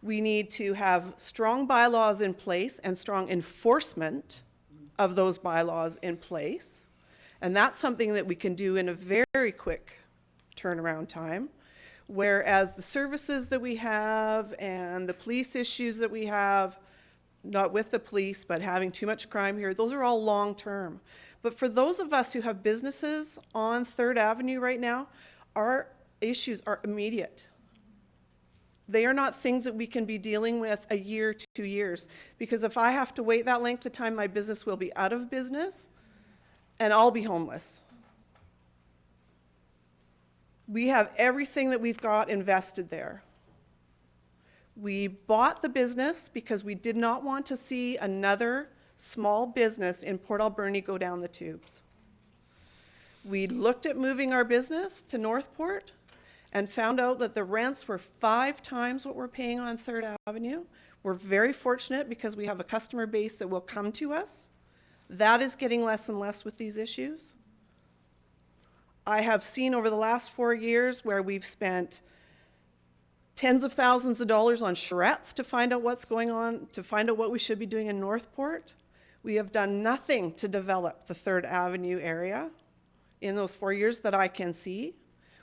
We need to have strong bylaws in place and strong enforcement of those bylaws in place. And that's something that we can do in a very quick turnaround time. Whereas the services that we have and the police issues that we have, not with the police, but having too much crime here, those are all long-term. But for those of us who have businesses on 3rd Avenue right now, our issues are immediate. They are not things that we can be dealing with a year, 2 years. Because if I have to wait that length of time, my business will be out of business and I'll be homeless. We have everything that we've got invested there. We bought the business because we did not want to see another small business in Port Alberni go down the tubes. We looked at moving our business to Northport and found out that the rents were 5 times what we're paying on 3rd Avenue. We're very fortunate because we have a customer base that will come to us. That is getting less and less with these issues. I have seen over the last 4 years where we've spent tens of thousands of dollars on charrettes to find out what's going on, to find out what we should be doing in Northport. We have done nothing to develop the 3rd Avenue area in those 4 years that I can see.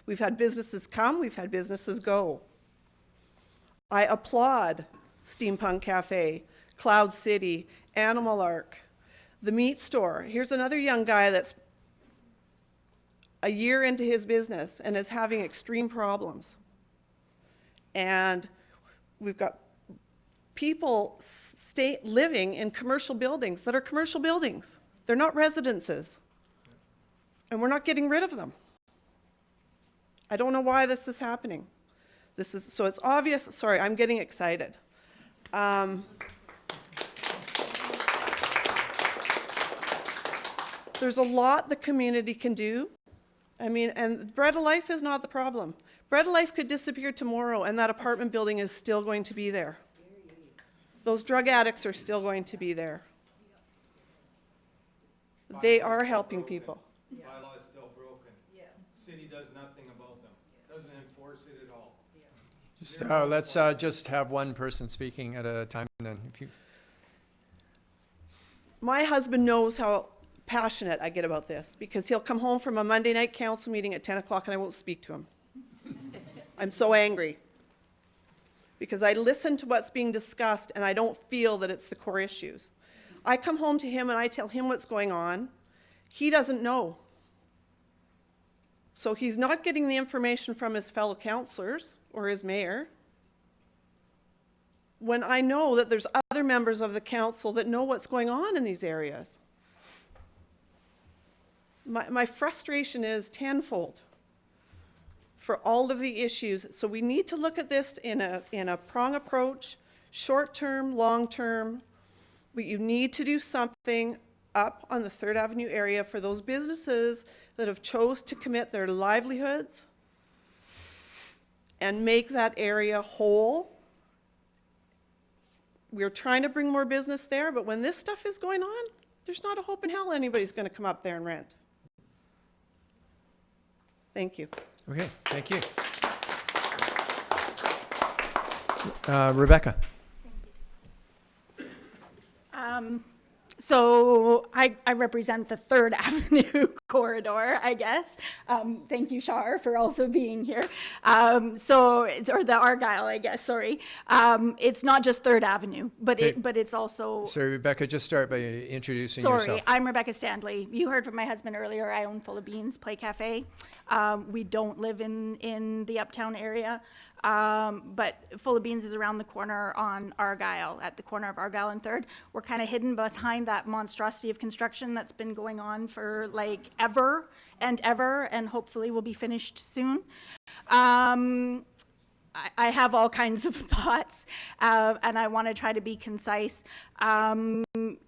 We've had businesses come, we've had businesses go. I applaud Steampunk Cafe, Cloud City, Animal Ark, the meat store. Here's another young guy that's a year into his business and is having extreme problems. And we've got people living in commercial buildings that are commercial buildings. They're not residences. And we're not getting rid of them. I don't know why this is happening. So it's obvious. Sorry, I'm getting excited. There's a lot the community can do. I mean, and Bread of Life is not the problem. Bread of Life could disappear tomorrow and that apartment building is still going to be there. Those drug addicts are still going to be there. They are helping people. Bylaw is still broken. City does nothing about them. Doesn't enforce it at all. Just, let's just have one person speaking at a time, and then if you. My husband knows how passionate I get about this because he'll come home from a Monday night council meeting at 10 o'clock and I won't speak to him. I'm so angry because I listen to what's being discussed and I don't feel that it's the core issues. I come home to him and I tell him what's going on. He doesn't know. So he's not getting the information from his fellow councillors or his mayor. When I know that there's other members of the council that know what's going on in these areas. My frustration is tenfold for all of the issues. So we need to look at this in a prong approach, short-term, long-term. You need to do something up on the 3rd Avenue area for those businesses that have chose to commit their livelihoods and make that area whole. We're trying to bring more business there, but when this stuff is going on, there's not a hope in hell anybody's going to come up there and rent. Thank you. Okay, thank you. Rebecca. So I represent the 3rd Avenue corridor, I guess. Thank you, Shar, for also being here. Or the Argyle, I guess, sorry. It's not just 3rd Avenue, but it's also... So Rebecca, just start by introducing yourself. Sorry, I'm Rebecca Standley. You heard from my husband earlier. I own Full of Beans Play Cafe. We don't live in the Uptown area. But Full of Beans is around the corner on Argyle, at the corner of Argyle and 3rd. We're kind of hidden behind that monstrosity of construction that's been going on for like ever and ever, and hopefully will be finished soon. I have all kinds of thoughts, and I want to try to be concise.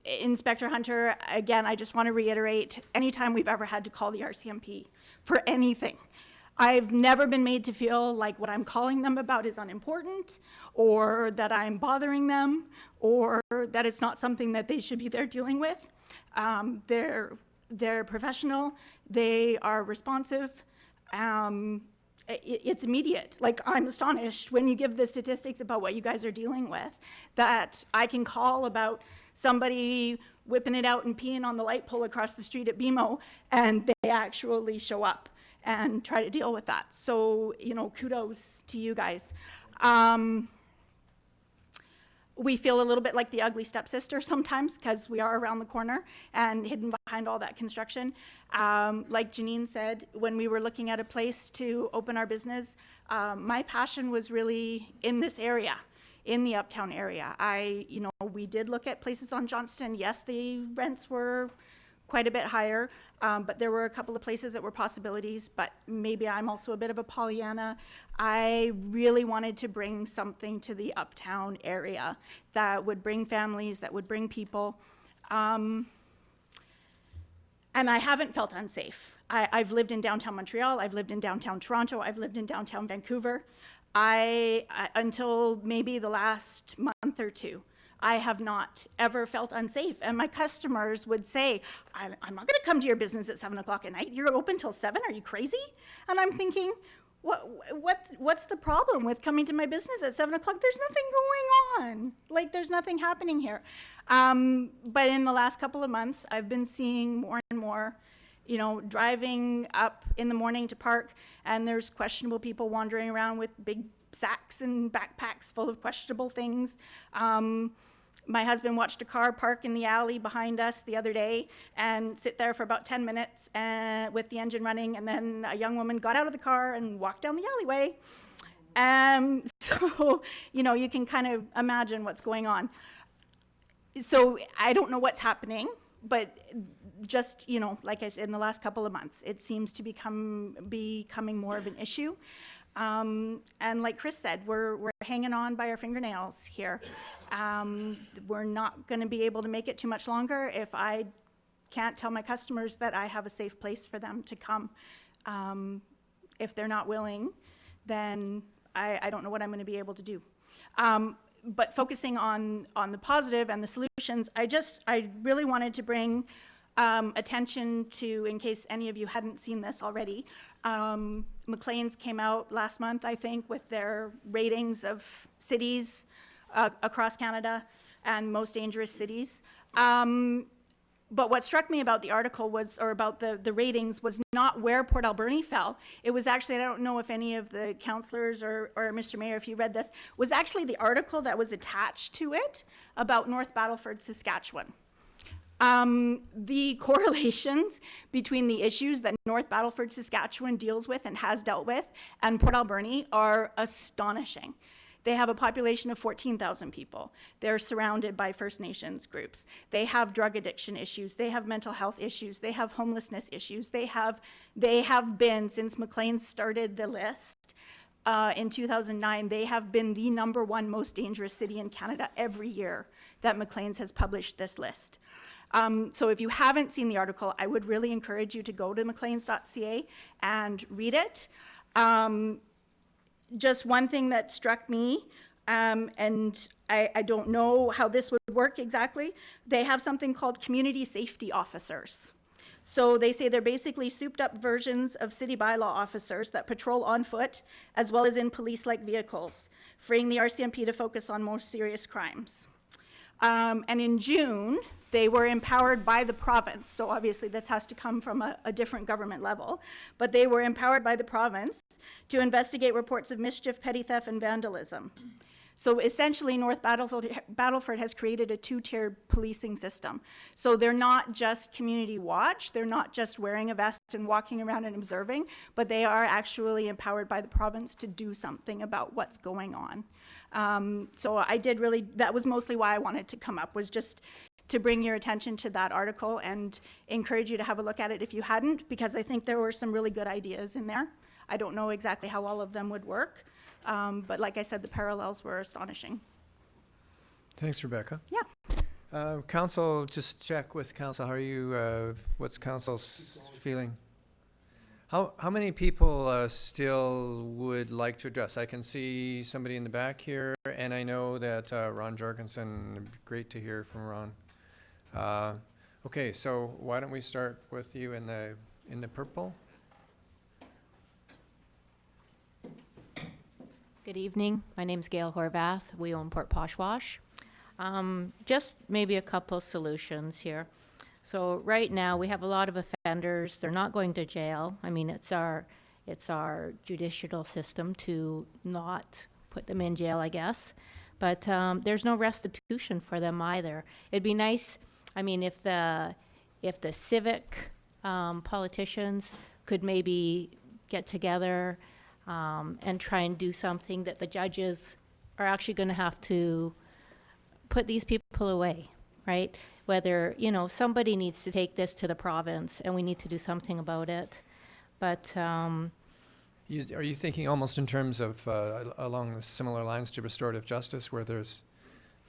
Inspector Hunter, again, I just want to reiterate, anytime we've ever had to call the RCMP for anything, I've never been made to feel like what I'm calling them about is unimportant, or that I'm bothering them, or that it's not something that they should be there dealing with. They're professional, they are responsive, it's immediate. Like, I'm astonished when you give the statistics about what you guys are dealing with, that I can call about somebody whipping it out and peeing on the light pole across the street at BMO, and they actually show up and try to deal with that. So, kudos to you guys. We feel a little bit like the ugly stepsister sometimes because we are around the corner and hidden behind all that construction. Like Janine said, when we were looking at a place to open our business, my passion was really in this area, in the Uptown area. We did look at places on Johnston. Yes, the rents were quite a bit higher, but there were a couple of places that were possibilities, but maybe I'm also a bit of a Pollyanna. I really wanted to bring something to the Uptown area that would bring families, that would bring people. And I haven't felt unsafe. I've lived in downtown Montreal, I've lived in downtown Toronto, I've lived in downtown Vancouver. Until maybe the last month or two, I have not ever felt unsafe. And my customers would say, I'm not going to come to your business at 7 o'clock at night. You're open till 7. Are you crazy? And I'm thinking, what's the problem with coming to my business at 7 o'clock? There's nothing going on. Like, there's nothing happening here. But in the last couple of months, I've been seeing more and more, you know, driving up in the morning to park, and there's questionable people wandering around with big sacks and backpacks full of questionable things. My husband watched a car park in the alley behind us the other day and sit there for about 10 minutes with the engine running, and then a young woman got out of the car and walked down the alleyway. So, you know, you can kind of imagine what's going on. So I don't know what's happening, but just, you know, like I said, in the last couple of months, it seems to becoming more of an issue. And like Chris said, we're hanging on by our fingernails here. We're not going to be able to make it too much longer if I can't tell my customers that I have a safe place for them to come. If they're not willing, then I don't know what I'm going to be able to do. But focusing on the positive and the solutions, I really wanted to bring attention to, in case any of you hadn't seen this already, Maclean's came out last month, I think, with their ratings of cities across Canada and most dangerous cities. But what struck me about the article was, or about the ratings, was not where Port Alberni fell. It was actually, I don't know if any of the councillors or Mr. Mayor, if you read this, was actually the article that was attached to it about North Battleford, Saskatchewan. The correlations between the issues that North Battleford, Saskatchewan deals with and has dealt with and Port Alberni are astonishing. They have a population of 14,000 people. They're surrounded by First Nations groups. They have drug addiction issues. They have mental health issues. They have homelessness issues. They have been, since Maclean started the list in 2009, they have been the #1 most dangerous city in Canada every year that Maclean's has published this list. So if you haven't seen the article, I would really encourage you to go to macleans.ca and read it. Just one thing that struck me, and I don't know how this would work exactly, they have something called community safety officers. So they say they're basically souped up versions of city bylaw officers that patrol on foot as well as in police-like vehicles, freeing the RCMP to focus on more serious crimes. And in June, they were empowered by the province, so obviously this has to come from a different government level, but they were empowered by the province to investigate reports of mischief, petty theft, and vandalism. So essentially, North Battleford has created a 2-tiered policing system. So they're not just community watch, they're not just wearing a vest and walking around and observing, but they are actually empowered by the province to do something about what's going on. So that was mostly why I wanted to come up, was just to bring your attention to that article and encourage you to have a look at it if you hadn't, because I think there were some really good ideas in there. I don't know exactly how all of them would work, but like I said, the parallels were astonishing. Thanks, Rebecca. Yeah. Council, just check with council. How are you? What's council's feeling? How many people still would like to address? I can see somebody in the back here, and I know that Ron Jorgensen. Great to hear from Ron. Okay, so why don't we start with you in the purple? Good evening. My name's Gail Horvath. We own Port Poshwash. Just maybe a couple solutions here. So right now we have a lot of offenders. They're not going to jail. I mean, it's our judicial system to not put them in jail, I guess. But there's no restitution for them either. It'd be nice, I mean, if the civic politicians could maybe get together and try and do something that the judges are actually going to have to put these people away, right? Whether, somebody needs to take this to the province and we need to do something about it. But are you thinking almost in terms of along similar lines to restorative justice, where there is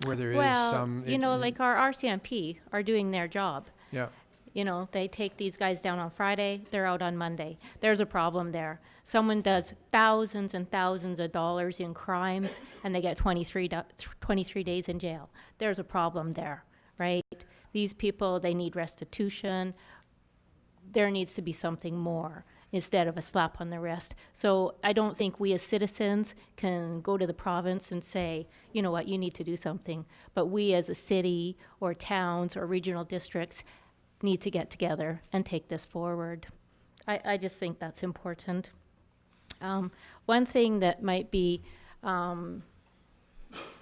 some... like our RCMP are doing their job. Yeah. You know, they take these guys down on Friday, they're out on Monday. There's a problem there. Someone does thousands and thousands of dollars in crimes and they get 23 days in jail. There's a problem there, right? These people, they need restitution. There needs to be something more instead of a slap on the wrist. So I don't think we as citizens can go to the province and say, you know what, you need to do something. But we as a city or towns or regional districts need to get together and take this forward. I just think that's important. One thing that might be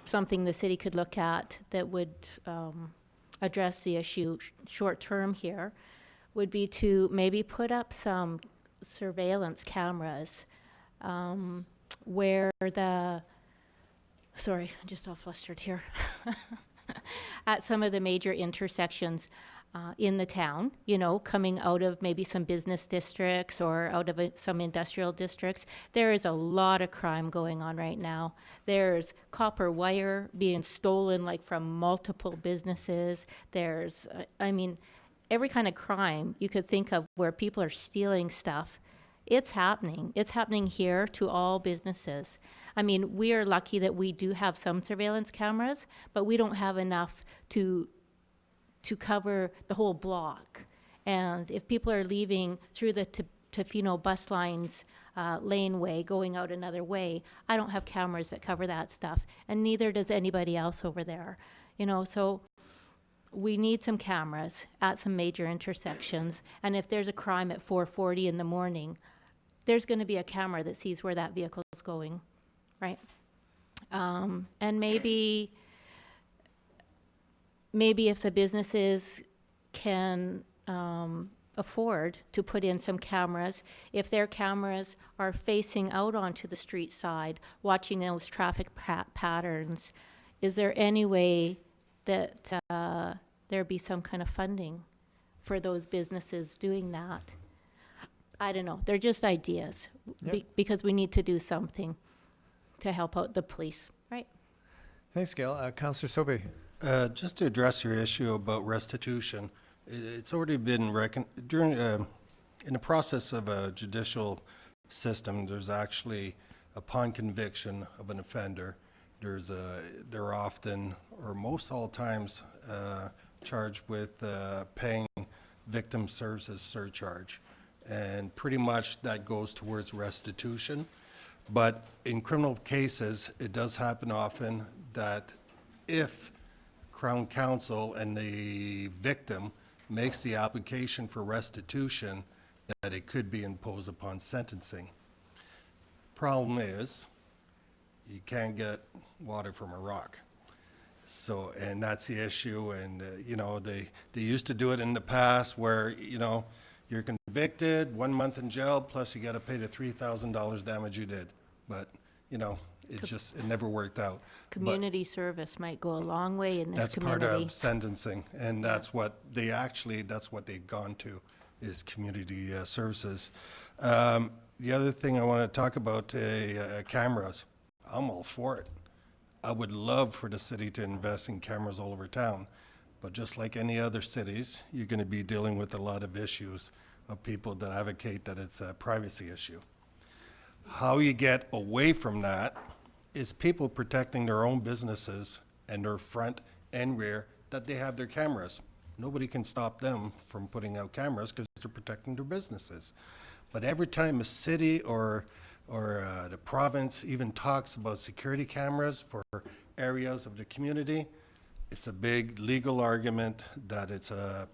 something the city could look at that would address the issue short term here would be to maybe put up some surveillance cameras where sorry, I'm just all flustered here. At some of the major intersections in the town, you know, coming out of maybe some business districts or out of some industrial districts. There is a lot of crime going on right now. There's copper wire being stolen like from multiple businesses. There's, I mean, every kind of crime you could think of where people are stealing stuff. It's happening. It's happening here to all businesses. I mean, we are lucky that we do have some surveillance cameras, but we don't have enough to cover the whole block. And if people are leaving through the Tofino bus lines laneway, going out another way, I don't have cameras that cover that stuff, and neither does anybody else over there. You know, so we need some cameras at some major intersections, and if there's a crime at 4:40 in the morning, there's going to be a camera that sees where that vehicle is going, right? And maybe if the businesses can afford to put in some cameras, if their cameras are facing out onto the street side, watching those traffic patterns, is there any way that there be some kind of funding for those businesses doing that? I don't know. They're just ideas. Yep. Because we need to do something to help out the police, right? Thanks, Gail. Councillor Sobey. Just to address your issue about restitution, it's already been during in the process of a judicial system. There's actually, upon conviction of an offender, they're often, or most all times, charged with paying victim services surcharge, and pretty much that goes towards restitution. But in criminal cases, it does happen often that if Crown Counsel and the victim makes the application for restitution, that it could be imposed upon sentencing. Problem is, you can't get water from a rock. So, and that's the issue. And, you know, they used to do it in the past where, you know, you're convicted, 1 month in jail, plus you got to pay the $3,000 damage you did. But, you know, it never worked out. Community service might go a long way in this That's community. part of sentencing, and that's what that's what they've gone to, is community services. The other thing I want to talk about, cameras. I'm all for it. I would love for the city to invest in cameras all over town, but just like any other cities, you're going to be dealing with a lot of issues of people that advocate that it's a privacy issue. How you get away from that is people protecting their own businesses and their front and rear, that they have their cameras. Nobody can stop them from putting out cameras because they're protecting their businesses. But every time a city or the province even talks about security cameras for areas of the community, it's a big legal argument that it's a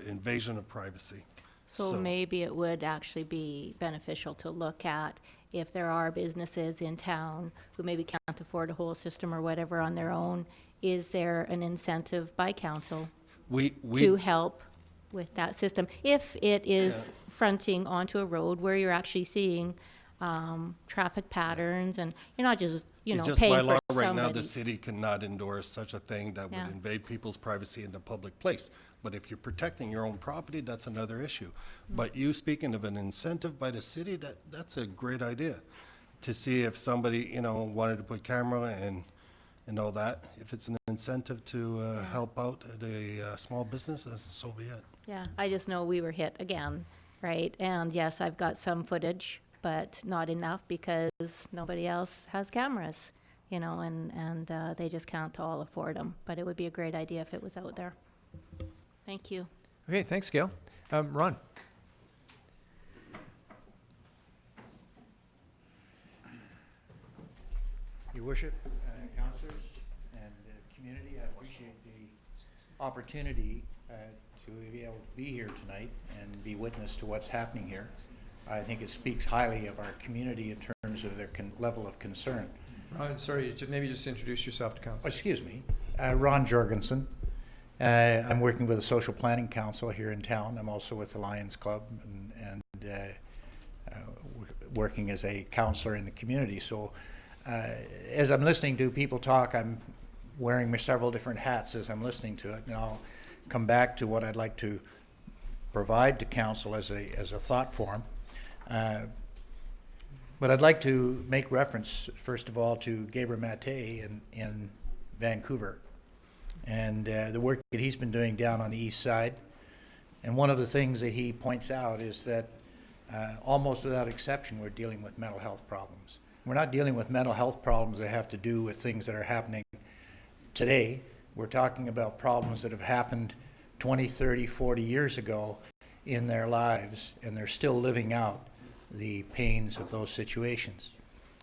invasion of privacy. So maybe it would actually be beneficial to look at if there are businesses in town who maybe can't afford a whole system or whatever on their own, is there an incentive by council to help with that system? If it is fronting onto a road where you're actually seeing traffic patterns and you're not just, you know, it's just paying by for law right somebody's. now, the city cannot endorse such a thing that would invade people's privacy in the public place. But if you're protecting your own property, that's another issue. But you speaking of an incentive by the city, that's a great idea. To see if somebody, you know, wanted to put camera and all that, if it's an incentive to help out the small business, so be it. Yeah, I just know we were hit again, right? And yes, I've got some footage, but not enough because nobody else has cameras, you know, and they just can't all afford them. But it would be a great idea if it was out there. Thank you. Okay, thanks, Gail. Ron? Your Worship, councillors, and community, I appreciate the opportunity to be able to be here tonight and be witness to what's happening here. I think it speaks highly of our community in terms of their level of concern. Ron, sorry, maybe just introduce yourself to council. Excuse me. Ron Jorgensen. I'm working with the Social Planning Council here in town. I'm also with the Lions Club and working as a councillor in the community. So as I'm listening to people talk, I'm wearing several different hats as I'm listening to it, and I'll come back to what I'd like to provide to council as a thought form. But I'd like to make reference, first of all, to Gabriel Maté in Vancouver and the work that he's been doing down on the east side. And one of the things that he points out is that almost without exception, we're dealing with mental health problems. We're not dealing with mental health problems that have to do with things that are happening today. We're talking about problems that have happened 20, 30, 40 years ago in their lives, and they're still living out the pains of those situations.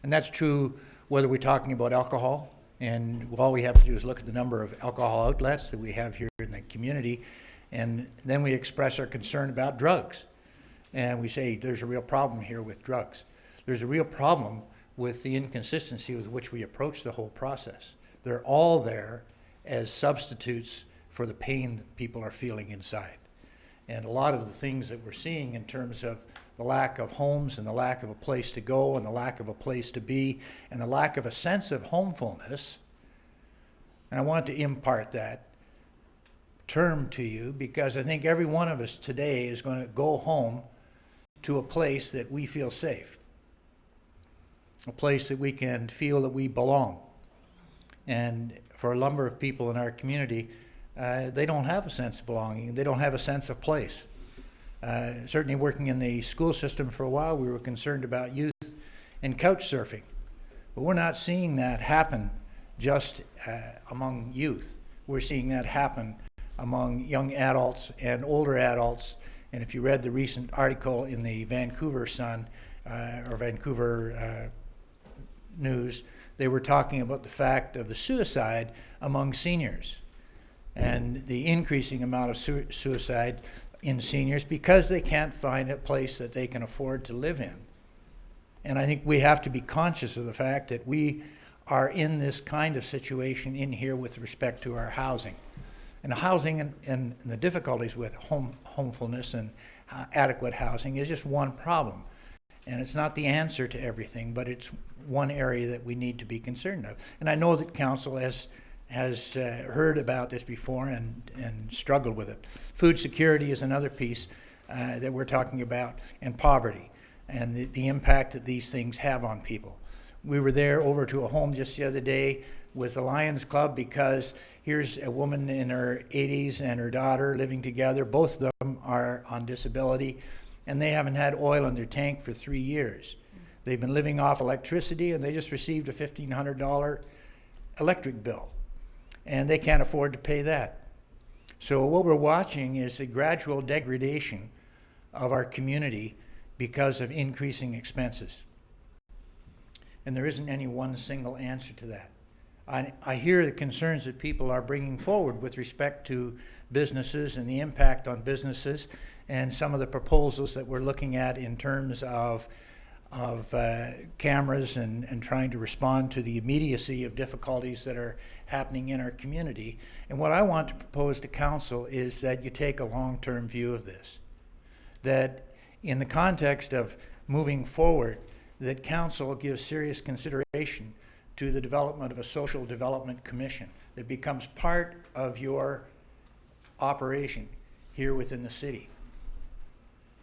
And that's true whether we're talking about alcohol, and all we have to do is look at the number of alcohol outlets that we have here in the community, and then we express our concern about drugs. And we say there's a real problem here with drugs. There's a real problem with the inconsistency with which we approach the whole process. They're all there as substitutes for the pain that people are feeling inside. And a lot of the things that we're seeing in terms of the lack of homes and the lack of a place to go and the lack of a place to be and the lack of a sense of homefulness, and I want to impart that term to you because I think every one of us today is going to go home to a place that we feel safe, a place that we can feel that we belong. And for a number of people in our community, they don't have a sense of belonging. They don't have a sense of place. Certainly working in the school system for a while, we were concerned about youth and couch surfing. But we're not seeing that happen just among youth. We're seeing that happen among young adults and older adults. And if you read the recent article in the Vancouver Sun or Vancouver News, they were talking about the fact of the suicide among seniors and the increasing amount of suicide in seniors because they can't find a place that they can afford to live in. And I think we have to be conscious of the fact that we are in this kind of situation in here with respect to our housing. And housing and the difficulties with homefulness and adequate housing is just one problem. And it's not the answer to everything, but it's one area that we need to be concerned of. And I know that council has heard about this before and struggled with it. Food security is another piece that we're talking about, and poverty, and the impact that these things have on people. We were there over to a home just the other day with the Lions Club because here's a woman in her 80s and her daughter living together. Both of them are on disability, and they haven't had oil in their tank for 3 years. They've been living off electricity, and they just received a $1,500 electric bill, and they can't afford to pay that. So what we're watching is the gradual degradation of our community because of increasing expenses. And there isn't any one single answer to that. I hear the concerns that people are bringing forward with respect to businesses and the impact on businesses and some of the proposals that we're looking at in terms of cameras and trying to respond to the immediacy of difficulties that are happening in our community. And what I want to propose to council is that you take a long-term view of this. That in the context of moving forward, that council gives serious consideration to the development of a social development commission that becomes part of your operation here within the city.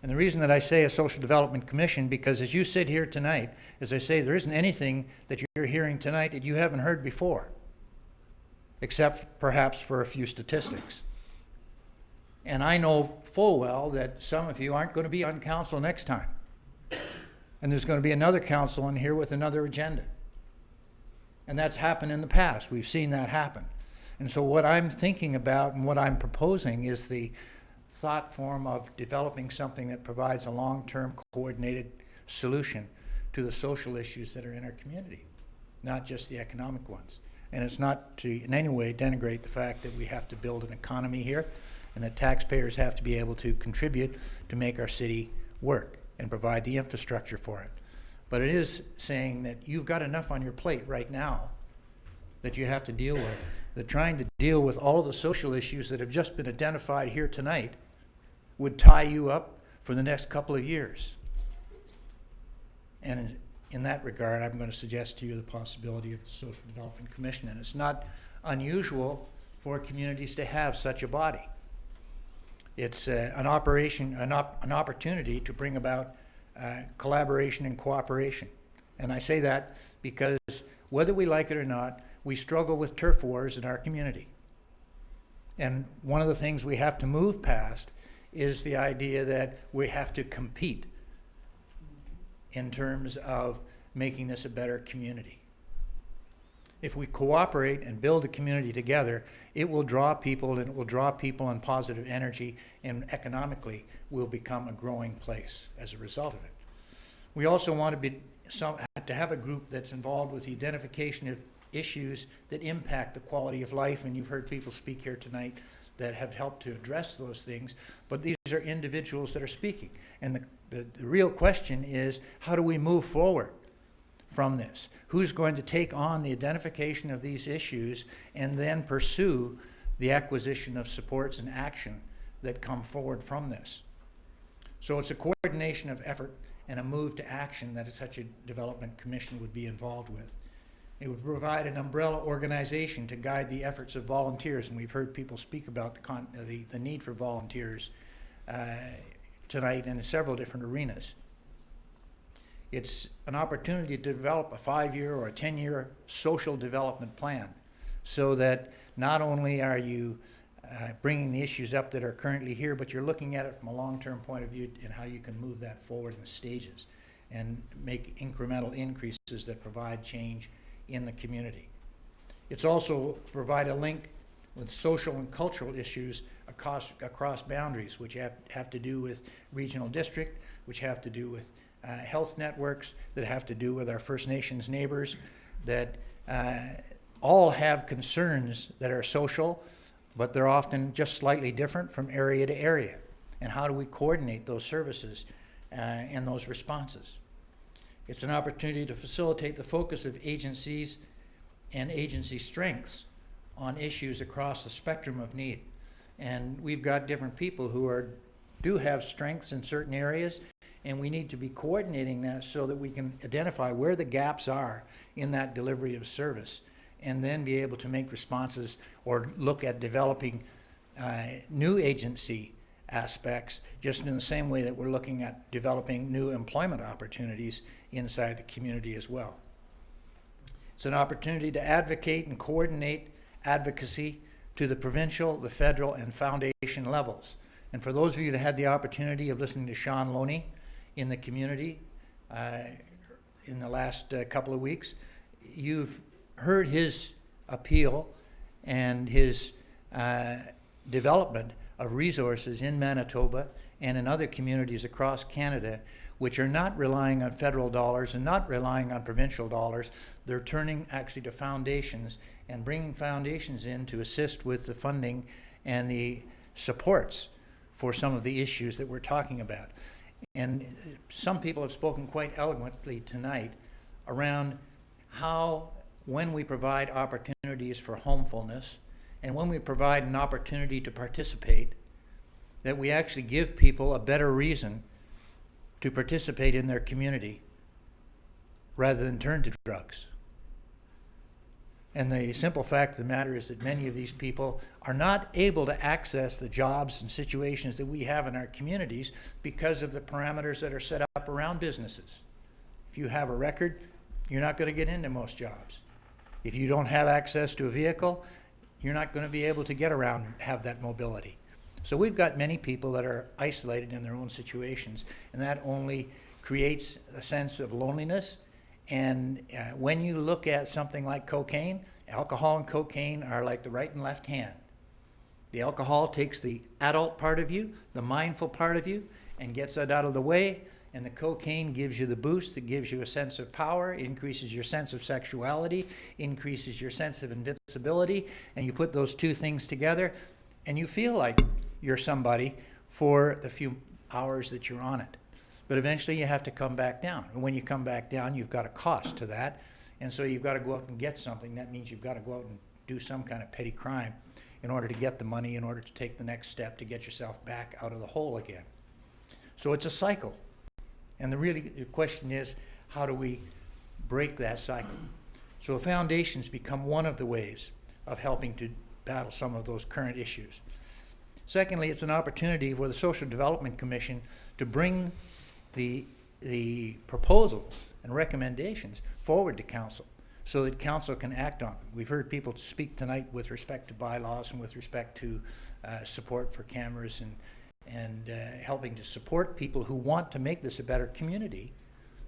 And the reason that I say a social development commission, because as you sit here tonight, as I say, there isn't anything that you're hearing tonight that you haven't heard before, except perhaps for a few statistics. And I know full well that some of you aren't going to be on council next time. And there's going to be another council in here with another agenda. And that's happened in the past. We've seen that happen. And so what I'm thinking about and what I'm proposing is the thought form of developing something that provides a long-term coordinated solution to the social issues that are in our community, not just the economic ones. And it's not to in any way denigrate the fact that we have to build an economy here and that taxpayers have to be able to contribute to make our city work and provide the infrastructure for it. But it is saying that you've got enough on your plate right now that you have to deal with, that trying to deal with all of the social issues that have just been identified here tonight would tie you up for the next couple of years. And in that regard, I'm going to suggest to you the possibility of the Social Development Commission. And it's not unusual for communities to have such a body. It's an opportunity to bring about collaboration and cooperation. And I say that because whether we like it or not, we struggle with turf wars in our community. And one of the things we have to move past is the idea that we have to compete in terms of making this a better community. If we cooperate and build a community together, it will draw people, and it will draw people in positive energy, and economically we'll become a growing place as a result of it. We also want to have a group that's involved with the identification of issues that impact the quality of life, and you've heard people speak here tonight that have helped to address those things, but these are individuals that are speaking. And the real question is, how do we move forward from this? Who's going to take on the identification of these issues and then pursue the acquisition of supports and action that come forward from this? So it's a coordination of effort and a move to action that such a development commission would be involved with. It would provide an umbrella organization to guide the efforts of volunteers, and we've heard people speak about the need for volunteers tonight in several different arenas. It's an opportunity to develop a 5-year or a 10-year social development plan so that not only are you bringing the issues up that are currently here, but you're looking at it from a long-term point of view and how you can move that forward in stages and make incremental increases that provide change in the community. It's also provide a link with social and cultural issues across boundaries, which have to do with regional district, which have to do with health networks, that have to do with our First Nations neighbors, that all have concerns that are social, but they're often just slightly different from area to area. And how do we coordinate those services and those responses? It's an opportunity to facilitate the focus of agencies and agency strengths on issues across the spectrum of need. And we've got different people who do have strengths in certain areas, and we need to be coordinating that so that we can identify where the gaps are in that delivery of service, and then be able to make responses or look at developing new agency aspects, just in the same way that we're looking at developing new employment opportunities inside the community as well. It's an opportunity to advocate and coordinate advocacy to the provincial, the federal, and foundation levels. And for those of you that had the opportunity of listening to Sean Loney in the community in the last couple of weeks, you've heard his appeal and his development of resources in Manitoba and in other communities across Canada, which are not relying on federal dollars and not relying on provincial dollars. They're turning actually to foundations and bringing foundations in to assist with the funding and the supports for some of the issues that we're talking about. And some people have spoken quite eloquently tonight around how, when we provide opportunities for homefulness and when we provide an opportunity to participate, that we actually give people a better reason to participate in their community rather than turn to drugs. And the simple fact of the matter is that many of these people are not able to access the jobs and situations that we have in our communities because of the parameters that are set up around businesses. If you have a record, you're not going to get into most jobs. If you don't have access to a vehicle, you're not going to be able to get around and have that mobility. So we've got many people that are isolated in their own situations, and that only creates a sense of loneliness. And when you look at something like cocaine, alcohol and cocaine are like the right and left hand. The alcohol takes the adult part of you, the mindful part of you, and gets it out of the way. And the cocaine gives you the boost, it gives you a sense of power, increases your sense of sexuality, increases your sense of invincibility, and you put those two things together, and you feel like you're somebody for the few hours that you're on it. But eventually you have to come back down. And when you come back down, you've got a cost to that. And so you've got to go out and get something. That means you've got to go out and do some kind of petty crime in order to get the money, in order to take the next step to get yourself back out of the hole again. So it's a cycle. And the question is, how do we break that cycle? So foundations become one of the ways of helping to battle some of those current issues. Secondly, it's an opportunity for the Social Development Commission to bring the proposals and recommendations forward to council so that council can act on them. We've heard people speak tonight with respect to bylaws and with respect to support for cameras and helping to support people who want to make this a better community,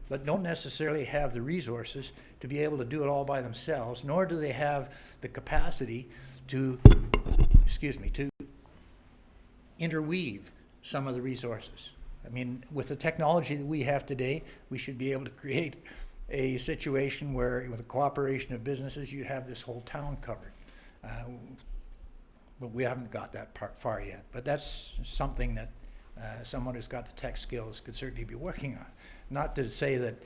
but don't necessarily have the resources to be able to do it all by themselves, nor do they have the capacity to, to interweave some of the resources. I mean, with the technology that we have today, we should be able to create a situation where, with the cooperation of businesses, you'd have this whole town covered. But we haven't got that far yet. But that's something that someone who's got the tech skills could certainly be working on. Not to say that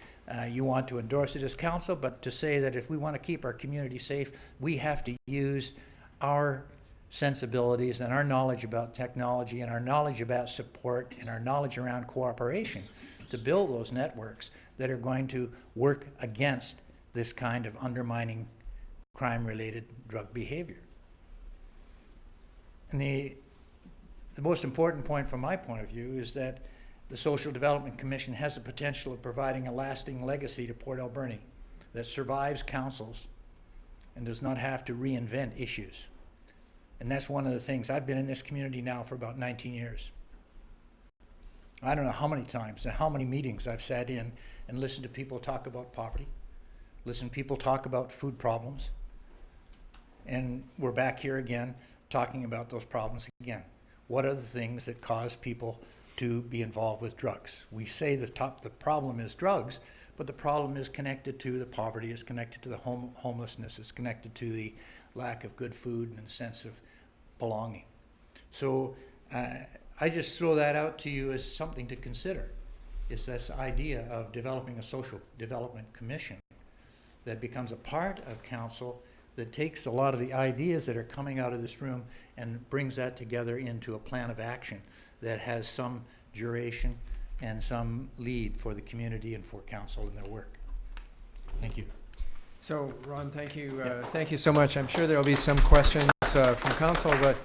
you want to endorse it as council, but to say that if we want to keep our community safe, we have to use our sensibilities and our knowledge about technology and our knowledge about support and our knowledge around cooperation to build those networks that are going to work against this kind of undermining crime-related drug behavior. And the most important point from my point of view is that the Social Development Commission has the potential of providing a lasting legacy to Port Alberni that survives councils and does not have to reinvent issues. And that's one of the things. I've been in this community now for about 19 years. I don't know how many times and how many meetings I've sat in and listened to people talk about poverty, listened to people talk about food problems, and we're back here again talking about those problems again. What are the things that cause people to be involved with drugs? We say the problem is drugs, but the problem is connected to the poverty, is connected to the homelessness, is connected to the lack of good food and a sense of belonging. So I just throw that out to you as something to consider, is this idea of developing a social development commission that becomes a part of council, that takes a lot of the ideas that are coming out of this room and brings that together into a plan of action that has some duration and some lead for the community and for council in their work. Thank you. So, Ron, thank you. Thank you so much. I'm sure there will be some questions from council, but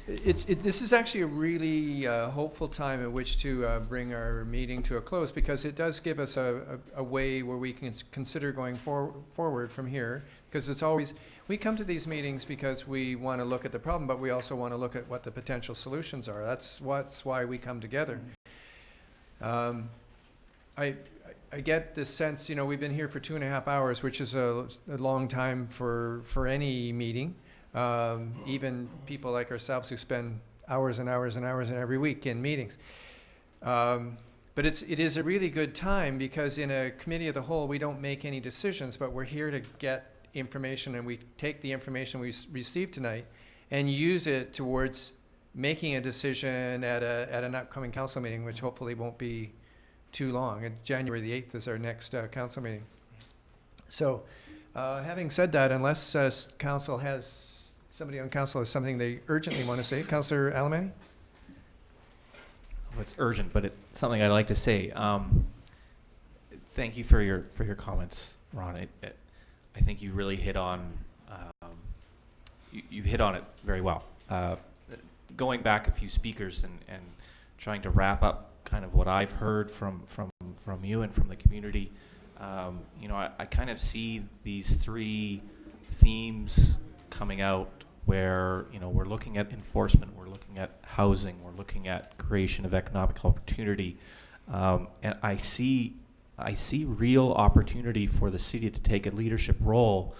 this is actually a really hopeful time at which to bring our meeting to a close, because it does give us a way where we can consider going forward from here, because it's always, we come to these meetings because we want to look at the problem, but we also want to look at what the potential solutions are. That's why we come together. I get this sense, we've been here for 2.5 hours, which is a long time for any meeting. Even people like ourselves who spend hours and hours and hours and every week in meetings. But it is a really good time, because in a committee of the whole, we don't make any decisions, but we're here to get information, and we take the information we received tonight and use it towards making a decision at an upcoming council meeting, which hopefully won't be too long. And January the 8th is our next council meeting. So having said that, unless somebody on council has something they urgently want to say, Councillor Alberni? Well, it's urgent, but it's something I'd like to say. Thank you for your comments, Ron. I think you really hit on you hit on it very well. Going back a few speakers and trying to wrap up kind of what I've heard from you and from the community, I kind of see these three themes coming out where, you know, we're looking at enforcement, we're looking at housing, we're looking at creation of economic opportunity, and I see real opportunity for the city to take a leadership role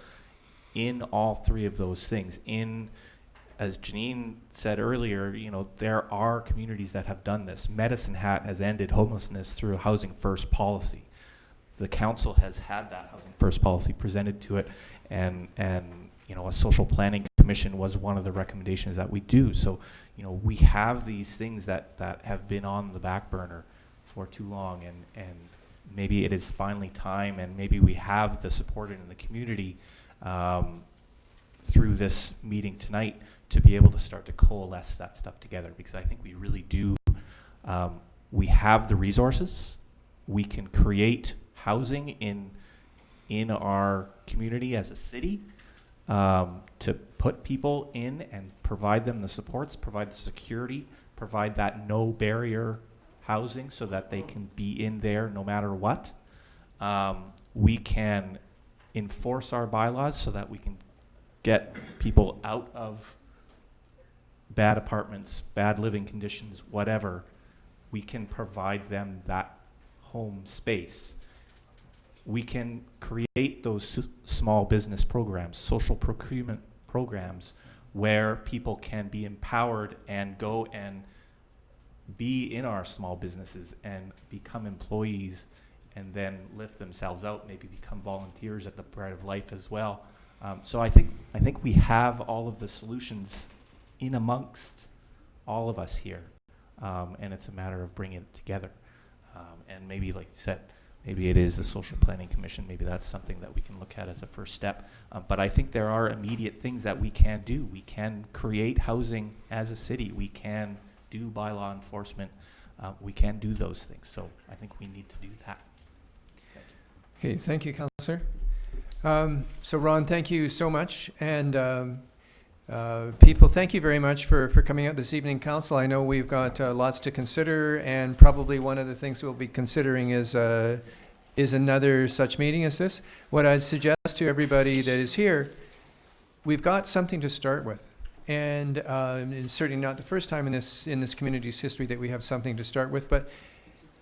in all three of those things. As Janine said earlier, you know, there are communities that have done this. Medicine Hat has ended homelessness through a housing first policy. The council has had that housing first policy presented to it, and you know, a social planning commission was one of the recommendations that we do. So, you know, we have these things that have been on the back burner for too long, and maybe it is finally time, and maybe we have the support in the community through this meeting tonight to be able to start to coalesce that stuff together, because I think we really do. We have the resources. We can create housing in our community as a city, to put people in and provide them the supports, provide the security, provide that no barrier housing so that they can be in there no matter what. We can enforce our bylaws so that we can get people out of bad apartments, bad living conditions, whatever. We can provide them that home space. We can create those small business programs, social procurement programs, where people can be empowered and go and be in our small businesses and become employees, and then lift themselves out, maybe become volunteers at the Bread of Life as well. So I think we have all of the solutions in amongst all of us here, and it's a matter of bringing it together. And maybe, like you said, maybe it is the Social Planning Commission. Maybe that's something that we can look at as a first step. But I think there are immediate things that we can do. We can create housing as a city. We can do bylaw enforcement. We can do those things. So I think we need to do that. Okay, thank you, Councillor. So Ron, thank you so much. And people, thank you very much for coming out this evening, Council. I know we've got lots to consider, and probably one of the things we'll be considering is another such meeting as this. What I'd suggest to everybody that is here, we've got something to start with. And it's certainly not the first time in this community's history that we have something to start with, but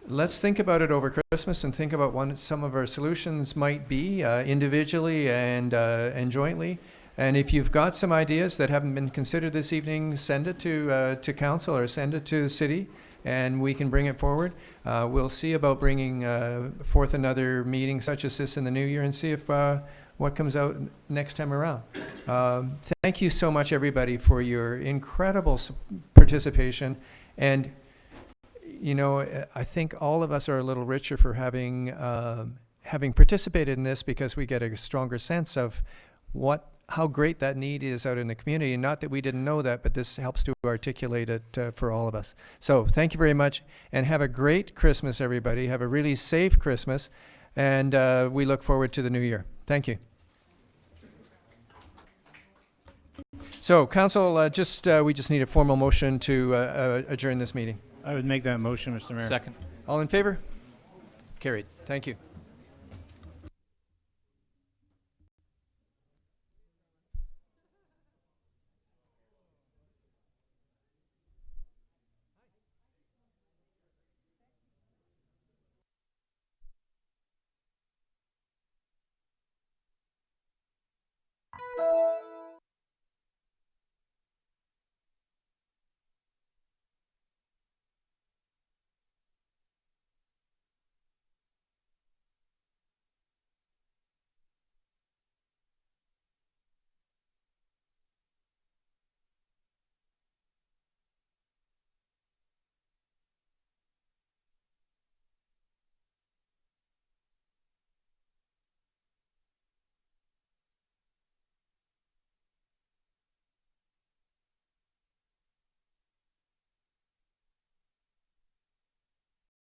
let's think about it over Christmas and think about what some of our solutions might be individually and jointly. And if you've got some ideas that haven't been considered this evening, send it to council or send it to the city, and we can bring it forward. We'll see about bringing forth another meeting such as this in the new year and see if what comes out next time around. Thank you so much, everybody, for your incredible participation. And, you know, I think all of us are a little richer for having participated in this, because we get a stronger sense of how great that need is out in the community. Not that we didn't know that, but this helps to articulate it for all of us. So thank you very much, and have a great Christmas, everybody. Have a really safe Christmas, and we look forward to the new year. Thank you. So Council, we just need a formal motion to adjourn this meeting. I would make that motion, Mr. Mayor. Second. All in favor? Carried. Thank you.